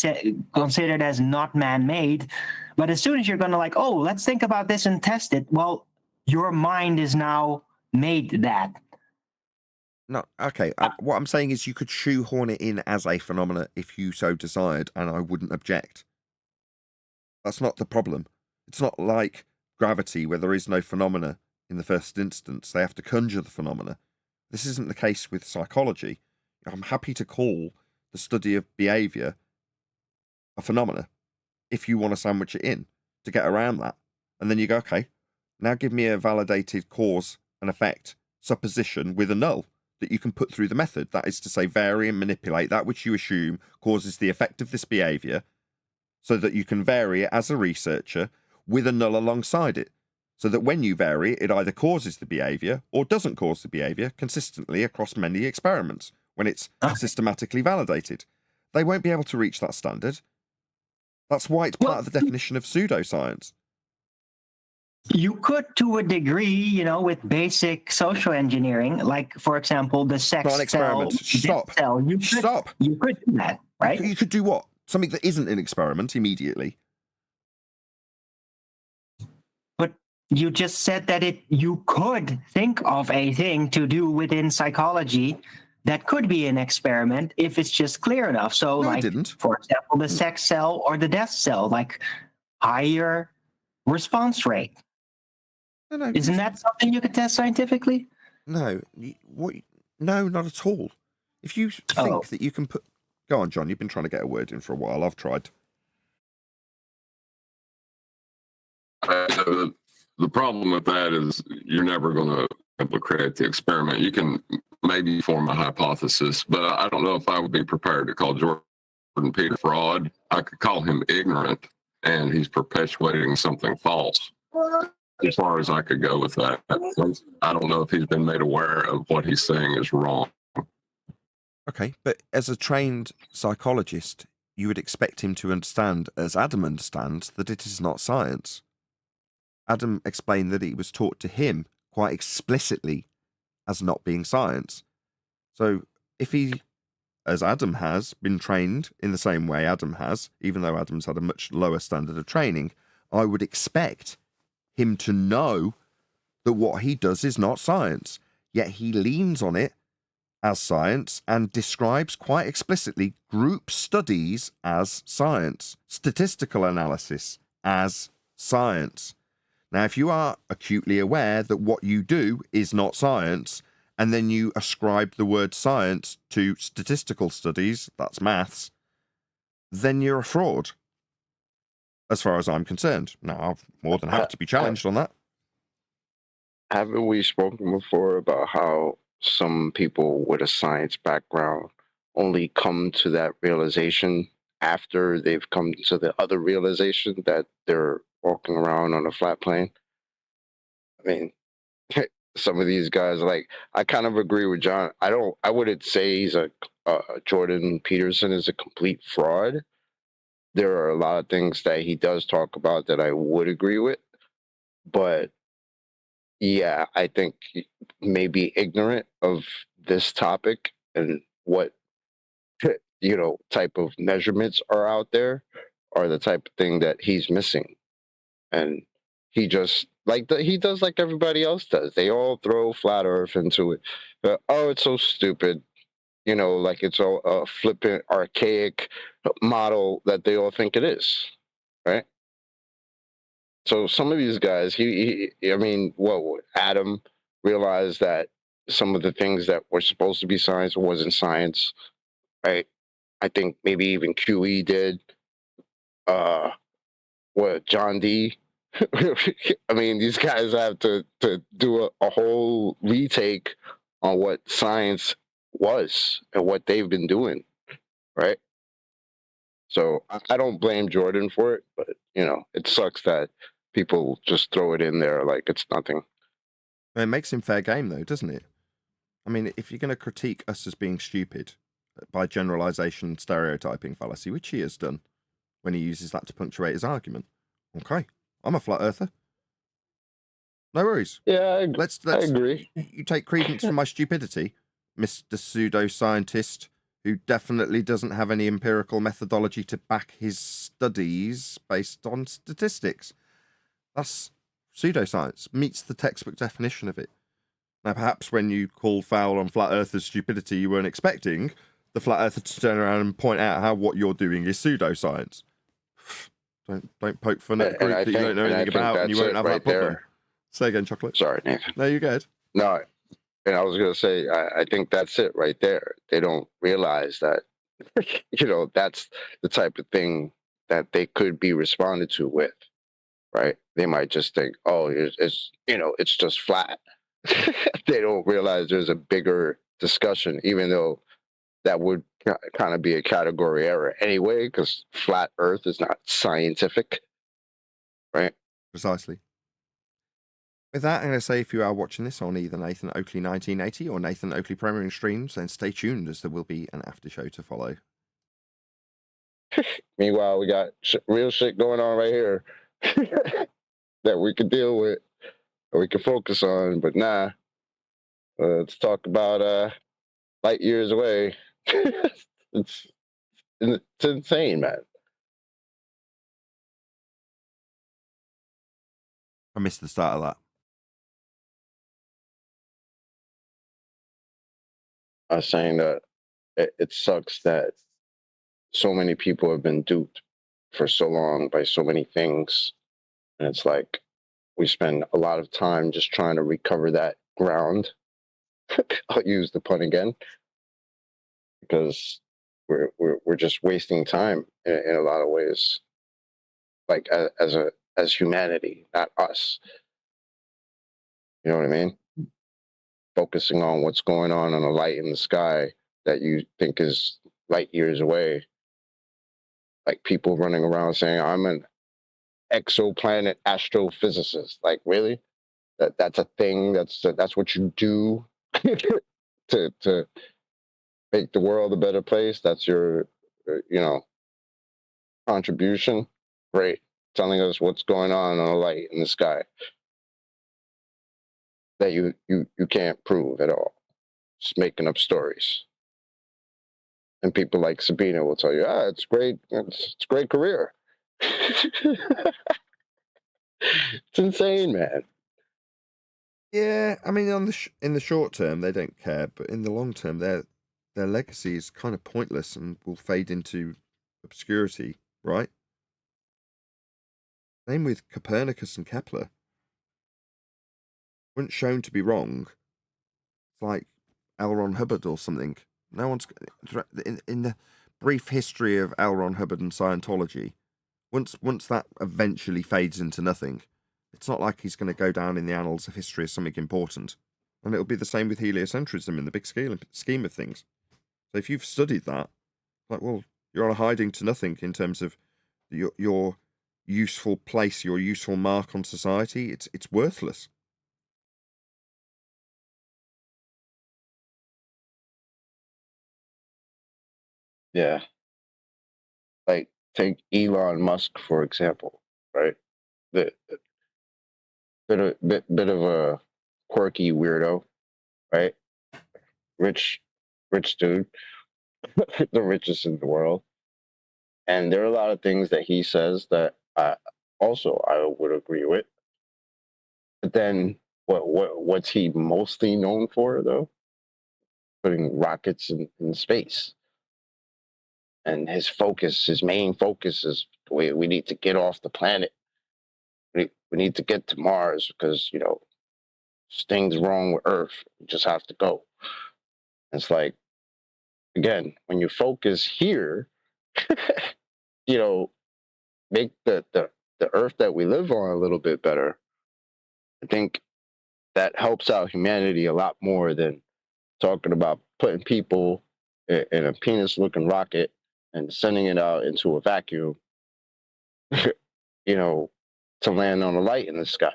considered as not man-made. But as soon as you're going to like, oh, let's think about this and test it, well, your mind is now made that. No, okay. What I'm saying is you could shoehorn it in as a phenomena if you so desired, and I wouldn't object. That's not the problem. It's not like gravity where there is no phenomena in the first instance. They have to conjure the phenomena. This isn't the case with psychology. I'm happy to call the study of behavior a phenomena if you want to sandwich it in to get around that. And then you go, okay, now give me a validated cause and effect supposition with a null that you can put through the method. That is to say, vary and manipulate that which you assume causes the effect of this behavior so that you can vary it as a researcher with a null alongside it. So that when you vary it either causes the behavior or doesn't cause the behavior consistently across many experiments when it's systematically validated. They won't be able to reach that standard. That's why it's part of the definition of pseudoscience. You could, to a degree, you know, with basic social engineering, like, for example, the sex not an experiment. Stop. Cell. Stop. You could do that, right? You could do what? Something that isn't an experiment immediately. But you just said that you could think of a thing to do within psychology that could be an experiment if it's just clear enough. So, no, like, for example, the sex cell or the death cell, like higher response rate. No, isn't that something you could test scientifically? No, no, not at all. If you think that you can put... Go on, John, you've been trying to get a word in for a while. I've tried. The problem with that is you're never going to be able to create the experiment. You can maybe form a hypothesis, but I don't know if I would be prepared to call Jordan Peterson fraud. I could call him ignorant, and he's perpetuating something false. As far as I could go with that, I don't know if he's been made aware of what he's saying is wrong. Okay, but as a trained psychologist, you would expect him to understand, as Adam understands, that it is not science. Adam explained that it was taught to him quite explicitly as not being science. So if he, as Adam has, been trained in the same way Adam has, even though Adam's had a much lower standard of training, I would expect him to know that what he does is not science, yet he leans on it as science and describes quite explicitly group studies as science, statistical analysis as science. Now, if you are acutely aware that what you do is not science, and then you ascribe the word science to statistical studies, that's maths, then you're a fraud, as far as I'm concerned. Now, I'm more than happy to be challenged on that. Haven't we spoken before about how some people with a science background only come to that realization after they've come to the other realization that they're walking around on a flat plane? I mean, some of these guys, like, I kind of agree with John. I wouldn't say he's Jordan Peterson is a complete fraud. There are a lot of things that he does talk about that I would agree with, but yeah, I think he may be ignorant of this topic and what type of measurements are out there are the type of thing that he's missing. And he just he does like everybody else does. They all throw flat earth into it. Oh, it's so stupid. Like it's a flippant, archaic model that they all think it is, right? So some of these guys, I mean, Adam realized that some of the things that were supposed to be science wasn't science, right? I think maybe even QE did. John D. I mean, these guys have to do a whole retake on what science was and what they've been doing, right? So I don't blame Jordan for it, but it sucks that people just throw it in there like it's nothing. It makes him fair game, though, doesn't it? I mean, if you're going to critique us as being stupid by generalization, stereotyping fallacy, which he has done when he uses that to punctuate his argument, okay, I'm a flat earther. No worries. Yeah, let's I agree. You take credence from my stupidity, Mr. Pseudo-scientist, who definitely doesn't have any empirical methodology to back his studies based on statistics. That's pseudoscience, meets the textbook definition of it. Now, perhaps when you called foul on flat earthers' stupidity, you weren't expecting the flat earther to turn around and point out how what you're doing is pseudoscience. Don't poke fun at a group that you don't know anything about, and you won't have that problem. Say again, Chocolate. Sorry, Nathan. No, you're good. No, and I was going to say, I think that's it right there. They don't realize that, that's the type of thing that they could be responded to with, right? They might just think, oh, it's just flat. They don't realize there's a bigger discussion, even though that would kind of be a category error anyway, because flat Earth is not scientific, right? Precisely. With that, I'm going to say if you are watching this on either Nathan Oakley 1980 or Nathan Oakley Premiering Streams, then stay tuned as there will be an after show to follow. Meanwhile, we got real shit going on right here that we can deal with, or we can focus on, but nah. Let's talk about light years away. It's insane, man. I missed the start of that. I was saying that it sucks that so many people have been duped for so long by so many things. And it's like we spend a lot of time just trying to recover that ground. I'll use the pun again, because we're just wasting time in a lot of ways. Like as humanity, not us. You know what I mean? Focusing on what's going on a light in the sky that you think is light years away. Like people running around saying, I'm an exoplanet astrophysicist. Like, really? That's a thing? That's what you do to make the world a better place? That's your, contribution? Great. Telling us what's going on a light in the sky that you can't prove at all. Just making up stories. And people like Sabina will tell you, it's great. It's a great career. It's insane, man. Yeah, I mean, in the short term, they don't care, but in the long term, their legacy is kind of pointless and will fade into obscurity, right? Same with Copernicus and Kepler. weren't shown to be wrong. It's like L. Ron Hubbard or something. No one's in the brief history of L. Ron Hubbard and Scientology. Once that eventually fades into nothing, it's not like he's going to go down in the annals of history as something important. And it'll be the same with heliocentrism in the big scheme of things. So if you've studied that, like, well, you're on a hiding to nothing in terms of your useful place, your useful mark on society. It's worthless. Yeah. Like, take Elon Musk, for example, right? The bit of a quirky weirdo, right? Rich dude, the richest in the world. And there are a lot of things that he says that I would agree with. But then what's he mostly known for, though? Putting rockets in space. And his main focus is we need to get off the planet. We need to get to Mars because, things wrong with Earth. We just have to go. It's like, again, when you focus here, make the Earth that we live on a little bit better. I think that helps out humanity a lot more than talking about putting people in a penis-looking rocket and sending it out into a vacuum, to land on a light in the sky.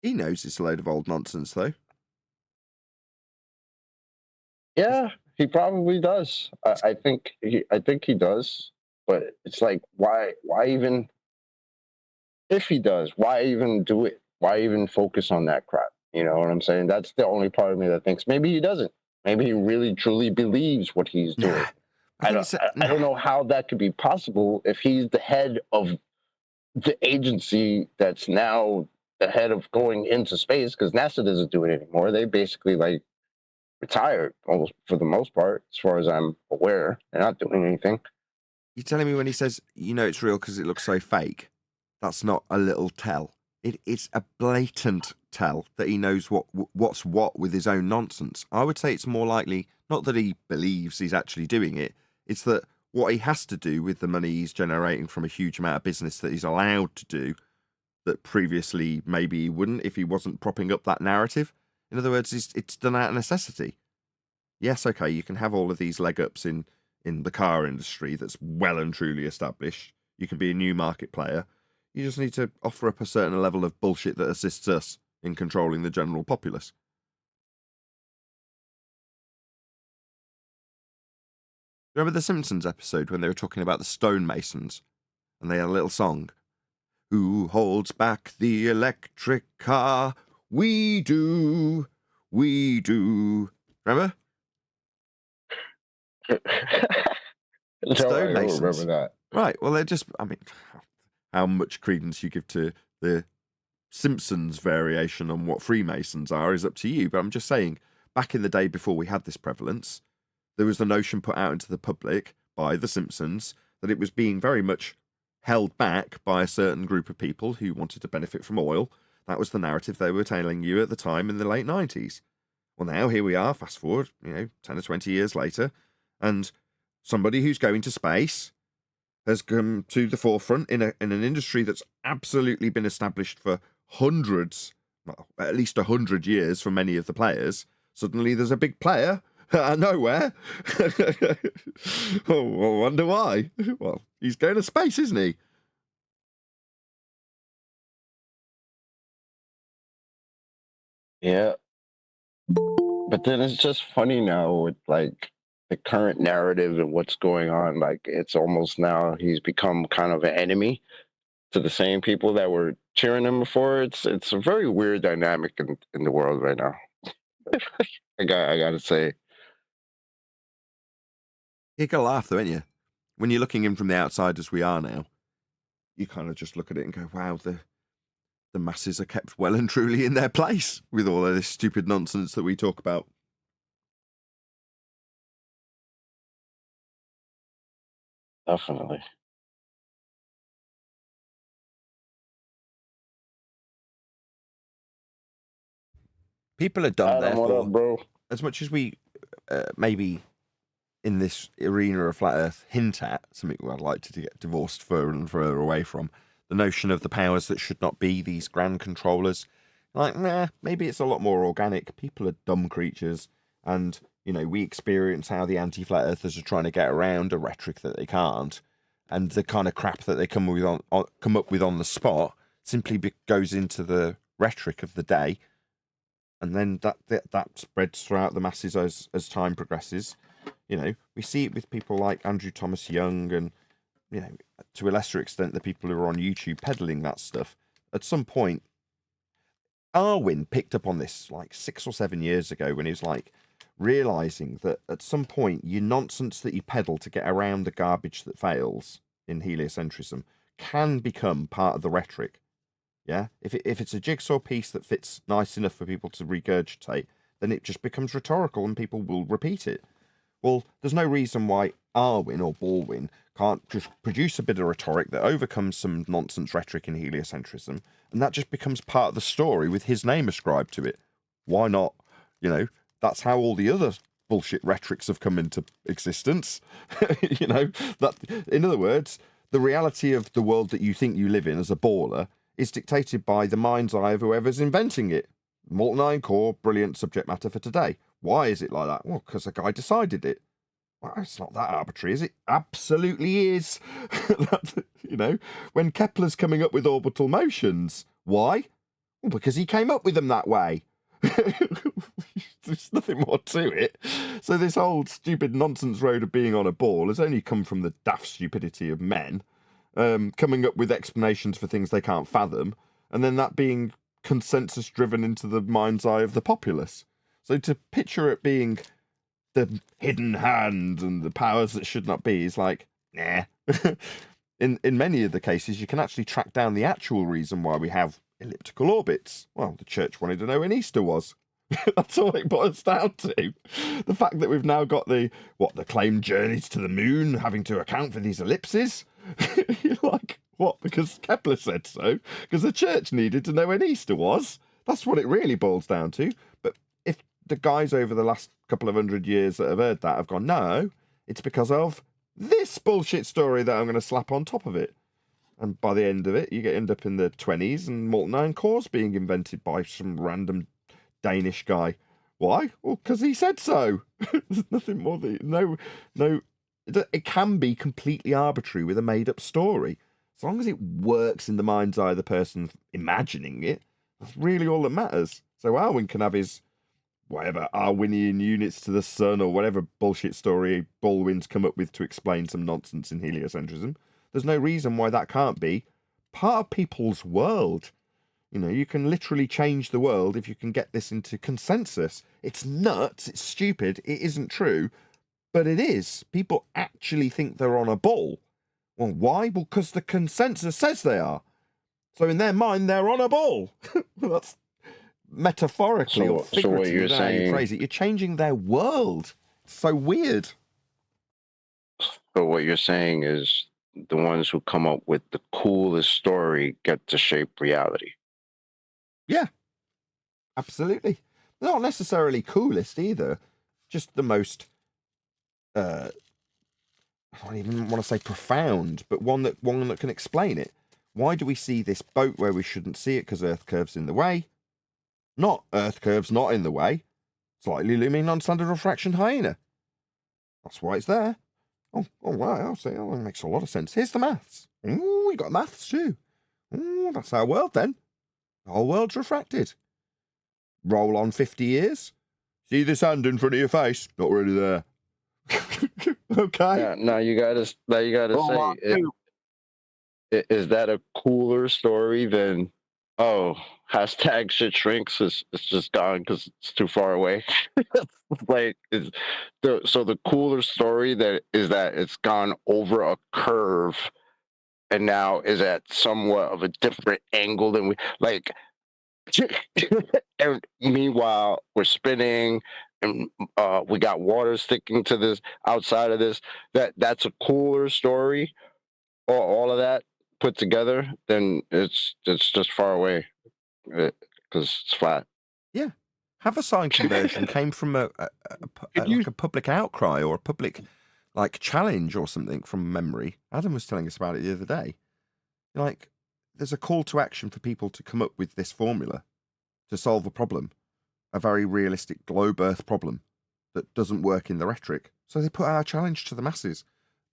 He knows it's a load of old nonsense, though. Yeah, he probably does. I think he does. But it's like, why even? If he does, why even do it? Why even focus on that crap? You know what I'm saying? That's the only part of me that thinks maybe he doesn't. Maybe he really truly believes what he's doing. I don't know how that could be possible if he's the head of the agency that's now the head of going into space, because NASA doesn't do it anymore. They basically retired almost for the most part, as far as I'm aware. They're not doing anything. You're telling me when he says, it's real because it looks so fake, that's not a little tell. It's a blatant tell that he knows what's what with his own nonsense. I would say it's more likely, not that he believes he's actually doing it, it's that what he has to do with the money he's generating from a huge amount of business that he's allowed to do, that previously maybe he wouldn't if he wasn't propping up that narrative. In other words, it's done out of necessity. Yes, okay, you can have all of these leg ups in the car industry that's well and truly established. You can be a new market player. You just need to offer up a certain level of bullshit that assists us in controlling the general populace. Remember the Simpsons episode when they were talking about the stonemasons and they had a little song? Who holds back the electric car? We do. We do. Remember? No, I don't remember that. Right. Well, they're just, how much credence you give to the Simpsons variation on what Freemasons are is up to you. But I'm just saying, back in the day before we had this prevalence, there was the notion put out into the public by the Simpsons that it was being very much held back by a certain group of people who wanted to benefit from oil. That was the narrative they were telling you at the time in the late 90s. Well, now here we are, fast forward, 10 or 20 years later, and somebody who's going to space has come to the forefront in an industry that's absolutely been established for hundreds, well, at least 100 years for many of the players. Suddenly there's a big player out of nowhere. Oh, I wonder why. Well, he's going to space, isn't he? Yeah. But then it's just funny now with the current narrative and what's going on. Like, it's almost now he's become kind of an enemy to the same people that were cheering him before. It's a very weird dynamic in the world right now. I gotta say. You gotta laugh though, ain't you? When you're looking in from the outside as we are now, you kind of just look at it and go, wow, the masses are kept well and truly in their place with all of this stupid nonsense that we talk about. Definitely. People are dumb, Adam, what therefore. up, bro? As much as we maybe in this arena of flat Earth hint at something I'd like to get divorced further and further away from, the notion of the powers that should not be, these grand controllers. Like, maybe it's a lot more organic. People are dumb creatures, and we experience how the anti-flat earthers are trying to get around a rhetoric that they can't, and the kind of crap that they come up with on the spot simply goes into the rhetoric of the day, and then that spreads throughout the masses as time progresses. We see it with people like Andrew Thomas Young and, to a lesser extent, the people who are on YouTube peddling that stuff. At some point, Arwin picked up on this like 6 or 7 years ago when he was like realizing that at some point your nonsense that you peddle to get around the garbage that fails in heliocentrism can become part of the rhetoric. Yeah, if it's a jigsaw piece that fits nice enough for people to regurgitate, then it just becomes rhetorical and people will repeat it. Well, there's no reason why Arwin or Baldwin can't just produce a bit of rhetoric that overcomes some nonsense rhetoric in heliocentrism, and that just becomes part of the story with his name ascribed to it. Why not? That's how all the other bullshit rhetorics have come into existence. That, in other words, the reality of the world that you think you live in as a baller is dictated by the mind's eye of whoever's inventing it. Molten iron core, brilliant subject matter for today. Why is it like that? Well, because a guy decided it. Well, it's not that arbitrary, is it? Absolutely is. When Kepler's coming up with orbital motions, why? Well, because he came up with them that way. There's nothing more to it. So this whole stupid nonsense road of being on a ball has only come from the daft stupidity of men, coming up with explanations for things they can't fathom, and then that being consensus driven into the mind's eye of the populace. So to picture it being the hidden hand and the powers that should not be is like, nah. In many of the cases, you can actually track down the actual reason why we have elliptical orbits. Well, the church wanted to know when Easter was. That's all it boils down to. The fact that we've now got the claimed journeys to the moon having to account for these ellipses. You're like, what? Because Kepler said so? Because the church needed to know when Easter was? That's what it really boils down to. But if the guys over the last couple of 100 years that have heard that have gone, no, it's because of this bullshit story that I'm going to slap on top of it. And by the end of it, you end up in the 20s and molten iron cores being invented by some random Danish guy. Why? Well, because he said so. There's nothing more no. It can be completely arbitrary with a made-up story. As long as it works in the mind's eye of the person imagining it, that's really all that matters. So Arwin can have his whatever Arwinian units to the sun or whatever bullshit story Baldwin's come up with to explain some nonsense in heliocentrism. There's no reason why that can't be part of people's world. You can literally change the world if you can get this into consensus. It's nuts, it's stupid, it isn't true, but it is. People actually think they're on a ball. Well, why? Well, because the consensus says they are. So in their mind, they're on a ball. That's metaphorically or figuratively, so what you're saying, phrase it. You're changing their world. It's so weird. So what you're saying is the ones who come up with the coolest story get to shape reality. Yeah, absolutely. Not necessarily coolest either. Just the most, I don't even want to say profound, but one that can explain it. Why do we see this boat where we shouldn't see it because Earth curve's in the way? Not Earth curve's not in the way. Slightly looming non-standard refraction hyena. That's why it's there. Oh wow, I'll say, that makes a lot of sense. Here's the maths. Ooh, we got maths too. Ooh, that's our world then. The whole world's refracted. Roll on 50 years. See this hand in front of your face? Not really there. Okay. Yeah, now you gotta say, is that a cooler story than, hashtag shit shrinks? It's just gone because it's too far away. Like, so the cooler story that it's gone over a curve and now is at somewhat of a different angle than we like. And meanwhile, we're spinning, and we got water sticking to this outside of this. That's a cooler story, or all of that put together. Then it's just far away because it's flat. Yeah. Half a sign conversion came from like a public outcry or a public like challenge or something from memory. Adam was telling us about it the other day. Like, there's a call to action for people to come up with this formula to solve a problem, a very realistic globe Earth problem that doesn't work in the rhetoric. So they put our challenge to the masses.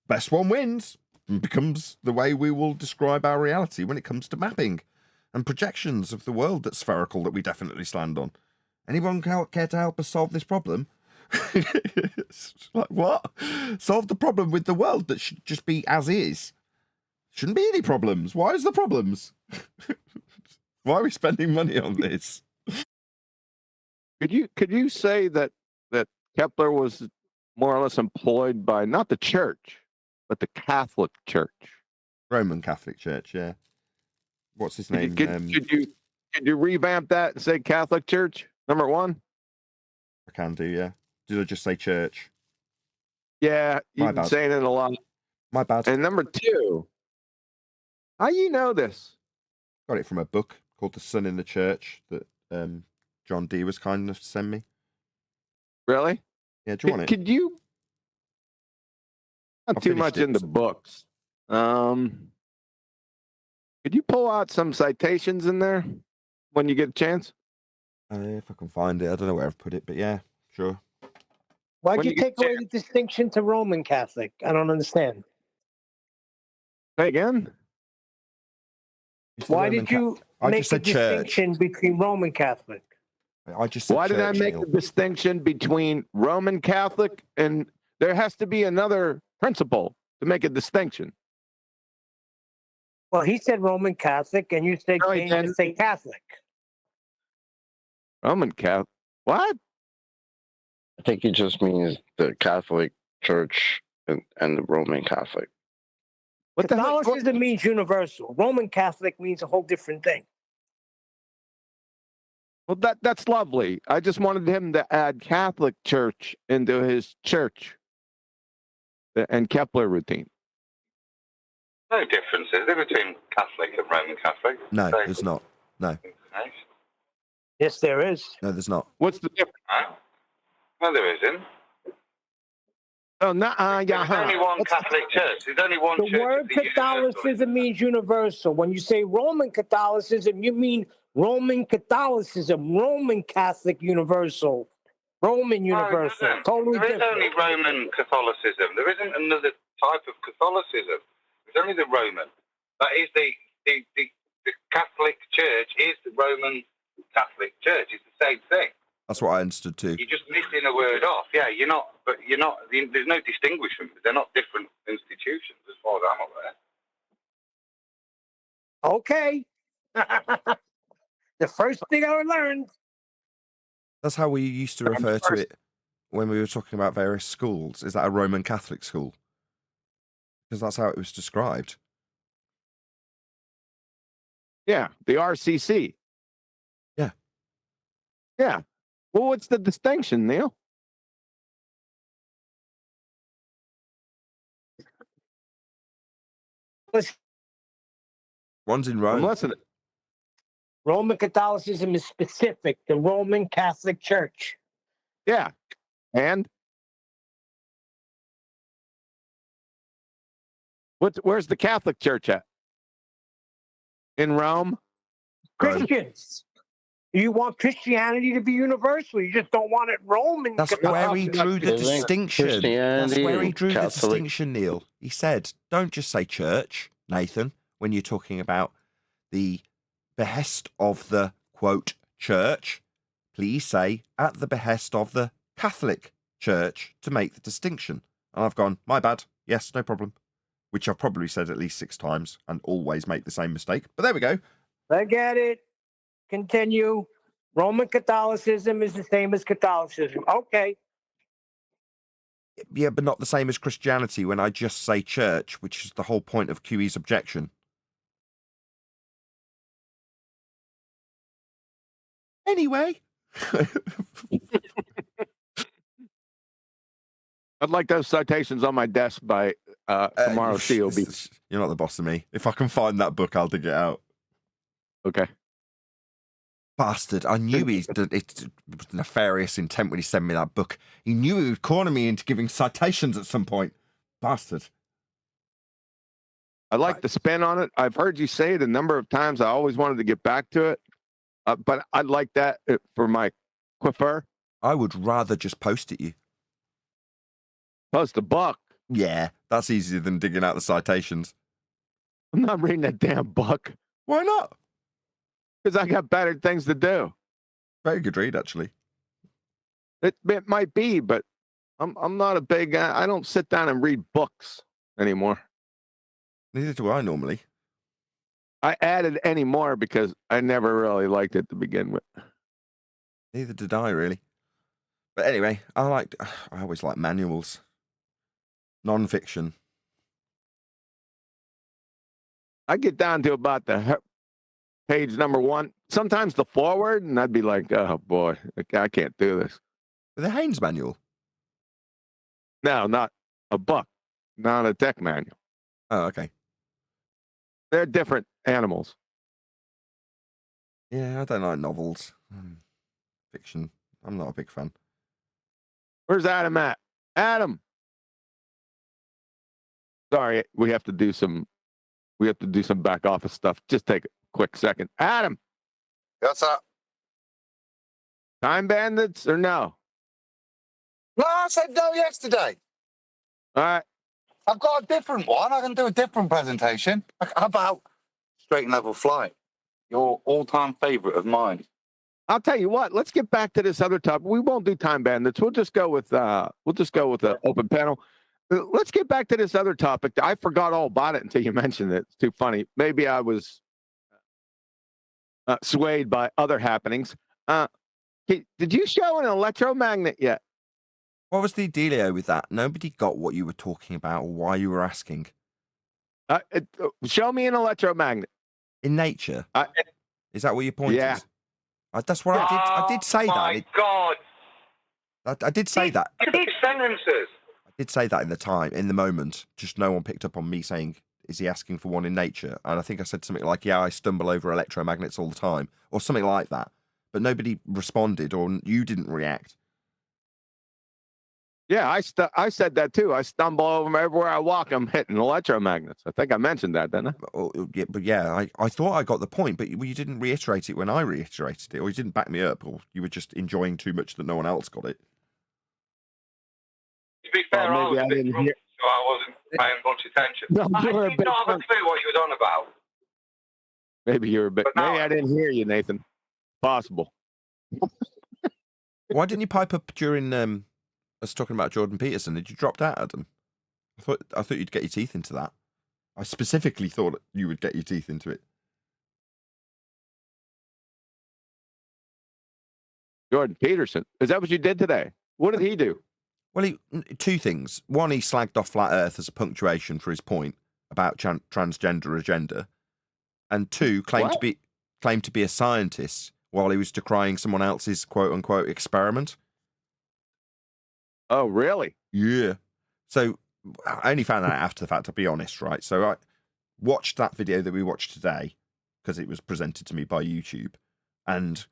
Best one wins and becomes the way we will describe our reality when it comes to mapping and projections of the world that's spherical that we definitely stand on. Anyone care to help us solve this problem? Like, what? Solve the problem with the world that should just be as is. Shouldn't be any problems. Why is the problems? Why are we spending money on this? Could you say that Kepler was more or less employed by not the church, but the Catholic Church? Roman Catholic Church, yeah. What's his name? Could you revamp that and say Catholic Church, number one? I can do, yeah. Did I just say church? Yeah, you've been saying it a lot. My bad. And number two, how you know this? Got it from a book called The Sun in the Church that John D was kind enough to send me. Really? Yeah, do you want it? Could you? Not too much into books. Could you pull out some citations in there when you get a chance? If I can find it. I don't know where I've put it, but yeah, sure. Why'd you take away the distinction to Roman Catholic? I don't understand. Say again? Why did you make a distinction between Roman Catholic? I just said Why did I make the distinction between Roman Catholic and there has to be another principle to make a distinction? Well, he said Roman Catholic, and you said to say Catholic. Roman Catholic? What? I think he just means the Catholic Church and the Roman Catholic. Catholicism means universal. Roman Catholic means a whole different thing. Well, that's lovely. I just wanted him to add Catholic Church into his church and Kepler routine. No difference, is there, between Catholic and Roman Catholic? No, there's not. No. Yes, there is. No, there's not. What's the difference? No, there isn't. Oh, no, There's only one Catholic Church. There's only one church. The word Catholicism means universal. When you say Roman Catholicism, you mean Roman Catholicism, Roman Catholic universal, Roman universal. Totally different. There is only Roman Catholicism. There isn't another type of Catholicism. There's only the Roman. That is the Catholic Church is the Roman Catholic Church. It's the same thing. That's what I understood too. You're just missing a word off. Yeah, you're not. There's no distinguishment. They're not different institutions as far as I'm aware. Okay. The first thing I learned. That's how we used to refer to it when we were talking about various schools. Is that a Roman Catholic school? Because that's how it was described. Yeah, the RCC. Yeah. Yeah. Well, what's the distinction, Neil? One's in Rome. I'm listening. Roman Catholicism is specific. The Roman Catholic Church. Yeah. And? Where's the Catholic Church at? In Rome? Christians. You want Christianity to be universal. You just don't want it Roman. That's where he drew the distinction. That's where he drew the distinction, Neil. He said, don't just say church, Nathan, when you're talking about the behest of the, quote, church. Please say at the behest of the Catholic Church to make the distinction. And I've gone, my bad. Yes, no problem. Which I've probably said at least 6 times and always make the same mistake. But there we go. I get it. Continue. Roman Catholicism is the same as Catholicism. Okay. Yeah, but not the same as Christianity when I just say church, which is the whole point of QE's objection. Anyway. I'd like those citations on my desk by tomorrow, COB. You're not the boss of me. If I can find that book, I'll dig it out. Okay. Bastard. I knew it's nefarious intent when he sent me that book. He knew he would corner me into giving citations at some point. Bastard. I like the spin on it. I've heard you say it a number of times. I always wanted to get back to it. But I'd like that for my coiffure. I would rather just post it you. Post a book. Yeah, that's easier than digging out the citations. I'm not reading that damn book. Why not? Because I got better things to do. Very good read, actually. It might be, but I'm not a big. I don't sit down and read books anymore. Neither do I normally. I added anymore because I never really liked it to begin with. Neither did I, really. But anyway, I always like manuals. Non-fiction. I get down to about the page number 1. Sometimes the forward, and I'd be like, oh, boy, I can't do this. The Haynes manual? No, not a book. Not a tech manual. Oh, okay. They're different animals. Yeah, I don't like novels. Fiction. I'm not a big fan. Where's Adam at? Adam! Sorry, we have to do some back office stuff. Just take a quick second. Adam! What's up? Time bandits or no? No, I said no yesterday. All right. I've got a different one. I can do a different presentation. How about Straight and Level Flight? Your all-time favorite of mine. I'll tell you what. Let's get back to this other topic. We won't do time bandits. We'll just go with an open panel. Let's get back to this other topic. I forgot all about it until you mentioned it. It's too funny. Maybe I was swayed by other happenings. Did you show an electromagnet yet? What was the dealio with that? Nobody got what you were talking about or why you were asking. Show me an electromagnet. In nature? Is that what your point yeah. is? That's what I did. I did say that. My God. I did say that. Big sentences. I did say that in the moment. Just no one picked up on me saying, is he asking for one in nature? And I think I said something like, yeah, I stumble over electromagnets all the time, or something like that. But nobody responded, or you didn't react. Yeah, I said that too. I stumble over them everywhere I walk. I'm hitting electromagnets. I think I mentioned that, didn't I? I thought I got the point, but you didn't reiterate it when I reiterated it, or you didn't back me up, or you were just enjoying too much that no one else got it. To be fair, I was a bit drunk, so I wasn't paying much attention. No, I did not have a clue what you was on about. Maybe you're a bit. Maybe I didn't hear you, Nathan. Possible. Why didn't you pipe up during us talking about Jordan Peterson? Did you drop out, Adam? I thought you'd get your teeth into that. I specifically thought you would get your teeth into it. Jordan Peterson. Is that what you did today? What did he do? Well, two things. One, he slagged off Flat Earth as a punctuation for his point about transgender agenda, and two, claimed to be a scientist while he was decrying someone else's quote unquote experiment. Oh, really? Yeah. So I only found that out after the fact, to be honest, right? So I watched that video that we watched today because it was presented to me by YouTube, and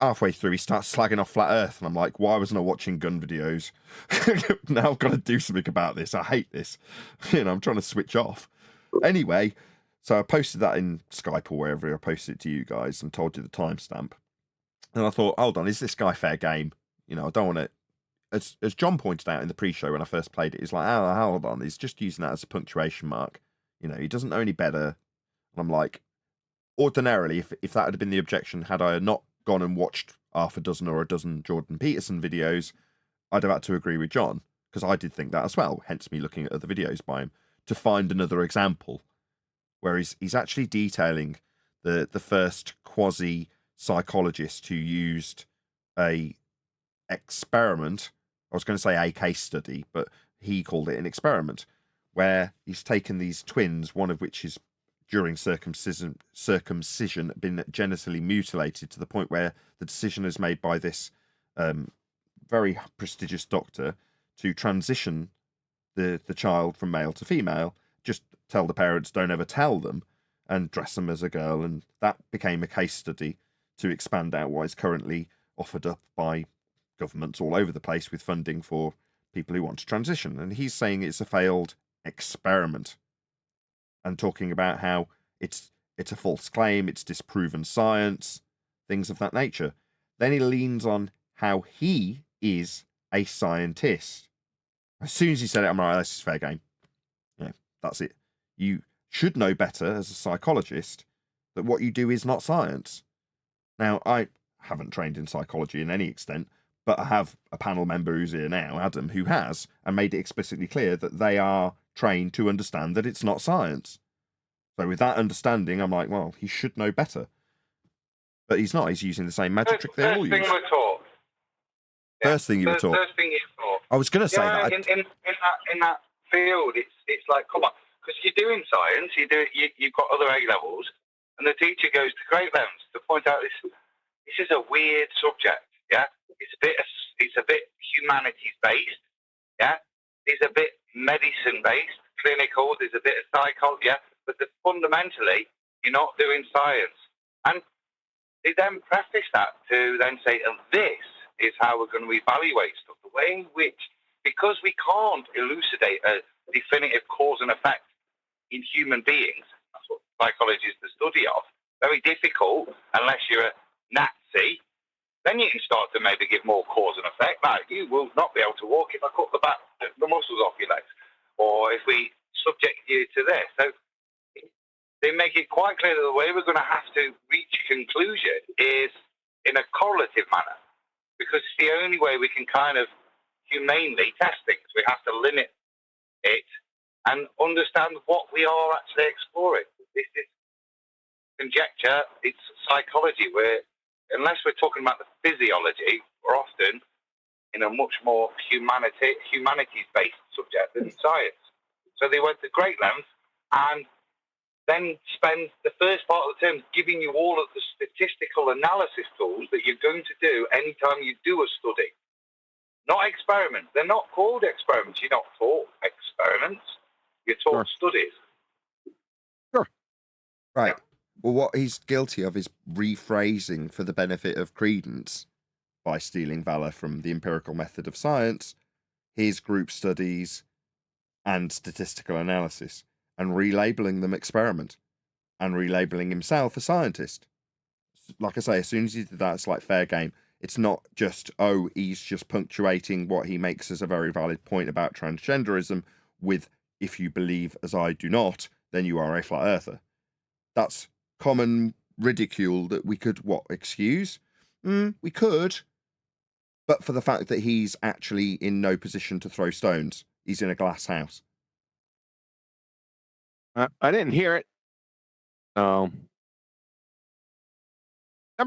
halfway through, he starts slagging off Flat Earth, and I'm like, why wasn't I watching gun videos? Now I've got to do something about this. I hate this. I'm trying to switch off. Anyway, so I posted that in Skype or wherever I posted it to you guys and told you the timestamp. And I thought, hold on, is this guy fair game? I don't want to... As John pointed out in the pre-show when I first played it, he's like, oh, hold on, he's just using that as a punctuation mark. He doesn't know any better. And I'm like, ordinarily, if that had been the objection, had I not gone and watched half a dozen or a dozen Jordan Peterson videos, I'd have had to agree with John, because I did think that as well, hence me looking at other videos by him, to find another example where he's actually detailing the first quasi-psychologist who used a experiment. I was going to say a case study, but he called it an experiment, where he's taken these twins, one of which is during circumcision been genitally mutilated to the point where the decision is made by this very prestigious doctor to transition the child from male to female, just tell the parents, don't ever tell them, and dress them as a girl. And that became a case study to expand out what is currently offered up by governments all over the place with funding for people who want to transition. And he's saying it's a failed experiment and talking about how it's a false claim, it's disproven science, things of that nature. Then he leans on how he is a scientist. As soon as he said it, I'm like, this is fair game. Yeah, that's it. You should know better as a psychologist that what you do is not science. Now, I haven't trained in psychology in any extent, but I have a panel member who's here now, Adam, who has, and made it explicitly clear that they are trained to understand that it's not science. So with that understanding, I'm like, well, he should know better. But he's not. He's using the same magic trick they all use. First thing we're taught. First thing you were taught. First thing you're taught. I was going to say that. In that field, it's like, come on, because you're doing science, you've got other A levels, and the teacher goes to great lengths to point out this is a weird subject. Yeah, it's a bit humanities based. Yeah, it's a bit medicine based, clinical. There's a bit of psychology. Yeah, but fundamentally, you're not doing science. And they then preface that to then say, and this is how we're going to evaluate stuff. The way in which, because we can't elucidate a definitive cause and effect in human beings, that's what psychology is the study of, very difficult unless you're a Nazi, then you can start to maybe give more cause and effect. Like, you will not be able to walk if I cut the muscles off your legs, or if we subject you to this. So they make it quite clear that the way we're going to have to reach a conclusion is in a correlative manner, because it's the only way we can kind of humanely test things. We have to limit it and understand what we are actually exploring. This is conjecture, it's psychology, where unless we're talking about the physiology, we're often in a much more humanities-based subject than science. So they went to great lengths and then spend the first part of the term giving you all of the statistical analysis tools that you're going to do anytime you do a study. Not experiments. They're not called experiments. You're not taught experiments. You're taught studies. Sure. Right. Well, what he's guilty of is rephrasing for the benefit of credence by stealing valor from the empirical method of science, his group studies, and statistical analysis, and relabeling them experiment, and relabeling himself a scientist. Like I say, as soon as he did that, it's like fair game. It's not just, oh, he's just punctuating what he makes as a very valid point about transgenderism with, if you believe as I do not, then you are a flat earther. That's common ridicule that we could, excuse? We could. But for the fact that he's actually in no position to throw stones. He's in a glass house. I didn't hear it. Number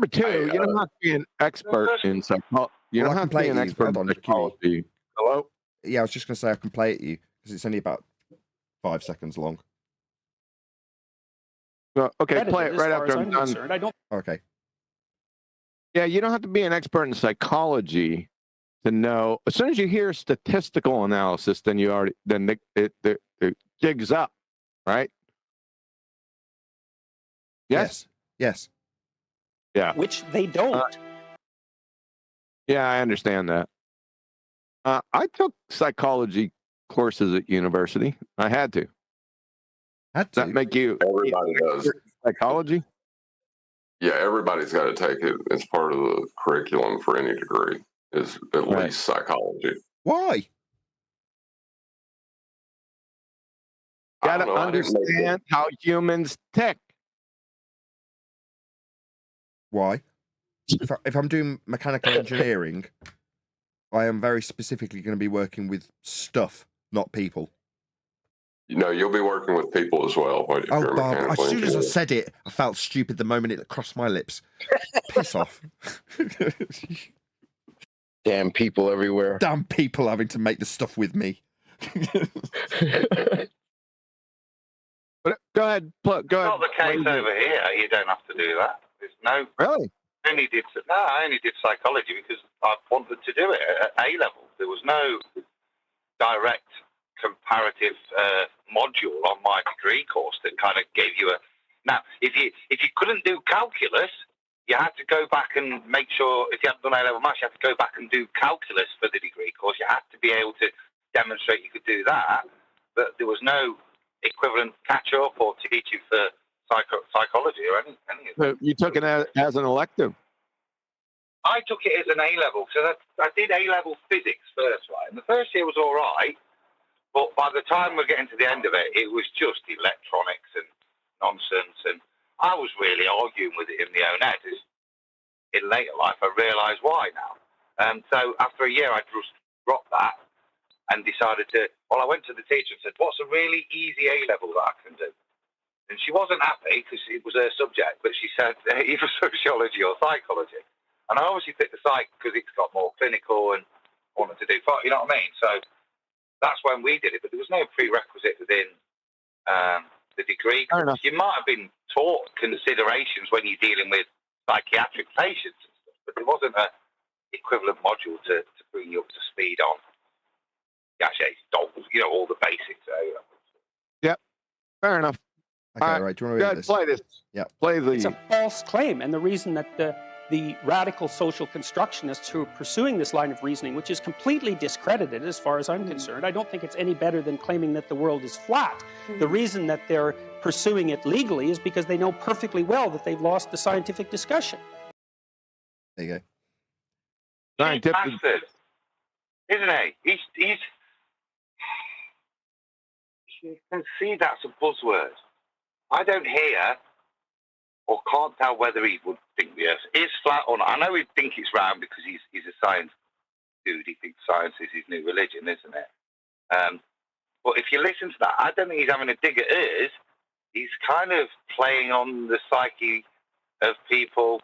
two, you don't have to be an expert in psychology. You don't have to be an expert in psychology. Hello? Yeah, I was just going to say I can play it you because it's only about 5 seconds long. Okay, play it right after I'm done. Okay. Yeah, you don't have to be an expert in psychology to know. As soon as you hear statistical analysis, then the jig's up, right? Yes. Yes. Yeah. Which they don't. Yeah, I understand that. I took psychology courses at university. I had to. Does that make you? Everybody does. Psychology? Yeah, everybody's got to take it. It's part of the curriculum for any degree, is at least psychology. Why? Got to understand how humans tick. Why? If I'm doing mechanical engineering, I am very specifically going to be working with stuff, not people. You know, you'll be working with people as well. Oh, Bob, as soon as I said it, I felt stupid the moment it crossed my lips. Piss off. Damn people everywhere. Damn people having to make the stuff with me. But go ahead. Go ahead. Not the case over here. You don't have to do that. There's no. Really? I only did psychology because I wanted to do it at A level. There was no direct comparative module on my degree course that kind of gave you a. Now, if you couldn't do calculus, you had to go back and make sure, if you hadn't done A-level maths, you had to go back and do calculus for the degree course. You had to be able to demonstrate you could do that, but there was no equivalent catch-up or teaching for psychology or any of So you took it as an elective. I took it as an A-level, so I did A-level physics first, right? And the first year was all right, but by the time we're getting to the end of it, it was just electronics and nonsense, and I was really arguing with it in my own head. In later life, I realised why now. So after a year, I just dropped that and decided to, well, I went to the teacher and said, what's a really easy A-level that I can do? And she wasn't happy because it was her subject, but she said either sociology or psychology. And I obviously picked the psych because it's got more clinical and wanted to do, you know what I mean? So that's when we did it, but there was no prerequisite within the degree. You might have been taught considerations when you're dealing with psychiatric patients and stuff, but there wasn't an equivalent module to bring you up to speed on, all the basics. Yep, fair enough. Okay, right. Do you want to read this? Play this. Yeah. Play the. It's a false claim, and the reason that the radical social constructionists who are pursuing this line of reasoning, which is completely discredited as far as I'm concerned, I don't think it's any better than claiming that the world is flat. The reason that they're pursuing it legally is because they know perfectly well that they've lost the scientific discussion. There you go. Scientific. Bastard, isn't he? He's you can see that's a buzzword. I don't hear or can't tell whether he would think the Earth is flat or not. I know he'd think it's round because he's a science dude. He thinks science is his new religion, isn't it? But if you listen to that, I don't think he's having a dig at us. He's kind of playing on the psyche of people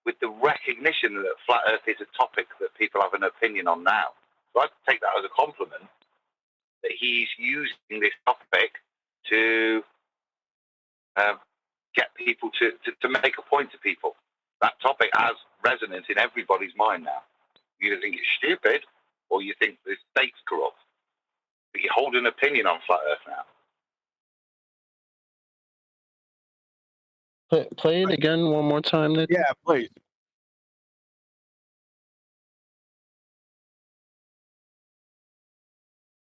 with the recognition that flat Earth is a topic that people have an opinion on now. So I'd take that as a compliment that he's using this topic to get people to make a point to people. That topic has resonance in everybody's mind now. You either think it's stupid or you think the state's corrupt. But you hold an opinion on flat Earth now. Play it again one more time. Nick. Yeah, please.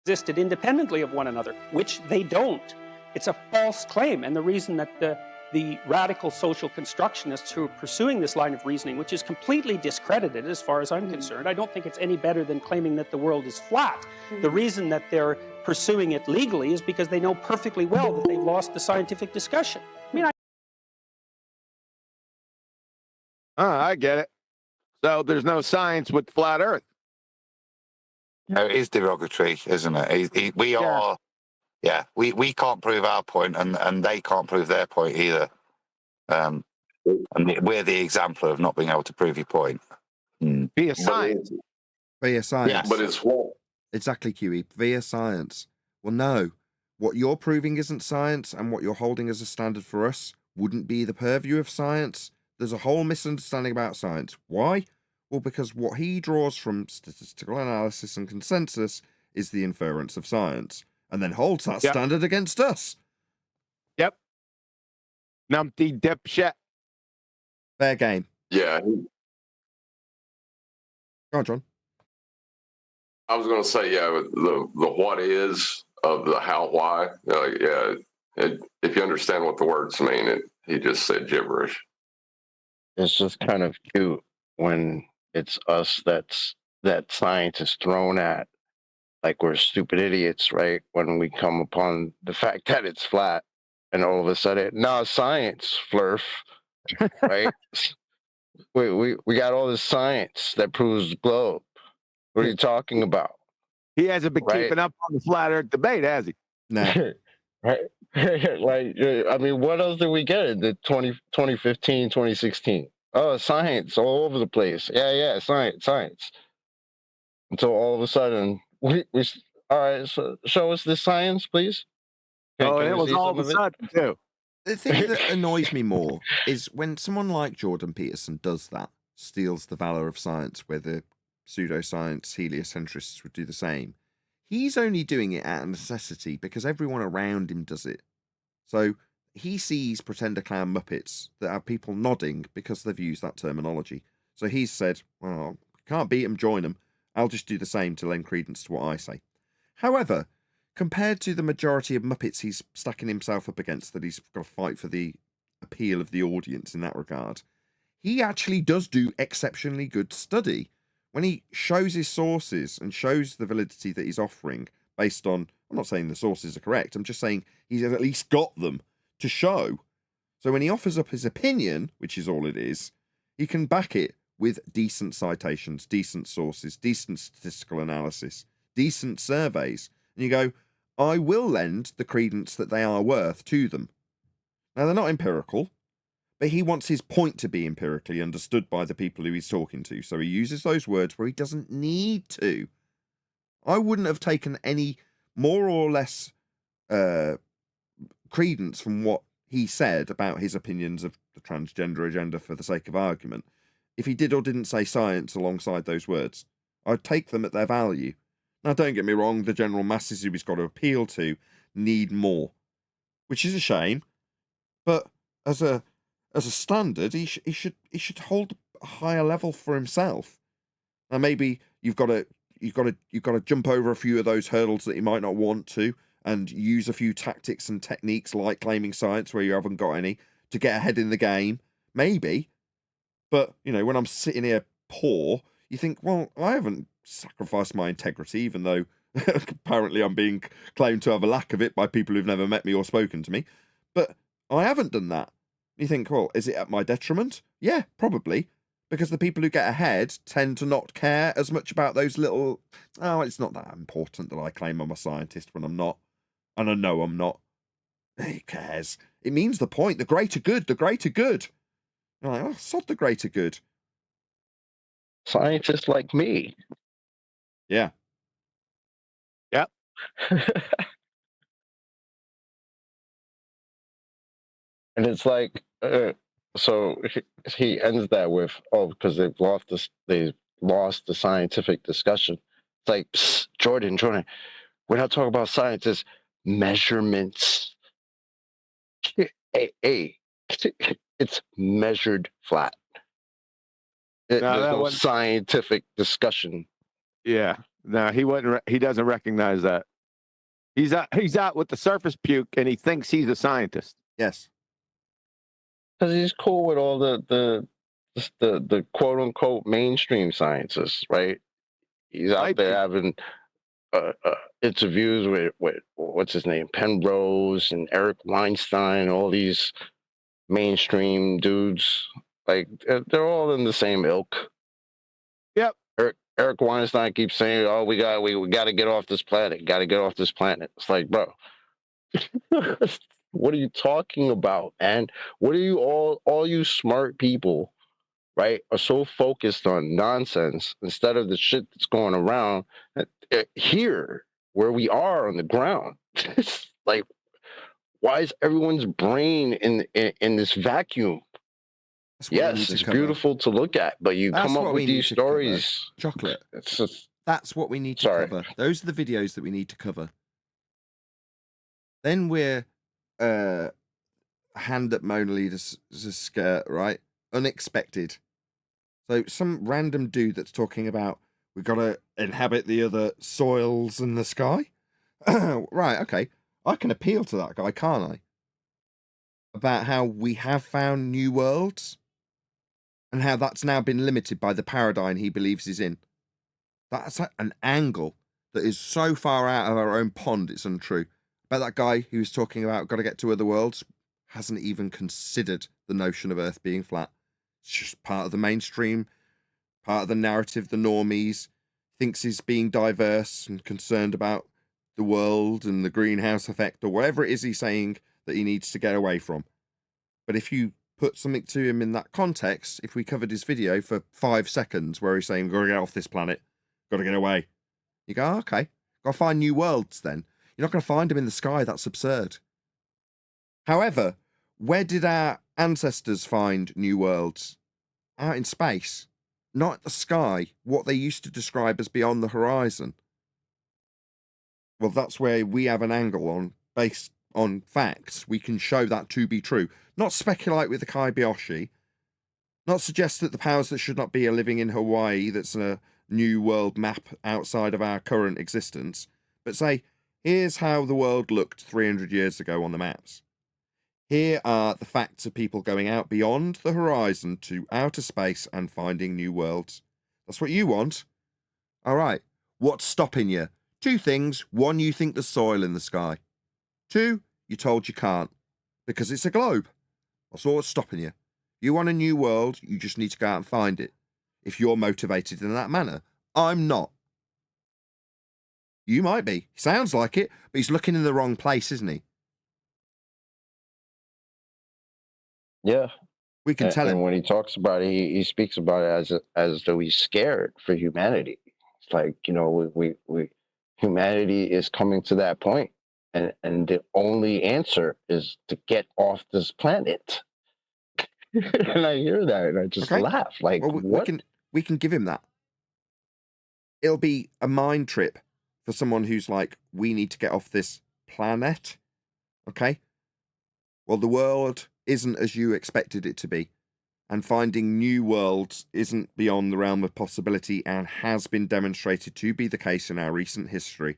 Existed independently of one another, which they don't. It's a false claim, and the reason that the radical social constructionists who are pursuing this line of reasoning, which is completely discredited as far as I'm concerned, I don't think it's any better than claiming that the world is flat. The reason that they're pursuing it legally is because they know perfectly well that they've lost the scientific discussion. I get it. So there's no science with flat Earth. No, it is derogatory, isn't it? We can't prove our point, and they can't prove their point either. And we're the example of not being able to prove your point. Via science. Via science. Yeah, but it's what? Exactly, QE. Via science. Well, no. What you're proving isn't science, and what you're holding as a standard for us wouldn't be the purview of science. There's a whole misunderstanding about science. Why? Well, because what he draws from statistical analysis and consensus is the inference of science, and then holds that standard against us. Yep. Numpty dipshit. Fair game. Yeah. Go on, John. I was going to say, the what is of the how, why. If you understand what the words mean, he just said gibberish. It's just kind of cute when it's us that science is thrown at like we're stupid idiots, right? When we come upon the fact that it's flat, and all of a sudden, no, science, flurf, right? we got all this science that proves the globe. What are you talking about? He hasn't been keeping up on the flat Earth debate, has he? No. Right? Like, I mean, what else did we get in the 2015, 2016? Oh, science all over the place. Yeah, science. Until all of a sudden, we all right, so show us the science, please. Can it was all of a sudden, too. The thing that annoys me more is when someone like Jordan Peterson does that, steals the valor of science, where the pseudoscience heliocentrists would do the same. He's only doing it out of necessity because everyone around him does it. So he sees pretender clown Muppets that have people nodding because they've used that terminology. So he's said, well, can't beat them, join them. I'll just do the same to lend credence to what I say. However, compared to the majority of Muppets he's stacking himself up against, that he's got to fight for the appeal of the audience in that regard, he actually does do exceptionally good study. When he shows his sources and shows the validity that he's offering based on, I'm not saying the sources are correct, I'm just saying he's at least got them to show. So when he offers up his opinion, which is all it is, he can back it with decent citations, decent sources, decent statistical analysis, decent surveys. And you go, I will lend the credence that they are worth to them. Now, they're not empirical, but he wants his point to be empirically understood by the people who he's talking to. So he uses those words where he doesn't need to. I wouldn't have taken any more or less credence from what he said about his opinions of the transgender agenda for the sake of argument if he did or didn't say science alongside those words. I'd take them at their value. Now, don't get me wrong, the general masses who he's got to appeal to need more, which is a shame. But as a standard, he should hold a higher level for himself. Now, maybe you've got to jump over a few of those hurdles that you might not want to, and use a few tactics and techniques like claiming science where you haven't got any to get ahead in the game. Maybe. But, you know, when I'm sitting here poor, you think, well, I haven't sacrificed my integrity, even though apparently I'm being claimed to have a lack of it by people who've never met me or spoken to me. But I haven't done that. You think, well, is it at my detriment? Yeah, probably. Because the people who get ahead tend to not care as much about those little, oh, it's not that important that I claim I'm a scientist when I'm not. And I know I'm not. Who cares? It means the point. The greater good. The greater good. You're like, oh, sod the greater good. Scientists like me. Yeah. Yep. And it's like, so he ends that with, oh, because they've lost the scientific discussion. It's like, psst, Jordan, we're not talking about scientists, measurements. Hey, it's measured flat. There's no scientific discussion. Yeah, no, he doesn't recognize that. He's out with the surface puke, and he thinks he's a scientist. Yes. Because he's cool with all the quote unquote mainstream scientists, right? He's out there having interviews with what's his name, Penrose and Eric Weinstein, all these mainstream dudes. Like they're all in the same ilk. Yep. Eric Weinstein keeps saying, "Oh, we got to get off this planet. Got to get off this planet." It's like, bro. What are you talking about, man? What are you all you smart people, right, are so focused on nonsense instead of the shit that's going around here where we are on the ground? It's like, why is everyone's brain in this vacuum? Yes, it's beautiful to look at, but you come up with these stories. Chocolate. It's just, that's what we need to cover. Those are the videos that we need to cover. Then we're hand up Mona Lisa's skirt, right? Unexpected. So some random dude that's talking about we've got to inhabit the other soils in the sky. Right, okay. I can appeal to that guy, can't I? About how we have found new worlds and how that's now been limited by the paradigm he believes he's in. That's an angle that is so far out of our own pond, it's untrue. About that guy who was talking about got to get to other worlds hasn't even considered the notion of Earth being flat. It's just part of the mainstream, part of the narrative, the normies, thinks he's being diverse and concerned about the world and the greenhouse effect or whatever it is he's saying that he needs to get away from. But if you put something to him in that context, if we covered his video for 5 seconds where he's saying, got to get off this planet, got to get away, you go, oh, okay, got to find new worlds then. You're not going to find them in the sky. That's absurd. However, where did our ancestors find new worlds? Out in space, not the sky, what they used to describe as beyond the horizon. Well, that's where we have an angle on, based on facts, we can show that to be true. Not speculate with the Kaibayoshi. Not suggest that the powers that should not be are living in Hawaii, that's a new world map outside of our current existence, but say, here's how the world looked 300 years ago on the maps. Here are the facts of people going out beyond the horizon to outer space and finding new worlds. That's what you want. All right. What's stopping you? Two things. One, you think there's soil in the sky. Two, you're told you can't because it's a globe. That's all that's stopping you. You want a new world, you just need to go out and find it. If you're motivated in that manner. I'm not. You might be. He sounds like it, but he's looking in the wrong place, isn't he? Yeah. We can tell him. And when he talks about it, he speaks about it as though he's scared for humanity. It's like, you know, we humanity is coming to that point, and the only answer is to get off this planet. And I hear that and I just laugh. Like, well, what? We can give him that. It'll be a mind trip for someone who's like, we need to get off this planet. Okay? Well, the world isn't as you expected it to be. And finding new worlds isn't beyond the realm of possibility and has been demonstrated to be the case in our recent history.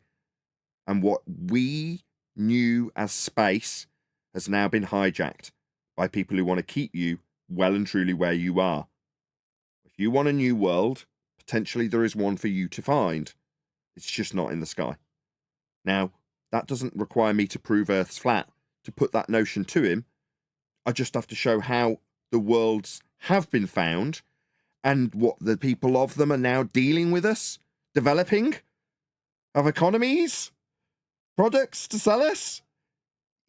And what we knew as space has now been hijacked by people who want to keep you well and truly where you are. If you want a new world, potentially there is one for you to find. It's just not in the sky. Now, that doesn't require me to prove Earth's flat to put that notion to him. I just have to show how the worlds have been found and what the people of them are now dealing with us, developing, have economies, products to sell us.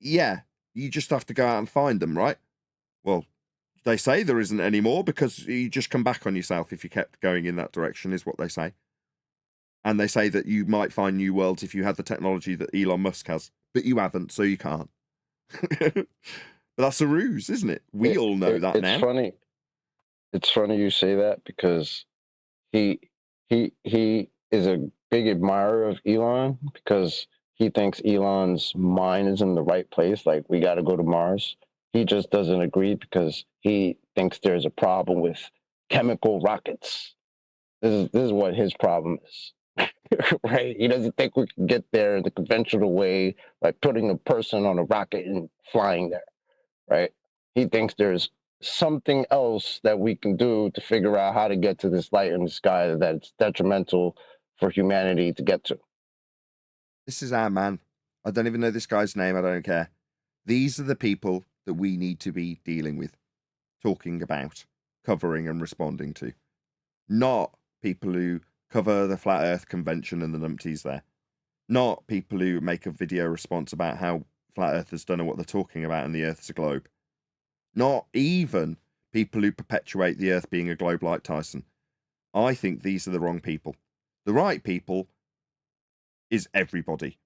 Yeah, you just have to go out and find them, right? Well, they say there isn't any more because you just come back on yourself if you kept going in that direction, is what they say. And they say that you might find new worlds if you had the technology that Elon Musk has, but you haven't, so you can't. But that's a ruse, isn't it? We all know that now. It's funny. It's funny you say that because he is a big admirer of Elon because he thinks Elon's mind is in the right place. Like, we got to go to Mars. He just doesn't agree because he thinks there's a problem with chemical rockets. This is what his problem is. Right? He doesn't think we can get there the conventional way, like putting a person on a rocket and flying there. Right? He thinks there's something else that we can do to figure out how to get to this light in the sky that it's detrimental for humanity to get to. This is our man. I don't even know this guy's name. I don't care. These are the people that we need to be dealing with, talking about, covering and responding to. Not people who cover the Flat Earth Convention and the numpties there. Not people who make a video response about how Flat Earthers don't know what they're talking about and the Earth's a globe. Not even people who perpetuate the Earth being a globe like Tyson. I think these are the wrong people. The right people is everybody.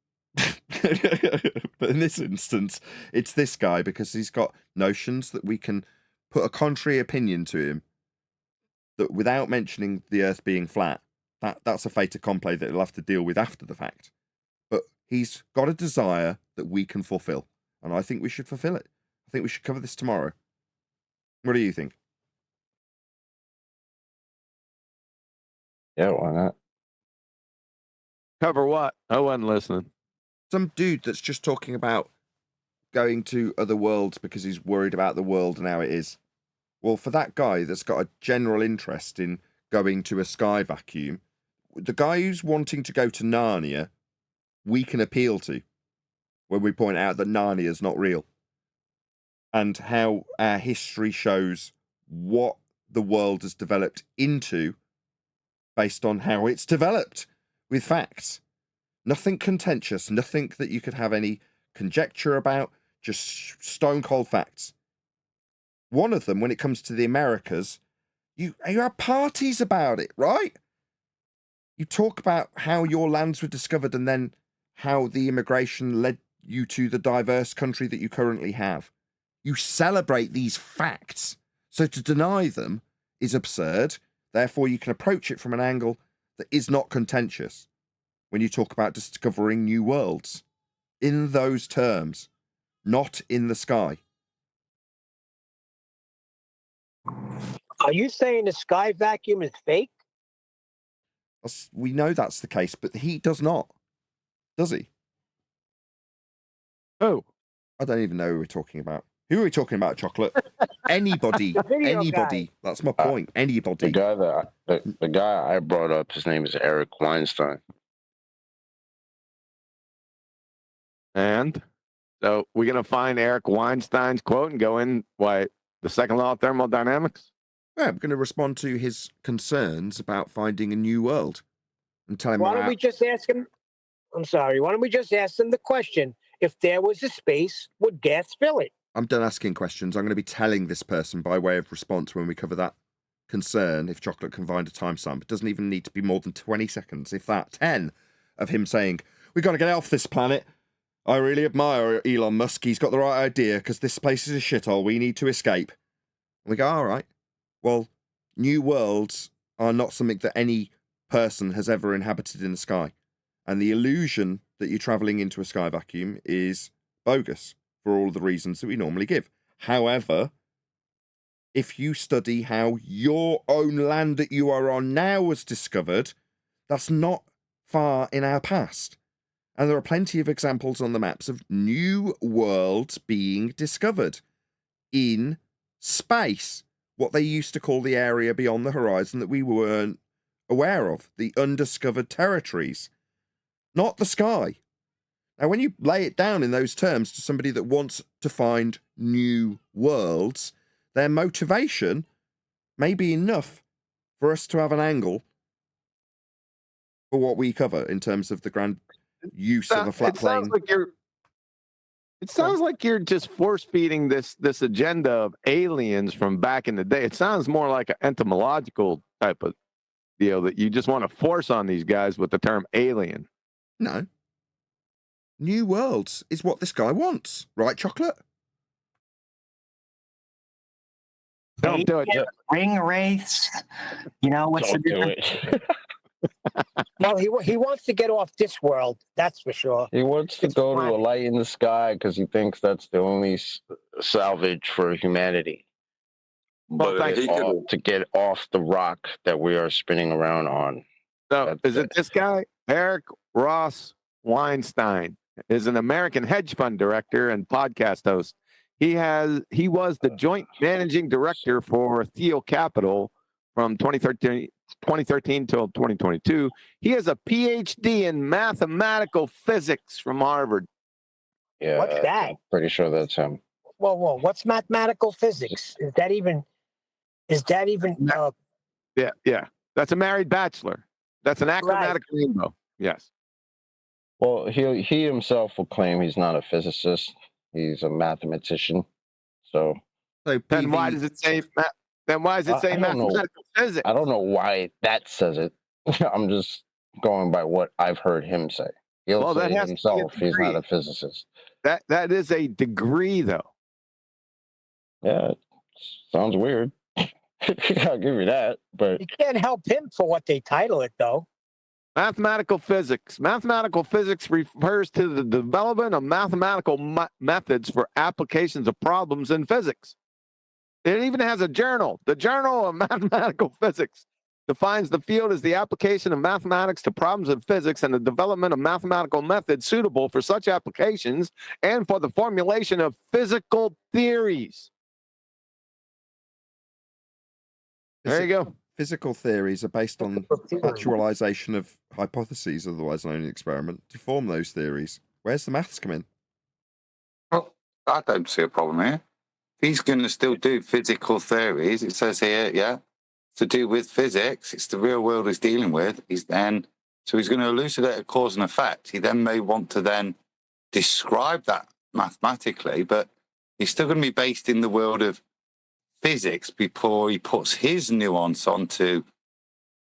But in this instance, it's this guy because he's got notions that we can put a contrary opinion to him that without mentioning the Earth being flat, that's a fait accompli that he'll have to deal with after the fact. But he's got a desire that we can fulfill, and I think we should fulfill it. I think we should cover this tomorrow. What do you think? Yeah, why not? Cover what? I wasn't listening. Some dude that's just talking about going to other worlds because he's worried about the world and how it is. Well, for that guy that's got a general interest in going to a sky vacuum, the guy who's wanting to go to Narnia, we can appeal to when we point out that Narnia is not real and how our history shows what the world has developed into based on how it's developed with facts. Nothing contentious, nothing that you could have any conjecture about, just stone cold facts. One of them, when it comes to the Americas, you have parties about it, right? You talk about how your lands were discovered and then how the immigration led you to the diverse country that you currently have. You celebrate these facts. So to deny them is absurd. Therefore, you can approach it from an angle that is not contentious when you talk about discovering new worlds in those terms. not in the sky. Are you saying the sky vacuum is fake? We know that's the case, but the heat does not. Does he? Oh. I don't even know who we're talking about. Who are we talking about, Chocolate? Anybody. Video Anybody. guy. That's my point. Anybody. The guy I brought up, his name is Eric Weinstein. And so we're going to find Eric Weinstein's quote and go in, the second law of thermodynamics? Yeah, I'm going to respond to his concerns about finding a new world and tell him Why don't we just ask him? I'm sorry. Why don't we just ask him the question? If there was a space, would gas fill it? I'm done asking questions. I'm going to be telling this person by way of response when we cover that concern, if Chocolate can find a timestamp. It doesn't even need to be more than 20 seconds, if that, 10, of him saying, we've got to get off this planet. I really admire Elon Musk. He's got the right idea because this place is a shithole. We need to escape. And we go, all right. Well, new worlds are not something that any person has ever inhabited in the sky. And the illusion that you're travelling into a sky vacuum is bogus for all of the reasons that we normally give. However, if you study how your own land that you are on now was discovered, that's not far in our past. And there are plenty of examples on the maps of new worlds being discovered in space, what they used to call the area beyond the horizon that we weren't aware of, the undiscovered territories, not the sky. Now, when you lay it down in those terms to somebody that wants to find new worlds, their motivation may be enough for us to have an angle for what we cover in terms of the grand use of a flat plane. It sounds like you're just force feeding this agenda of aliens from back in the day. It sounds more like an entomological type of deal that you just want to force on these guys with the term alien. No. New worlds is what this guy wants, right, Chocolate? Don't do it. Ring wraiths. You know what's the difference? Well, he wants to get off this world, that's for sure. He wants to go to a light in the sky because he thinks that's the only salvage for humanity. But to get off the rock that we are spinning around on. So is it this guy, Eric Ross Weinstein, is an American hedge fund director and podcast host. He was the joint managing director for Theo Capital from 2013 till 2022. He has a PhD in mathematical physics from Harvard. Yeah, What's that? I'm pretty sure that's him. Whoa! What's mathematical physics? Is that even? Yeah. That's a married bachelor. That's an achromatic rainbow. Yes. Well, he himself will claim he's not a physicist. He's a mathematician. So then why does it say? Then why does it say mathematical physics? I don't know why that says it. I'm just going by what I've heard him say. He'll say himself he's not a physicist. That is a degree, though. Yeah, it sounds weird. I'll give you that, but you can't help him for what they title it, though. Mathematical physics. Mathematical physics refers to the development of mathematical methods for applications of problems in physics. It even has a journal. The Journal of Mathematical Physics defines the field as the application of mathematics to problems in physics and the development of mathematical methods suitable for such applications and for the formulation of physical theories. There you go. Physical theories are based on actualization of hypotheses, otherwise known as experiment, to form those theories. Where's the maths come in? Well, I don't see a problem here. He's going to still do physical theories. It says here, yeah, to do with physics. It's the real world he's dealing with. So he's going to elucidate a cause and effect. He then may want to then describe that mathematically, but he's still going to be based in the world of physics before he puts his nuance onto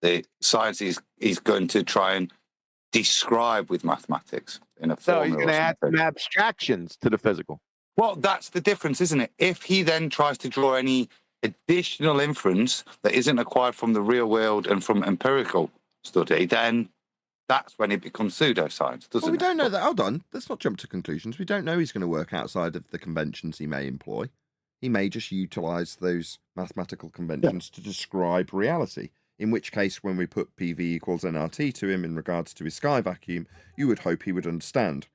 the science he's going to try and describe with mathematics in a formula. So he's going to add some abstractions to the physical. Well, that's the difference, isn't it? If he then tries to draw any additional inference that isn't acquired from the real world and from empirical study, then that's when it becomes pseudoscience, doesn't Well, we it? don't know that. Hold on. Let's not jump to conclusions. We don't know he's going to work outside of the conventions he may employ. He may just utilize those mathematical conventions to describe reality. In which case, when we put PV equals nRT to him in regards to his sky vacuum, you would hope he would understand.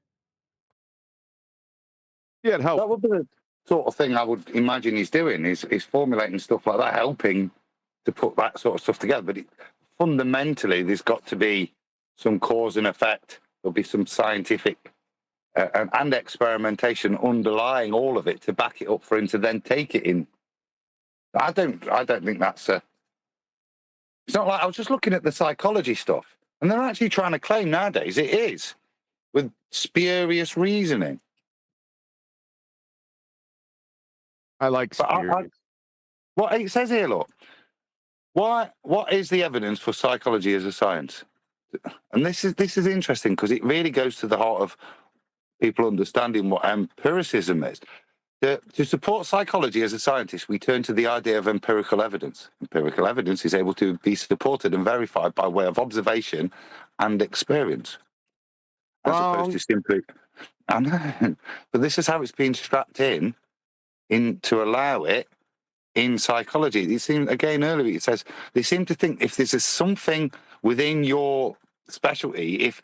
Yeah, help. That would be the sort of thing I would imagine he's doing, is formulating stuff like that, helping to put that sort of stuff together. But fundamentally, there's got to be some cause and effect. There'll be some scientific and experimentation underlying all of it to back it up for him to then take it in. I don't think that's a... It's not like... I was just looking at the psychology stuff, and they're actually trying to claim nowadays it is, with spurious reasoning. I like spurious. What it says here, look. What is the evidence for psychology as a science? And this is interesting because it really goes to the heart of people understanding what empiricism is. To support psychology as a scientist, we turn to the idea of empirical evidence. Empirical evidence is able to be supported and verified by way of observation and experience, as opposed to simply... I know, but this is how it's been strapped in to allow it in psychology. It seems, again, earlier it says they seem to think if there's something within your specialty, if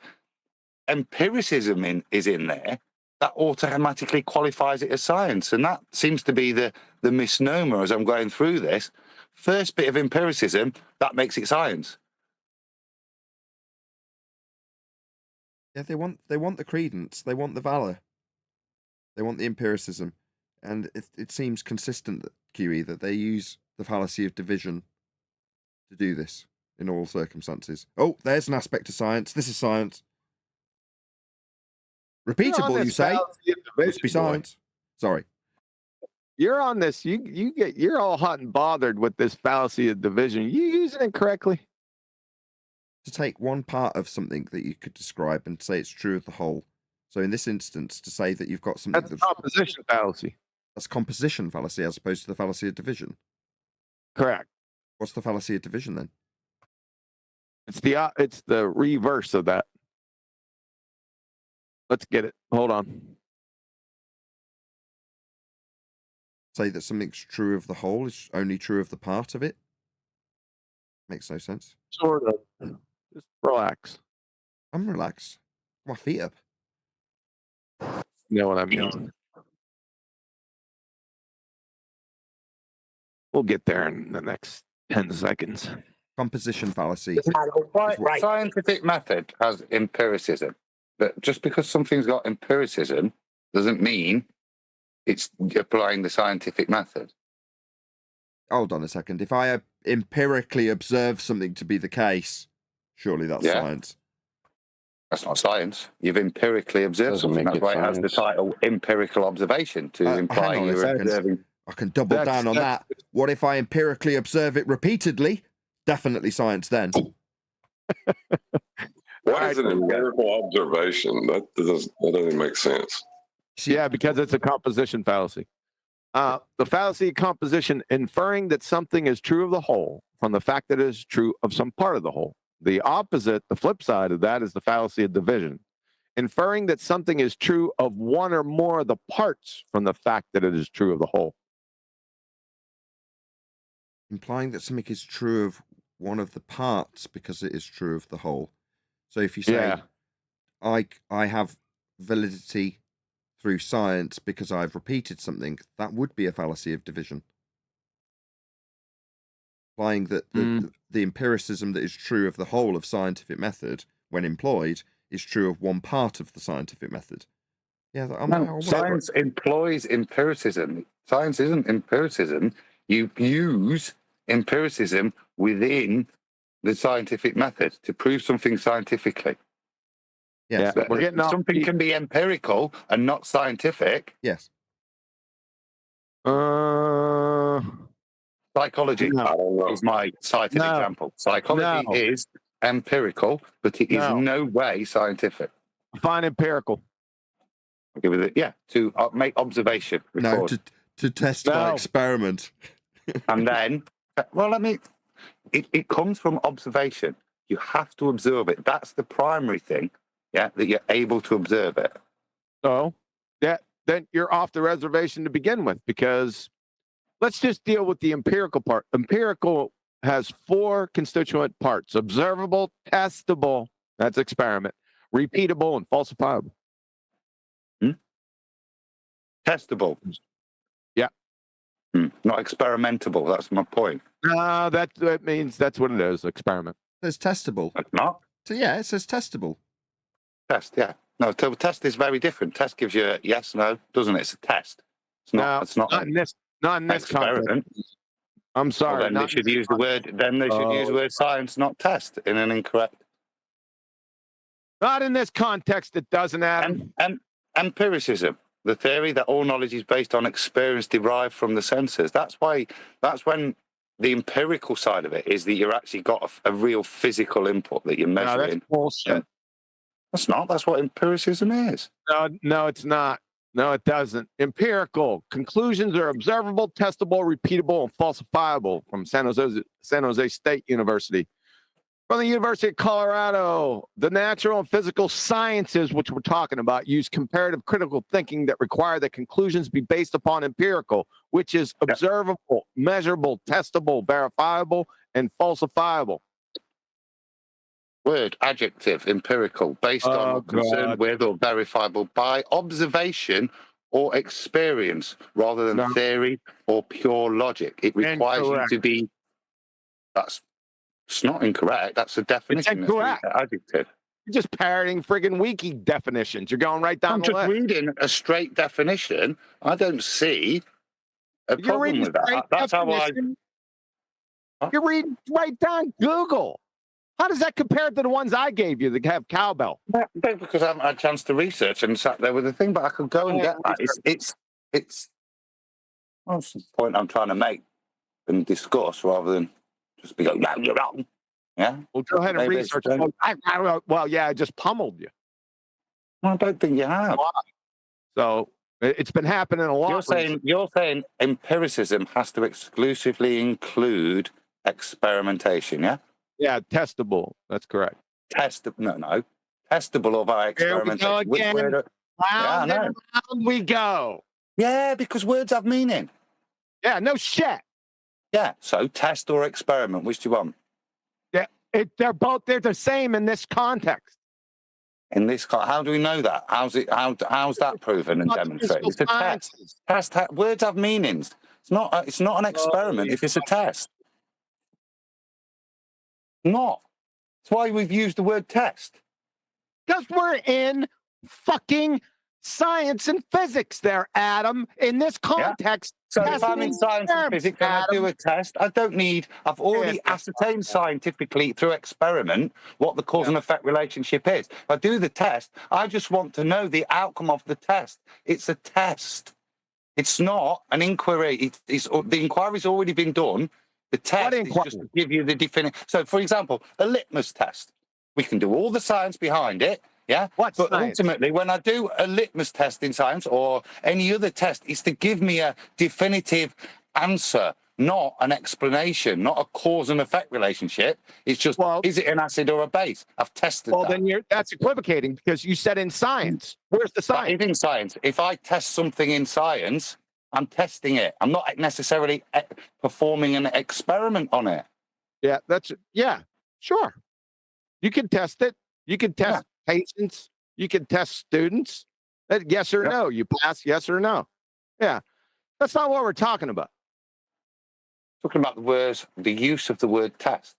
empiricism is in there, that automatically qualifies it as science. And that seems to be the misnomer as I'm going through this. First bit of empiricism, that makes it science. Yeah, they want the credence, they want the valor, they want the empiricism, and it seems consistent that QE that they use the fallacy of division to do this in all circumstances. Oh, there's an aspect of science. This is science. Repeatable, you say? Must be science. Sorry. You're on this. You're all hot and bothered with this fallacy of division. You using it correctly? To take one part of something that you could describe and say it's true of the whole. So in this instance, to say that you've got something that's composition fallacy. That's composition fallacy as opposed to the fallacy of division. Correct. What's the fallacy of division then? It's the reverse of that. Let's get it. Hold on. Say that something's true of the whole is only true of the part of it? Makes no sense. Sort of. Just relax. I'm relaxed. My feet up. You know what I mean? We'll get there in the next 10 seconds. Composition fallacy. Scientific method has empiricism. But just because something's got empiricism doesn't mean it's applying the scientific method. Hold on a second. If I empirically observe something to be the case, surely that's science. That's not science. You've empirically observed something. That's why it has the title empirical observation to imply you're observing. I can double down on that. What if I empirically observe it repeatedly? Definitely science then. What is an empirical observation? That doesn't make sense. Yeah, because it's a composition fallacy. The fallacy of composition, inferring that something is true of the whole from the fact that it is true of some part of the whole. The opposite, the flip side of that, is the fallacy of division, inferring that something is true of one or more of the parts from the fact that it is true of the whole. Implying that something is true of one of the parts because it is true of the whole. So if you say, I have validity through science because I've repeated something, that would be a fallacy of division. Implying that the empiricism that is true of the whole of scientific method, when employed, is true of one part of the scientific method. Yeah, Science employs empiricism. Science isn't empiricism. You use empiricism within the scientific method to prove something scientifically. Yes. We're getting off. Something can be empirical and not scientific. Yes. Psychology is my cited example. Psychology is empirical, but it is no way scientific. Define empirical. I'll give it to make observation. No, to test by experiment. And then, it comes from observation. You have to observe it. That's the primary thing, yeah, that you're able to observe it. So then you're off the reservation to begin with, because let's just deal with the empirical part. Empirical has 4 constituent parts: observable, testable, that's experiment, repeatable, and falsifiable. Testable. Yeah. Not experimentable. That's my point. That means that's what it is, experiment. It's testable. It's not. So yeah, it says testable. Test, yeah. No, test is very different. Test gives you a yes, no, doesn't it? It's a test. It's not. No, it's not in this experiment. context. I'm sorry. Well, then they should use the word. Then they should use the word science, not test, in an incorrect. Not in this context. It doesn't, Adam. Empiricism, the theory that all knowledge is based on experience derived from the senses. That's when the empirical side of it is that you're actually got a real physical input that you're measuring. No, that's bullshit. That's not. That's what empiricism is. No, it's not. No, it doesn't. Empirical conclusions are observable, testable, repeatable, and falsifiable. From San Jose State University. From the University of Colorado, the natural and physical sciences, which we're talking about, use comparative critical thinking that require that conclusions be based upon empirical, which is observable, measurable, testable, verifiable, and falsifiable. Word, adjective, empirical, based on or concerned with or verifiable by observation or experience rather than theory or pure logic. It requires you to be. It's not incorrect. That's a definition. It's incorrect. Adjective. You're just parroting friggin' wiki definitions. You're going right down the list. I'm just reading a straight definition. I don't see a problem with that. That's how I. You're reading right down Google. How does that compare to the ones I gave you that have cowbell? Because I haven't had a chance to research and sat there with the thing, but I could go and get that. It's what's the point I'm trying to make and discuss rather than just be like, no, you're wrong. Yeah? Well, go ahead and research. Well, yeah, I just pummeled you. Well, I don't think you have. So it's been happening a lot. You're saying empiricism has to exclusively include experimentation, yeah? Yeah, testable. That's correct. No. Testable of our experimentation. Here we go again. Round and round we go. Yeah, because words have meaning. Yeah, no shit. Yeah, so test or experiment, which do you want? Yeah, they're the same in this context. In this, how do we know that? How's that proven and demonstrated? It's a test. Words have meanings. It's not an experiment if it's a test. Not. That's why we've used the word test. Because we're in fucking science and physics there, Adam. In this context. So if I'm in science and physics and I do a test, I've already ascertained scientifically through experiment what the cause and effect relationship is. If I do the test, I just want to know the outcome of the test. It's a test. It's not an inquiry. The inquiry's already been done. The test is just to give you the definition. So, for example, a litmus test. We can do all the science behind it, yeah? But ultimately, when I do a litmus test in science or any other test, it's to give me a definitive answer, not an explanation, not a cause and effect relationship. It's just, is it an acid or a base? I've tested that. Well, then that's equivocating because you said in science. Where's the science? That is in science. If I test something in science, I'm testing it. I'm not necessarily performing an experiment on it. Yeah, sure. You can test it. You can test patients. You can test students. Yes or no. You pass, yes or no. Yeah. That's not what we're talking about. Talking about the use of the word test.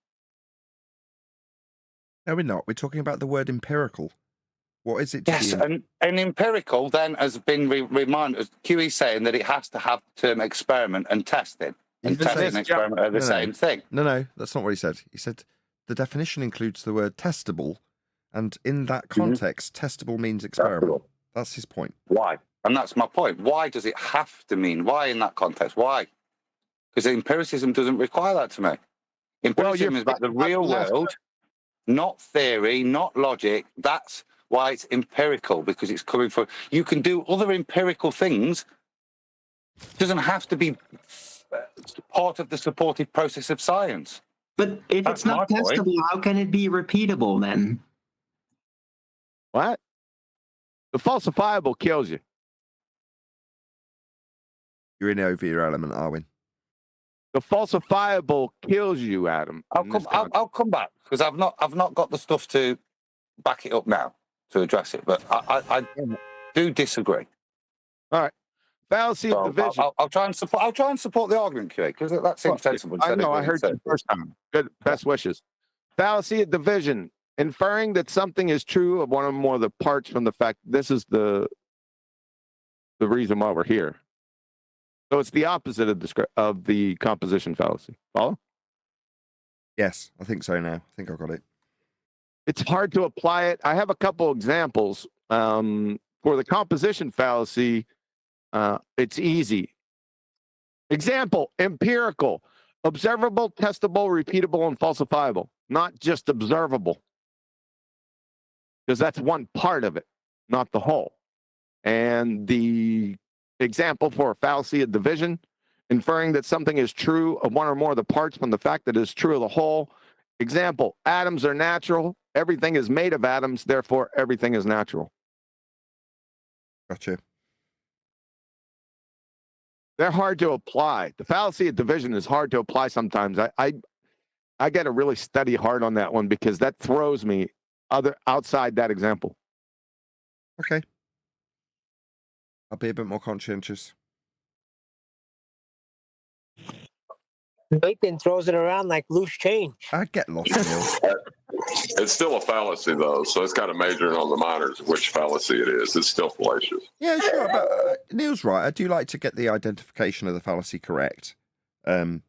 No, we're not. We're talking about the word empirical. What is it? Yes, and empirical then has been reminded, QE saying that it has to have the term experiment and testing. And testing and experiment are the same thing. No, that's not what he said. He said the definition includes the word testable, and in that context, testable means experiment. That's his point. Why? And that's my point. Why does it have to mean? Why in that context? Why? Because empiricism doesn't require that to me. Empiricism is about the real world, not theory, not logic. That's why it's empirical, because it's coming from. You can do other empirical things. It doesn't have to be part of the supportive process of science. But if That's it's not my point. testable, how can it be repeatable then? What? The falsifiable kills you. You're in over your element, Arwin. The falsifiable kills you, Adam. I'll come back because I've not got the stuff to back it up now to address it, but I do disagree. All right. Fallacy of division. I'll try and support the argument, QA, because that seems sensible. I know. I heard you the first time. Good. Best wishes. Fallacy of division. Inferring that something is true of one or more of the parts from the fact this is the reason why we're here. So it's the opposite of the composition fallacy. Follow? Yes, I think so now. I think I got it. It's hard to apply it. I have a couple examples. For the composition fallacy, it's easy. Example, empirical, observable, testable, repeatable, and falsifiable, not just observable. Because that's one part of it, not the whole. And the example for a fallacy of division, inferring that something is true of one or more of the parts from the fact that it is true of the whole. Example, atoms are natural. Everything is made of atoms, therefore everything is natural. Gotcha. They're hard to apply. The fallacy of division is hard to apply sometimes. I got to really study hard on that one because that throws me outside that example. Okay. I'll be a bit more conscientious. Nathan throws it around like loose change. I get lost, Neil. It's still a fallacy, though, so it's got to major on the minors of which fallacy it is. It's still fallacious. Yeah, sure. But Neil's right. I do like to get the identification of the fallacy correct. I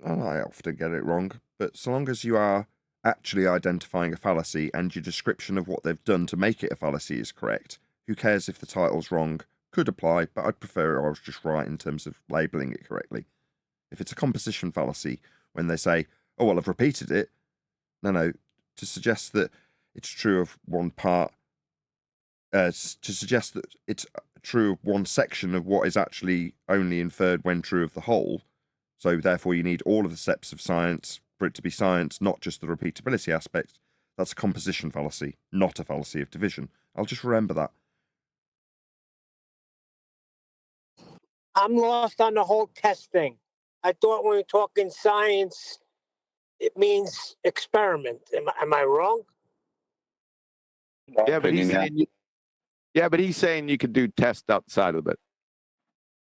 often get it wrong, but so long as you are actually identifying a fallacy and your description of what they've done to make it a fallacy is correct, who cares if the title's wrong? Could apply, but I'd prefer I was just right in terms of labeling it correctly. If it's a composition fallacy, when they say, oh, well, I've repeated it. No, to suggest that it's true of one part, to suggest that it's true of one section of what is actually only inferred when true of the whole. So therefore you need all of the steps of science for it to be science, not just the repeatability aspect. That's a composition fallacy, not a fallacy of division. I'll just remember that. I'm lost on the whole test thing. I thought when we're talking science, it means experiment. Am I wrong? Yeah, but he's saying you could do tests outside of it.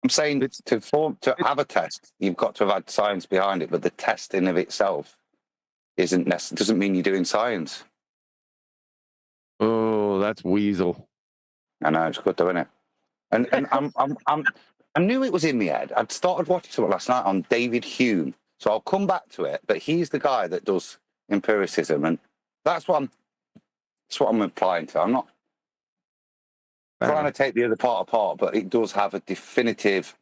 I'm saying to have a test, you've got to have had science behind it, but the test in of itself doesn't mean you're doing science. Oh, that's weasel. I know, it's good, isn't it? And I knew it was in my head. I'd started watching something last night on David Hume, so I'll come back to it. But he's the guy that does empiricism, and that's what I'm applying to. I'm not trying to take the other part apart, but it does have a definitive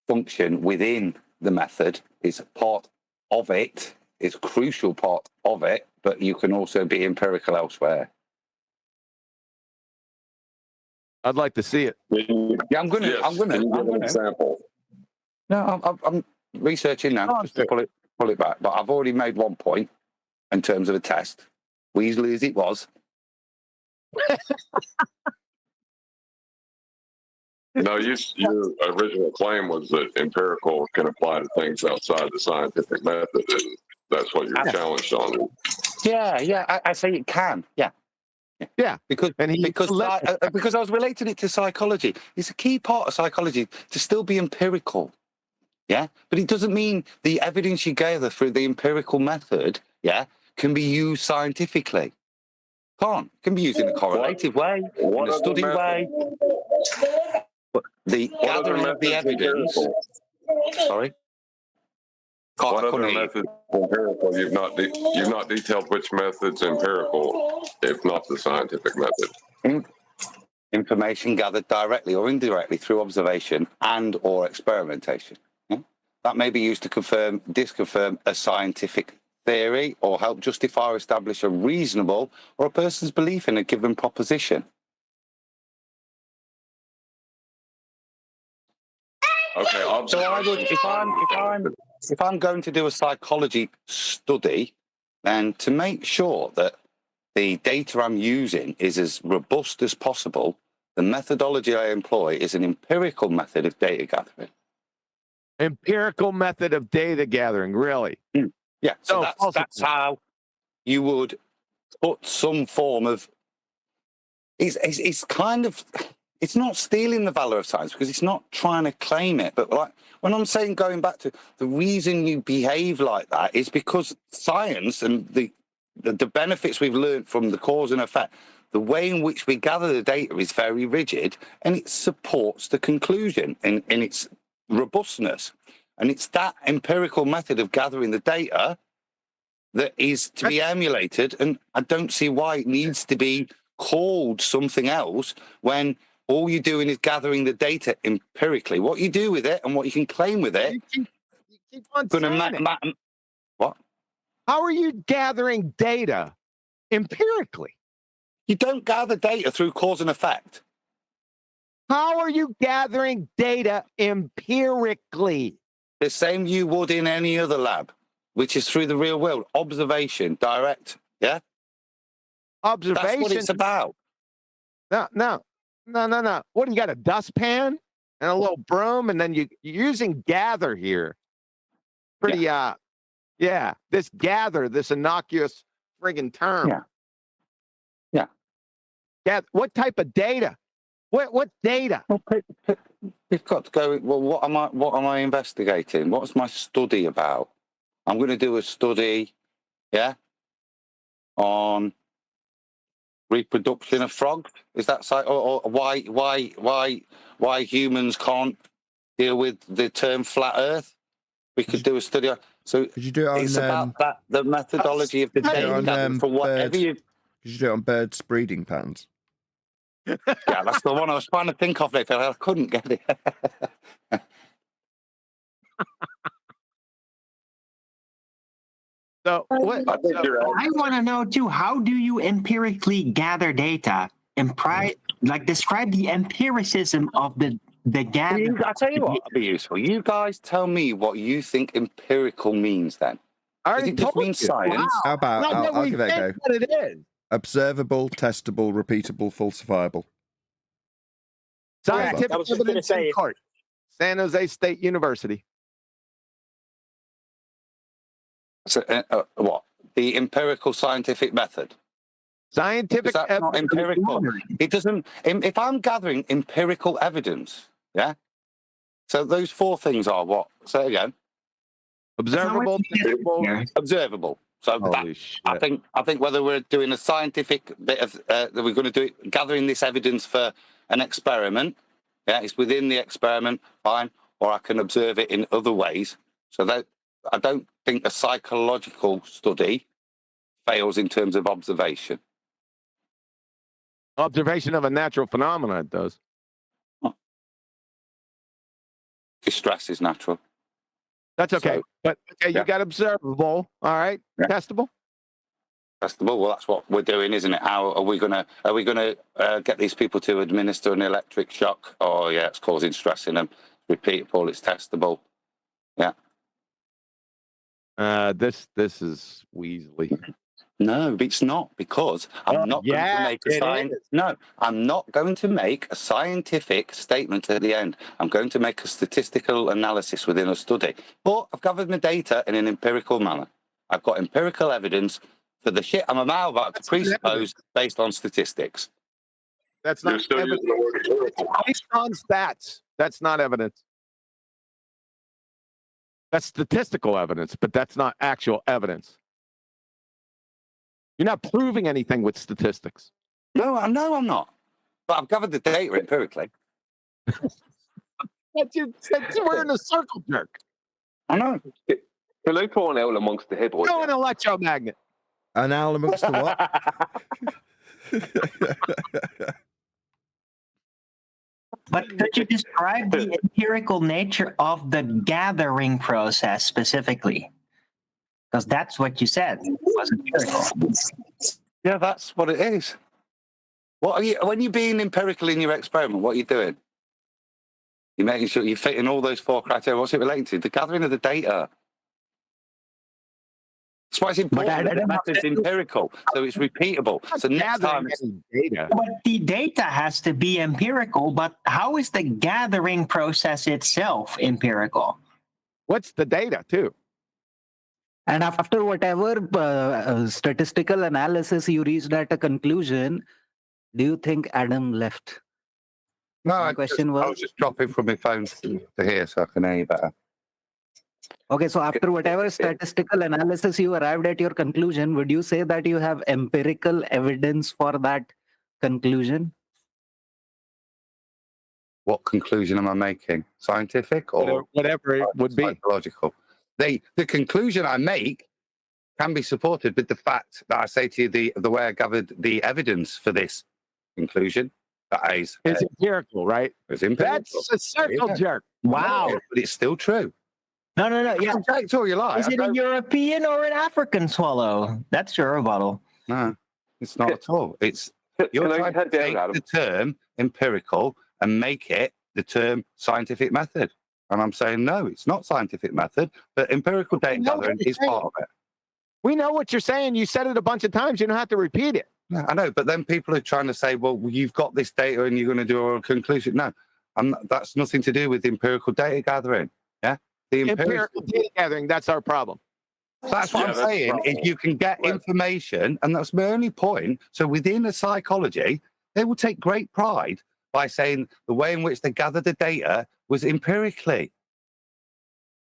function within the method. It's a part of it. It's a crucial part of it, but you can also be empirical elsewhere. I'd like to see it. Yeah, I'm gonna. Example. No, I'm researching now just to pull it back. But I've already made one point in terms of a test, weaselly as it was. No, your original claim was that empirical can apply to things outside the scientific method, and that's what you're challenged on. Yeah, I say it can. Yeah, because I was relating it to psychology. It's a key part of psychology to still be empirical. Yeah, but it doesn't mean the evidence you gather through the empirical method, can be used scientifically. Can't. Can be used in a correlative way, in a study way. But the gathering of the evidence. Sorry. What other methods empirical? You've not detailed which method's empirical, if not the scientific method. Information gathered directly or indirectly through observation and or experimentation. That may be used to confirm, disconfirm a scientific theory or help justify or establish a reasonable or a person's belief in a given proposition. Okay, So I would, if I'm going to do a psychology study, then to make sure that the data I'm using is as robust as possible, the methodology I employ is an empirical method of data gathering. Empirical method of data gathering, really? Yeah, so that's how you would put some form of. It's kind of. It's not stealing the valor of science because it's not trying to claim it. But like when I'm saying, going back to the reason you behave like that is because science and the benefits we've learned from the cause and effect, the way in which we gather the data is very rigid, and it supports the conclusion in its robustness. And it's that empirical method of gathering the data that is to be emulated. And I don't see why it needs to be called something else when all you're doing is gathering the data empirically. What you do with it and what you can claim with it. You keep on saying it. What? How are you gathering data empirically? You don't gather data through cause and effect. How are you gathering data empirically? The same you would in any other lab, which is through the real world. Observation, direct. Yeah? Observation? That's what it's about. No. What, you got a dustpan and a little broom, and then you're using gather here. Pretty, this gather, this innocuous friggin' term. Yeah. What type of data? What data? Well, you've got to go, well, what am I investigating? What's my study about? I'm going to do a study, on reproduction of frogs. Is that so? Or why humans can't deal with the term flat Earth? We could do a study on. So could you do it on, it's about that, the methodology of the data for whatever you. Could you do it on birds' breeding patterns? Yeah, that's the one I was trying to think of. It, I couldn't get it. So what? I want to know too. How do you empirically gather data and describe the empiricism of the gathering? I'll tell you what would be useful. You guys tell me what you think empirical means. Then I does already it just told mean you. science? Wow. How about I'll give that a go. What it is. Observable, testable, repeatable, falsifiable. Scientific I was just going to evidence say. in court. San Jose State University. So, what? The empirical scientific method. Scientific that's not empirical. It doesn't. If I'm gathering empirical evidence, yeah. So those four things are what? Say again. Observable, testable, observable. So I think whether we're doing a scientific bit of that we're going to do it, gathering this evidence for an experiment, it's within the experiment, fine, or I can observe it in other ways. So that I don't think a psychological study fails in terms of observation. Observation of a natural phenomenon, it does. Distress is natural. That's okay. So, but you got observable, all right? Testable? Testable. Well, that's what we're doing, isn't it? How are we gonna get these people to administer an electric shock? Oh yeah, it's causing stress in them. Repeatable, it's testable. Yeah. This is Weasley. No, it's not, because I'm not going to make a science. No, I'm not going to make a scientific statement at the end. I'm going to make a statistical analysis within a study. But I've gathered my data in an empirical manner. I've got empirical evidence for the shit I'm about to presuppose based on statistics. That's not evidence. It's based on stats. That's not evidence. That's statistical evidence, but that's not actual evidence. You're not proving anything with statistics. No, I'm not. But I've gathered the data empirically. That's we're in a circle jerk. I know. Hello, pour an owl amongst the head boys. Go an electromagnet. An owl amongst the what? But could you describe the empirical nature of the gathering process specifically? Because that's what you said. It was empirical. Yeah, that's what it is. What are you when you're being empirical in your experiment? What are you doing? You're making sure you're fitting all those 4 criteria. What's it relating to? The gathering of the data. That's why it's important. The method's empirical, so it's repeatable. So next time, data. But the data has to be empirical. But how is the gathering process itself empirical? What's the data too? And after whatever statistical analysis you reached at a conclusion, do you think Adam left? No, My I question was just dropping from my phone to here so I can hear you better. Okay, so after whatever statistical analysis you arrived at your conclusion, would you say that you have empirical evidence for that conclusion? What conclusion am I making? Scientific or whatever it would be? Psychological. The conclusion I make can be supported with the fact that I say to you the way I gathered the evidence for this conclusion. That is it's empirical, right? It's empirical. That's a circle jerk. Wow. But it's still true. No. Yeah. It's all you like. Is it a European or an African swallow? That's your rebuttal. No, it's not at all. It's you're trying to take the term empirical and make it the term scientific method. And I'm saying, no, it's not scientific method, but empirical data gathering is part of it. We know what you're saying. You said it a bunch of times. You don't have to repeat it. No, I know, but then people are trying to say, well, you've got this data and you're going to do a conclusion. No, that's nothing to do with empirical data gathering. Yeah, the empirical data gathering, that's our problem. That's what I'm saying. If you can get information, and that's my only point. So within a psychology, they will take great pride by saying the way in which they gathered the data was empirically.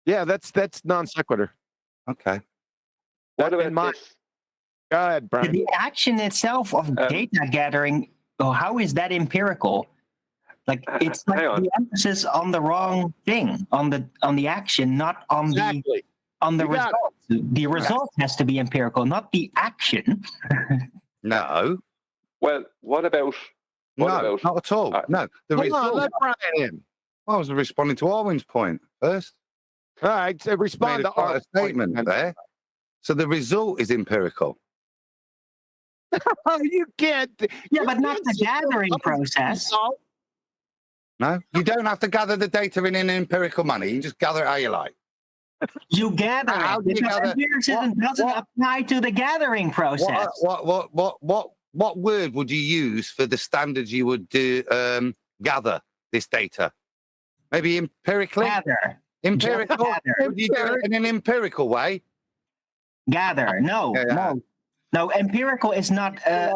Yeah, that's non sequitur. Okay. What about this? Go ahead, Brian. The action itself of data gathering, how is that empirical? Like it's like the emphasis on the wrong thing, on the action, not on the result. The result has to be empirical, not the action. No. Well, what about? Not at all. No. The result. Let Brian in. I was responding to Arwin's point first. All right, so respond to our statement there. So the result is empirical. You can't. Yeah, but not the gathering process. No, you don't have to gather the data in an empirical manner. You can just gather it how you like. You gather it because empiricism doesn't apply to the gathering process. What word would you use for the standards you would gather this data? Maybe empirically. Gather. Empirical. Would you do it in an empirical way? Gather. No, empirical is not a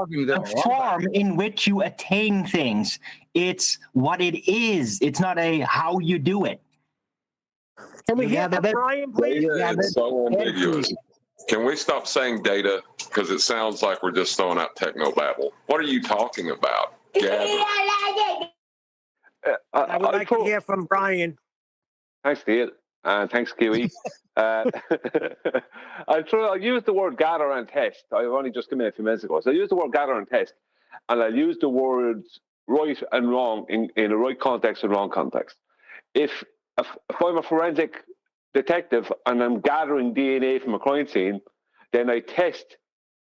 form in which you attain things. It's what it is. It's not a how you do it. Can we hear Brian, please? It's so ambiguous. Can we stop saying data? Because it sounds like we're just throwing out technobabble. What are you talking about? I would like to hear from Brian. Thanks, Steve. And thanks, Kiwi. I'll use the word gather and test. I've only just come in a few minutes ago. So I use the word gather and test. And I'll use the words right and wrong in a right context and wrong context. If I'm a forensic detective and I'm gathering DNA from a crime scene, then I test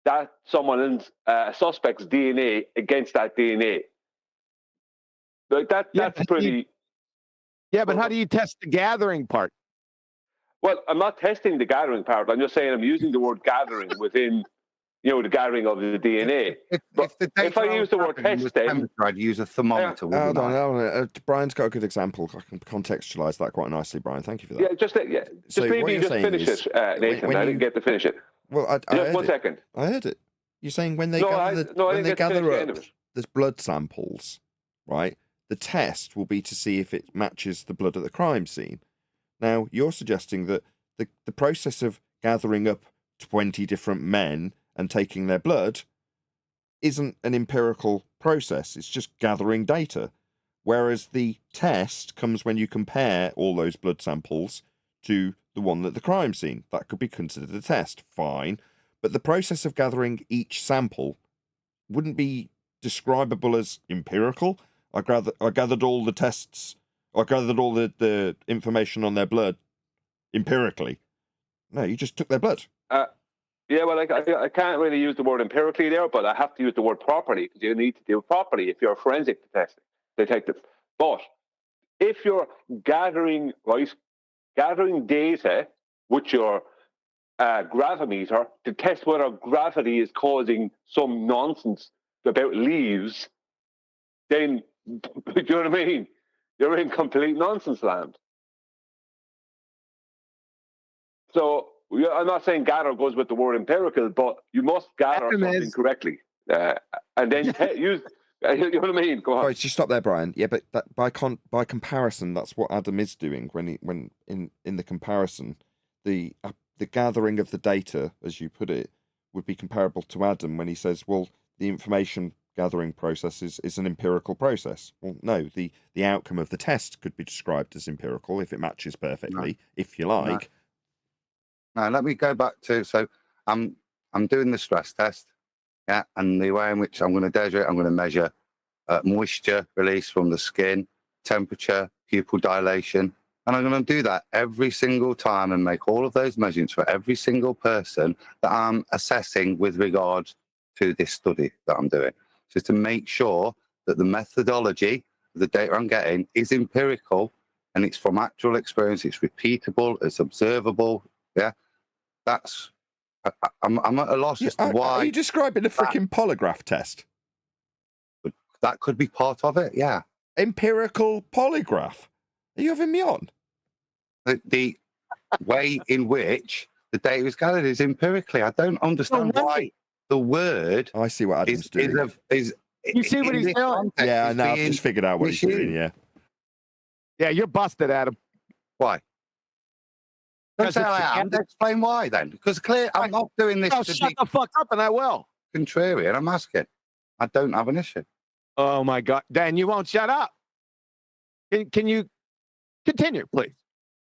that someone's suspect's DNA against that DNA. Like that's pretty. Yeah, but how do you test the gathering part? Well, I'm not testing the gathering part. I'm just saying I'm using the word gathering within, the gathering of the DNA. If I use the word test, then I'd use a thermometer. Hold on. Brian's got a good example. I can contextualize that quite nicely, Brian. Thank you for that. Yeah, just maybe just finish it, Nathan. I didn't get to finish it. Well, just 1 second. I heard it. You're saying when they gather up there's blood samples, right? The test will be to see if it matches the blood at the crime scene. Now, you're suggesting that the process of gathering up 20 different men and taking their blood isn't an empirical process. It's just gathering data. Whereas the test comes when you compare all those blood samples to the one at the crime scene. That could be considered a test. Fine. But the process of gathering each sample wouldn't be describable as empirical. I gathered all the tests. I gathered all the information on their blood empirically. No, you just took their blood. Yeah, well, I can't really use the word empirically there, but I have to use the word properly because you need to do it properly if you're a forensic detective. But if you're gathering data with your gravimeter to test whether gravity is causing some nonsense about leaves, then do you know what I mean? You're in complete nonsense land. So I'm not saying gather goes with the word empirical, but you must gather something correctly, and then use. You know what I mean? Go on. Sorry, just stop there, Brian. Yeah, but that, by comparison, that's what Adam is doing when in the comparison, the gathering of the data, as you put it, would be comparable to Adam when he says, well, the information gathering process is an empirical process. Well, no, the outcome of the test could be described as empirical if it matches perfectly, if you like. Now, let me go back to, so I'm doing the stress test, yeah, and the way in which I'm going to measure it, I'm going to measure moisture release from the skin, temperature, pupil dilation, and I'm going to do that every single time and make all of those measurements for every single person that I'm assessing with regard to this study that I'm doing. So to make sure that the methodology, the data I'm getting is empirical and it's from actual experience, it's repeatable, it's observable, yeah. That's, I'm at a loss as to why. Are you describing a freaking polygraph test? That could be part of it, yeah. Empirical polygraph? Are you having me on? The way in which the data is gathered is empirically. I don't understand why the word. I see what Adam's doing. You see what he's doing? Yeah, now I've just figured out what he's doing, yeah. Yeah, you're busted, Adam. Why? Don't say I am. Explain why then. Because clearly I'm not doing this to shut the fuck up and I will. Contrarian. I'm asking. I don't have an issue. Oh my God. Dan, you won't shut up. Can you continue, please?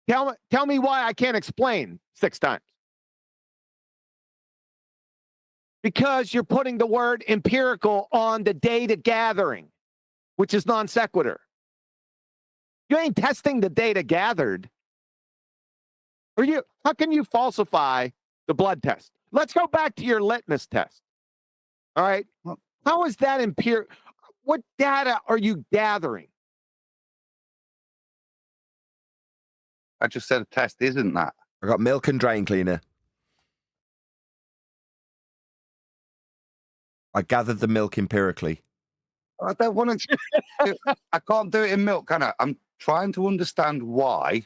Tell me why I can't explain 6 times. Because you're putting the word empirical on the data gathering, which is non sequitur. You ain't testing the data gathered. How can you falsify the blood test? Let's go back to your litmus test. All right. How is that empirical? What data are you gathering? I just said a test isn't that. I got milk and drain cleaner. I gathered the milk empirically. I don't want to. I can't do it in milk, can I? I'm trying to understand why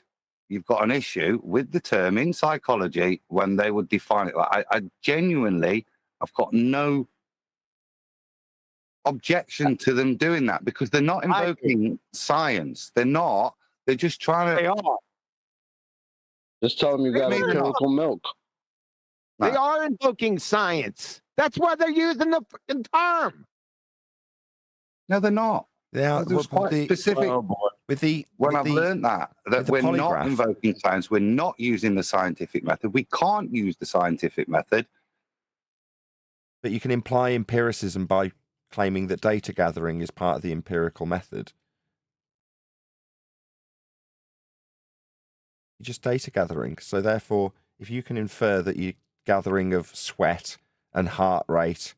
you've got an issue with the term in psychology when they would define it. Like, I genuinely, I've got no objection to them doing that because they're not invoking science. They're not. They're just trying to. They are. Just tell them you got empirical milk. They are invoking science. That's why they're using the term. No, they're not. They are. It was quite specific. When I've learned that we're not invoking science, we're not using the scientific method. We can't use the scientific method. But you can imply empiricism by claiming that data gathering is part of the empirical method. You're just data gathering. So therefore, if you can infer that you're gathering of sweat and heart rate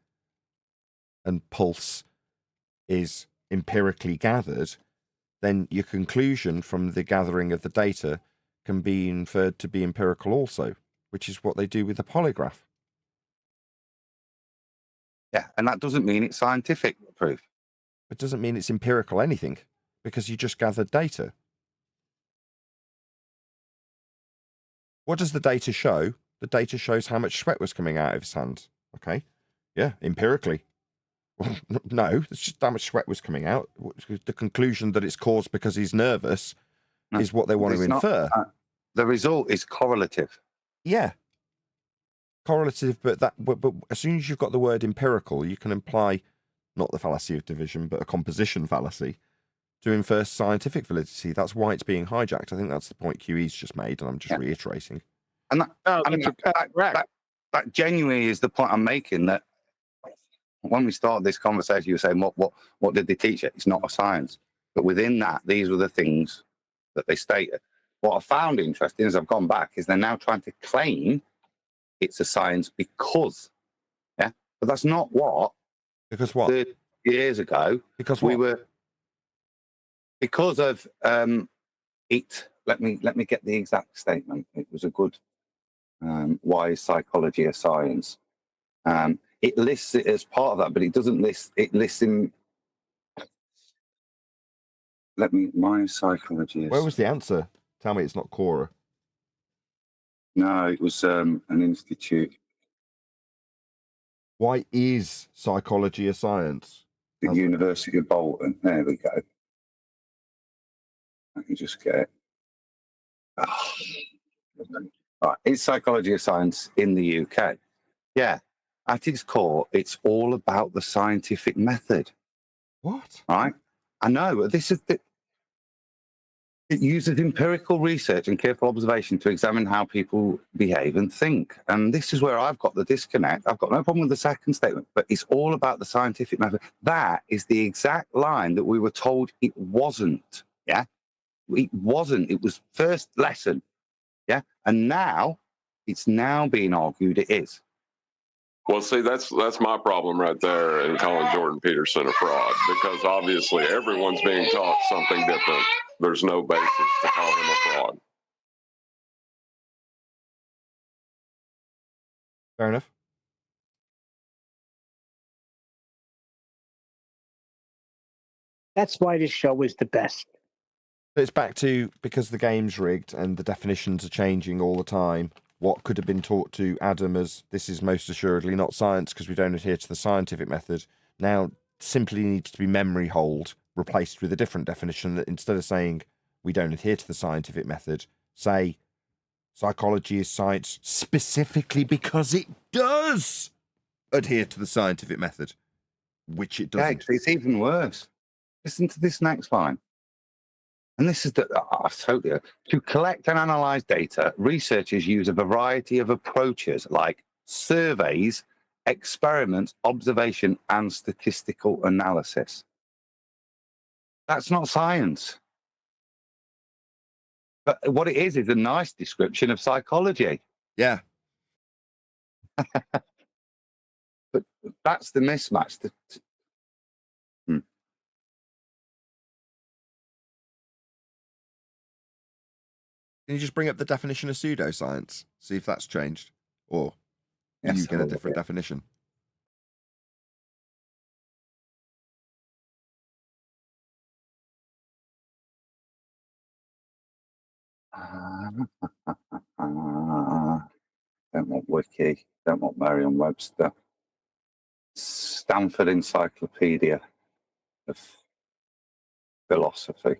and pulse is empirically gathered, then your conclusion from the gathering of the data can be inferred to be empirical also, which is what they do with the polygraph. Yeah, and that doesn't mean it's scientific proof. It doesn't mean it's empirical anything, because you just gathered data. What does the data show? The data shows how much sweat was coming out of his hands. Okay, yeah, empirically. Well, no, it's just how much sweat was coming out. The conclusion that it's caused because he's nervous is what they want to infer. The result is correlative. Yeah, correlative, but as soon as you've got the word empirical, you can imply not the fallacy of division, but a composition fallacy to infer scientific validity. That's why it's being hijacked. I think that's the point QE's just made, and I'm just reiterating. And that genuinely is the point I'm making. That when we started this conversation, you were saying, what did they teach it? It's not a science. But within that, these were the things that they stated. What I found interesting as I've gone back is they're now trying to claim it's a science because, yeah, but that's not what. Because what? 30 years ago, because we were. because of it. Let me get the exact statement. It was a good why is psychology a science? It lists it as part of that, but it doesn't list it. Lists in. My psychology is. Where was the answer? Tell me it's not Quora. No, it was an institute. Why is psychology a science? The University of Bolton. There we go. I can just get it. Oh. Right. Is psychology a science in the UK? Yeah. At its core, it's all about the scientific method. What? Right? I know. This is it uses empirical research and careful observation to examine how people behave and think. And this is where I've got the disconnect. I've got no problem with the second statement, but it's all about the scientific method. That is the exact line that we were told it wasn't. Yeah? It wasn't. It was first lesson. Yeah? And now, it's now being argued it is. Well, see, that's my problem right there in calling Jordan Peterson a fraud, because obviously everyone's being taught something different. There's no basis to call him a fraud. Fair enough. That's why this show is the best. It's back to because the game's rigged and the definitions are changing all the time. What could have been taught to Adam as this is most assuredly not science because we don't adhere to the scientific method now simply needs to be memory hold replaced with a different definition that instead of saying we don't adhere to the scientific method, say psychology is science specifically because it does adhere to the scientific method, which it doesn't. Yeah, it's even worse. Listen to this next line. And this is to collect and analyze data, researchers use a variety of approaches like surveys, experiments, observation, and statistical analysis. That's not science. But what it is a nice description of psychology. Yeah. But that's the mismatch. Can you just bring up the definition of pseudoscience? See if that's changed. Or you get a different definition. Don't want Wiki. Don't want Merriam-Webster. Stanford Encyclopedia of Philosophy.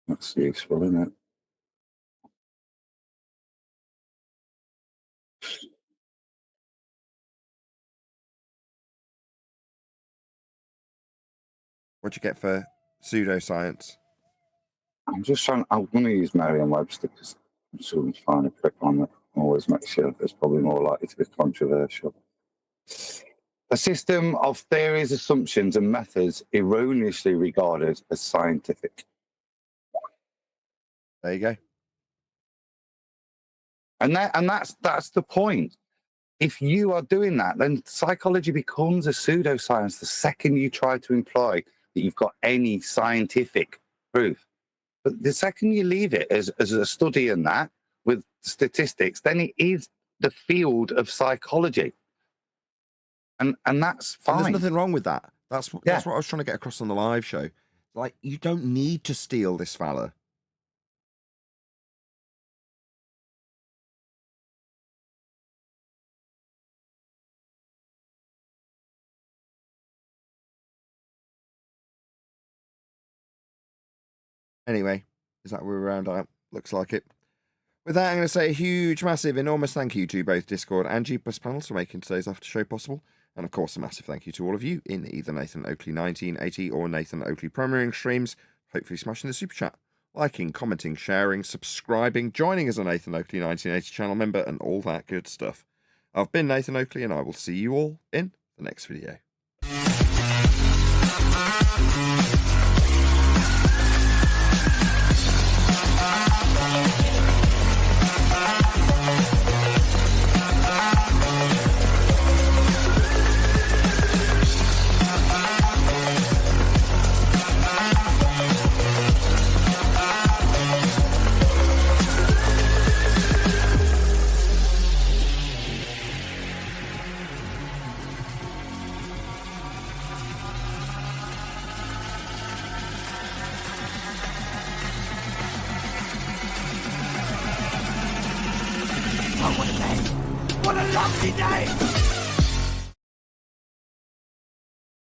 That's useful, isn't it? What'd you get for pseudoscience? I'm going to use Merriam-Webster because I'm sure it's fine to click on it. Always make sure it's probably more likely to be controversial. A system of theories, assumptions, and methods erroneously regarded as scientific. There you go. And that's the point. If you are doing that, then psychology becomes a pseudoscience the second you try to imply that you've got any scientific proof. But the second you leave it as a study in that with statistics, then it is the field of psychology. And that's fine. And there's nothing wrong with that. That's what I was trying to get across on the live show. Like, you don't need to steal this fella. Anyway, is that where we're around? Looks like it. With that, I'm going to say a huge, massive, enormous thank you to both Discord and G+ panels for making today's after show possible. And of course, a massive thank you to all of you in either Nathan Oakley 1980 or Nathan Oakley Premiering streams, hopefully smashing the super chat, liking, commenting, sharing, subscribing, joining as a Nathan Oakley 1980 channel member, and all that good stuff. I've been Nathan Oakley, and I will see you all in the next video. Oh, what a day! What a lovely day!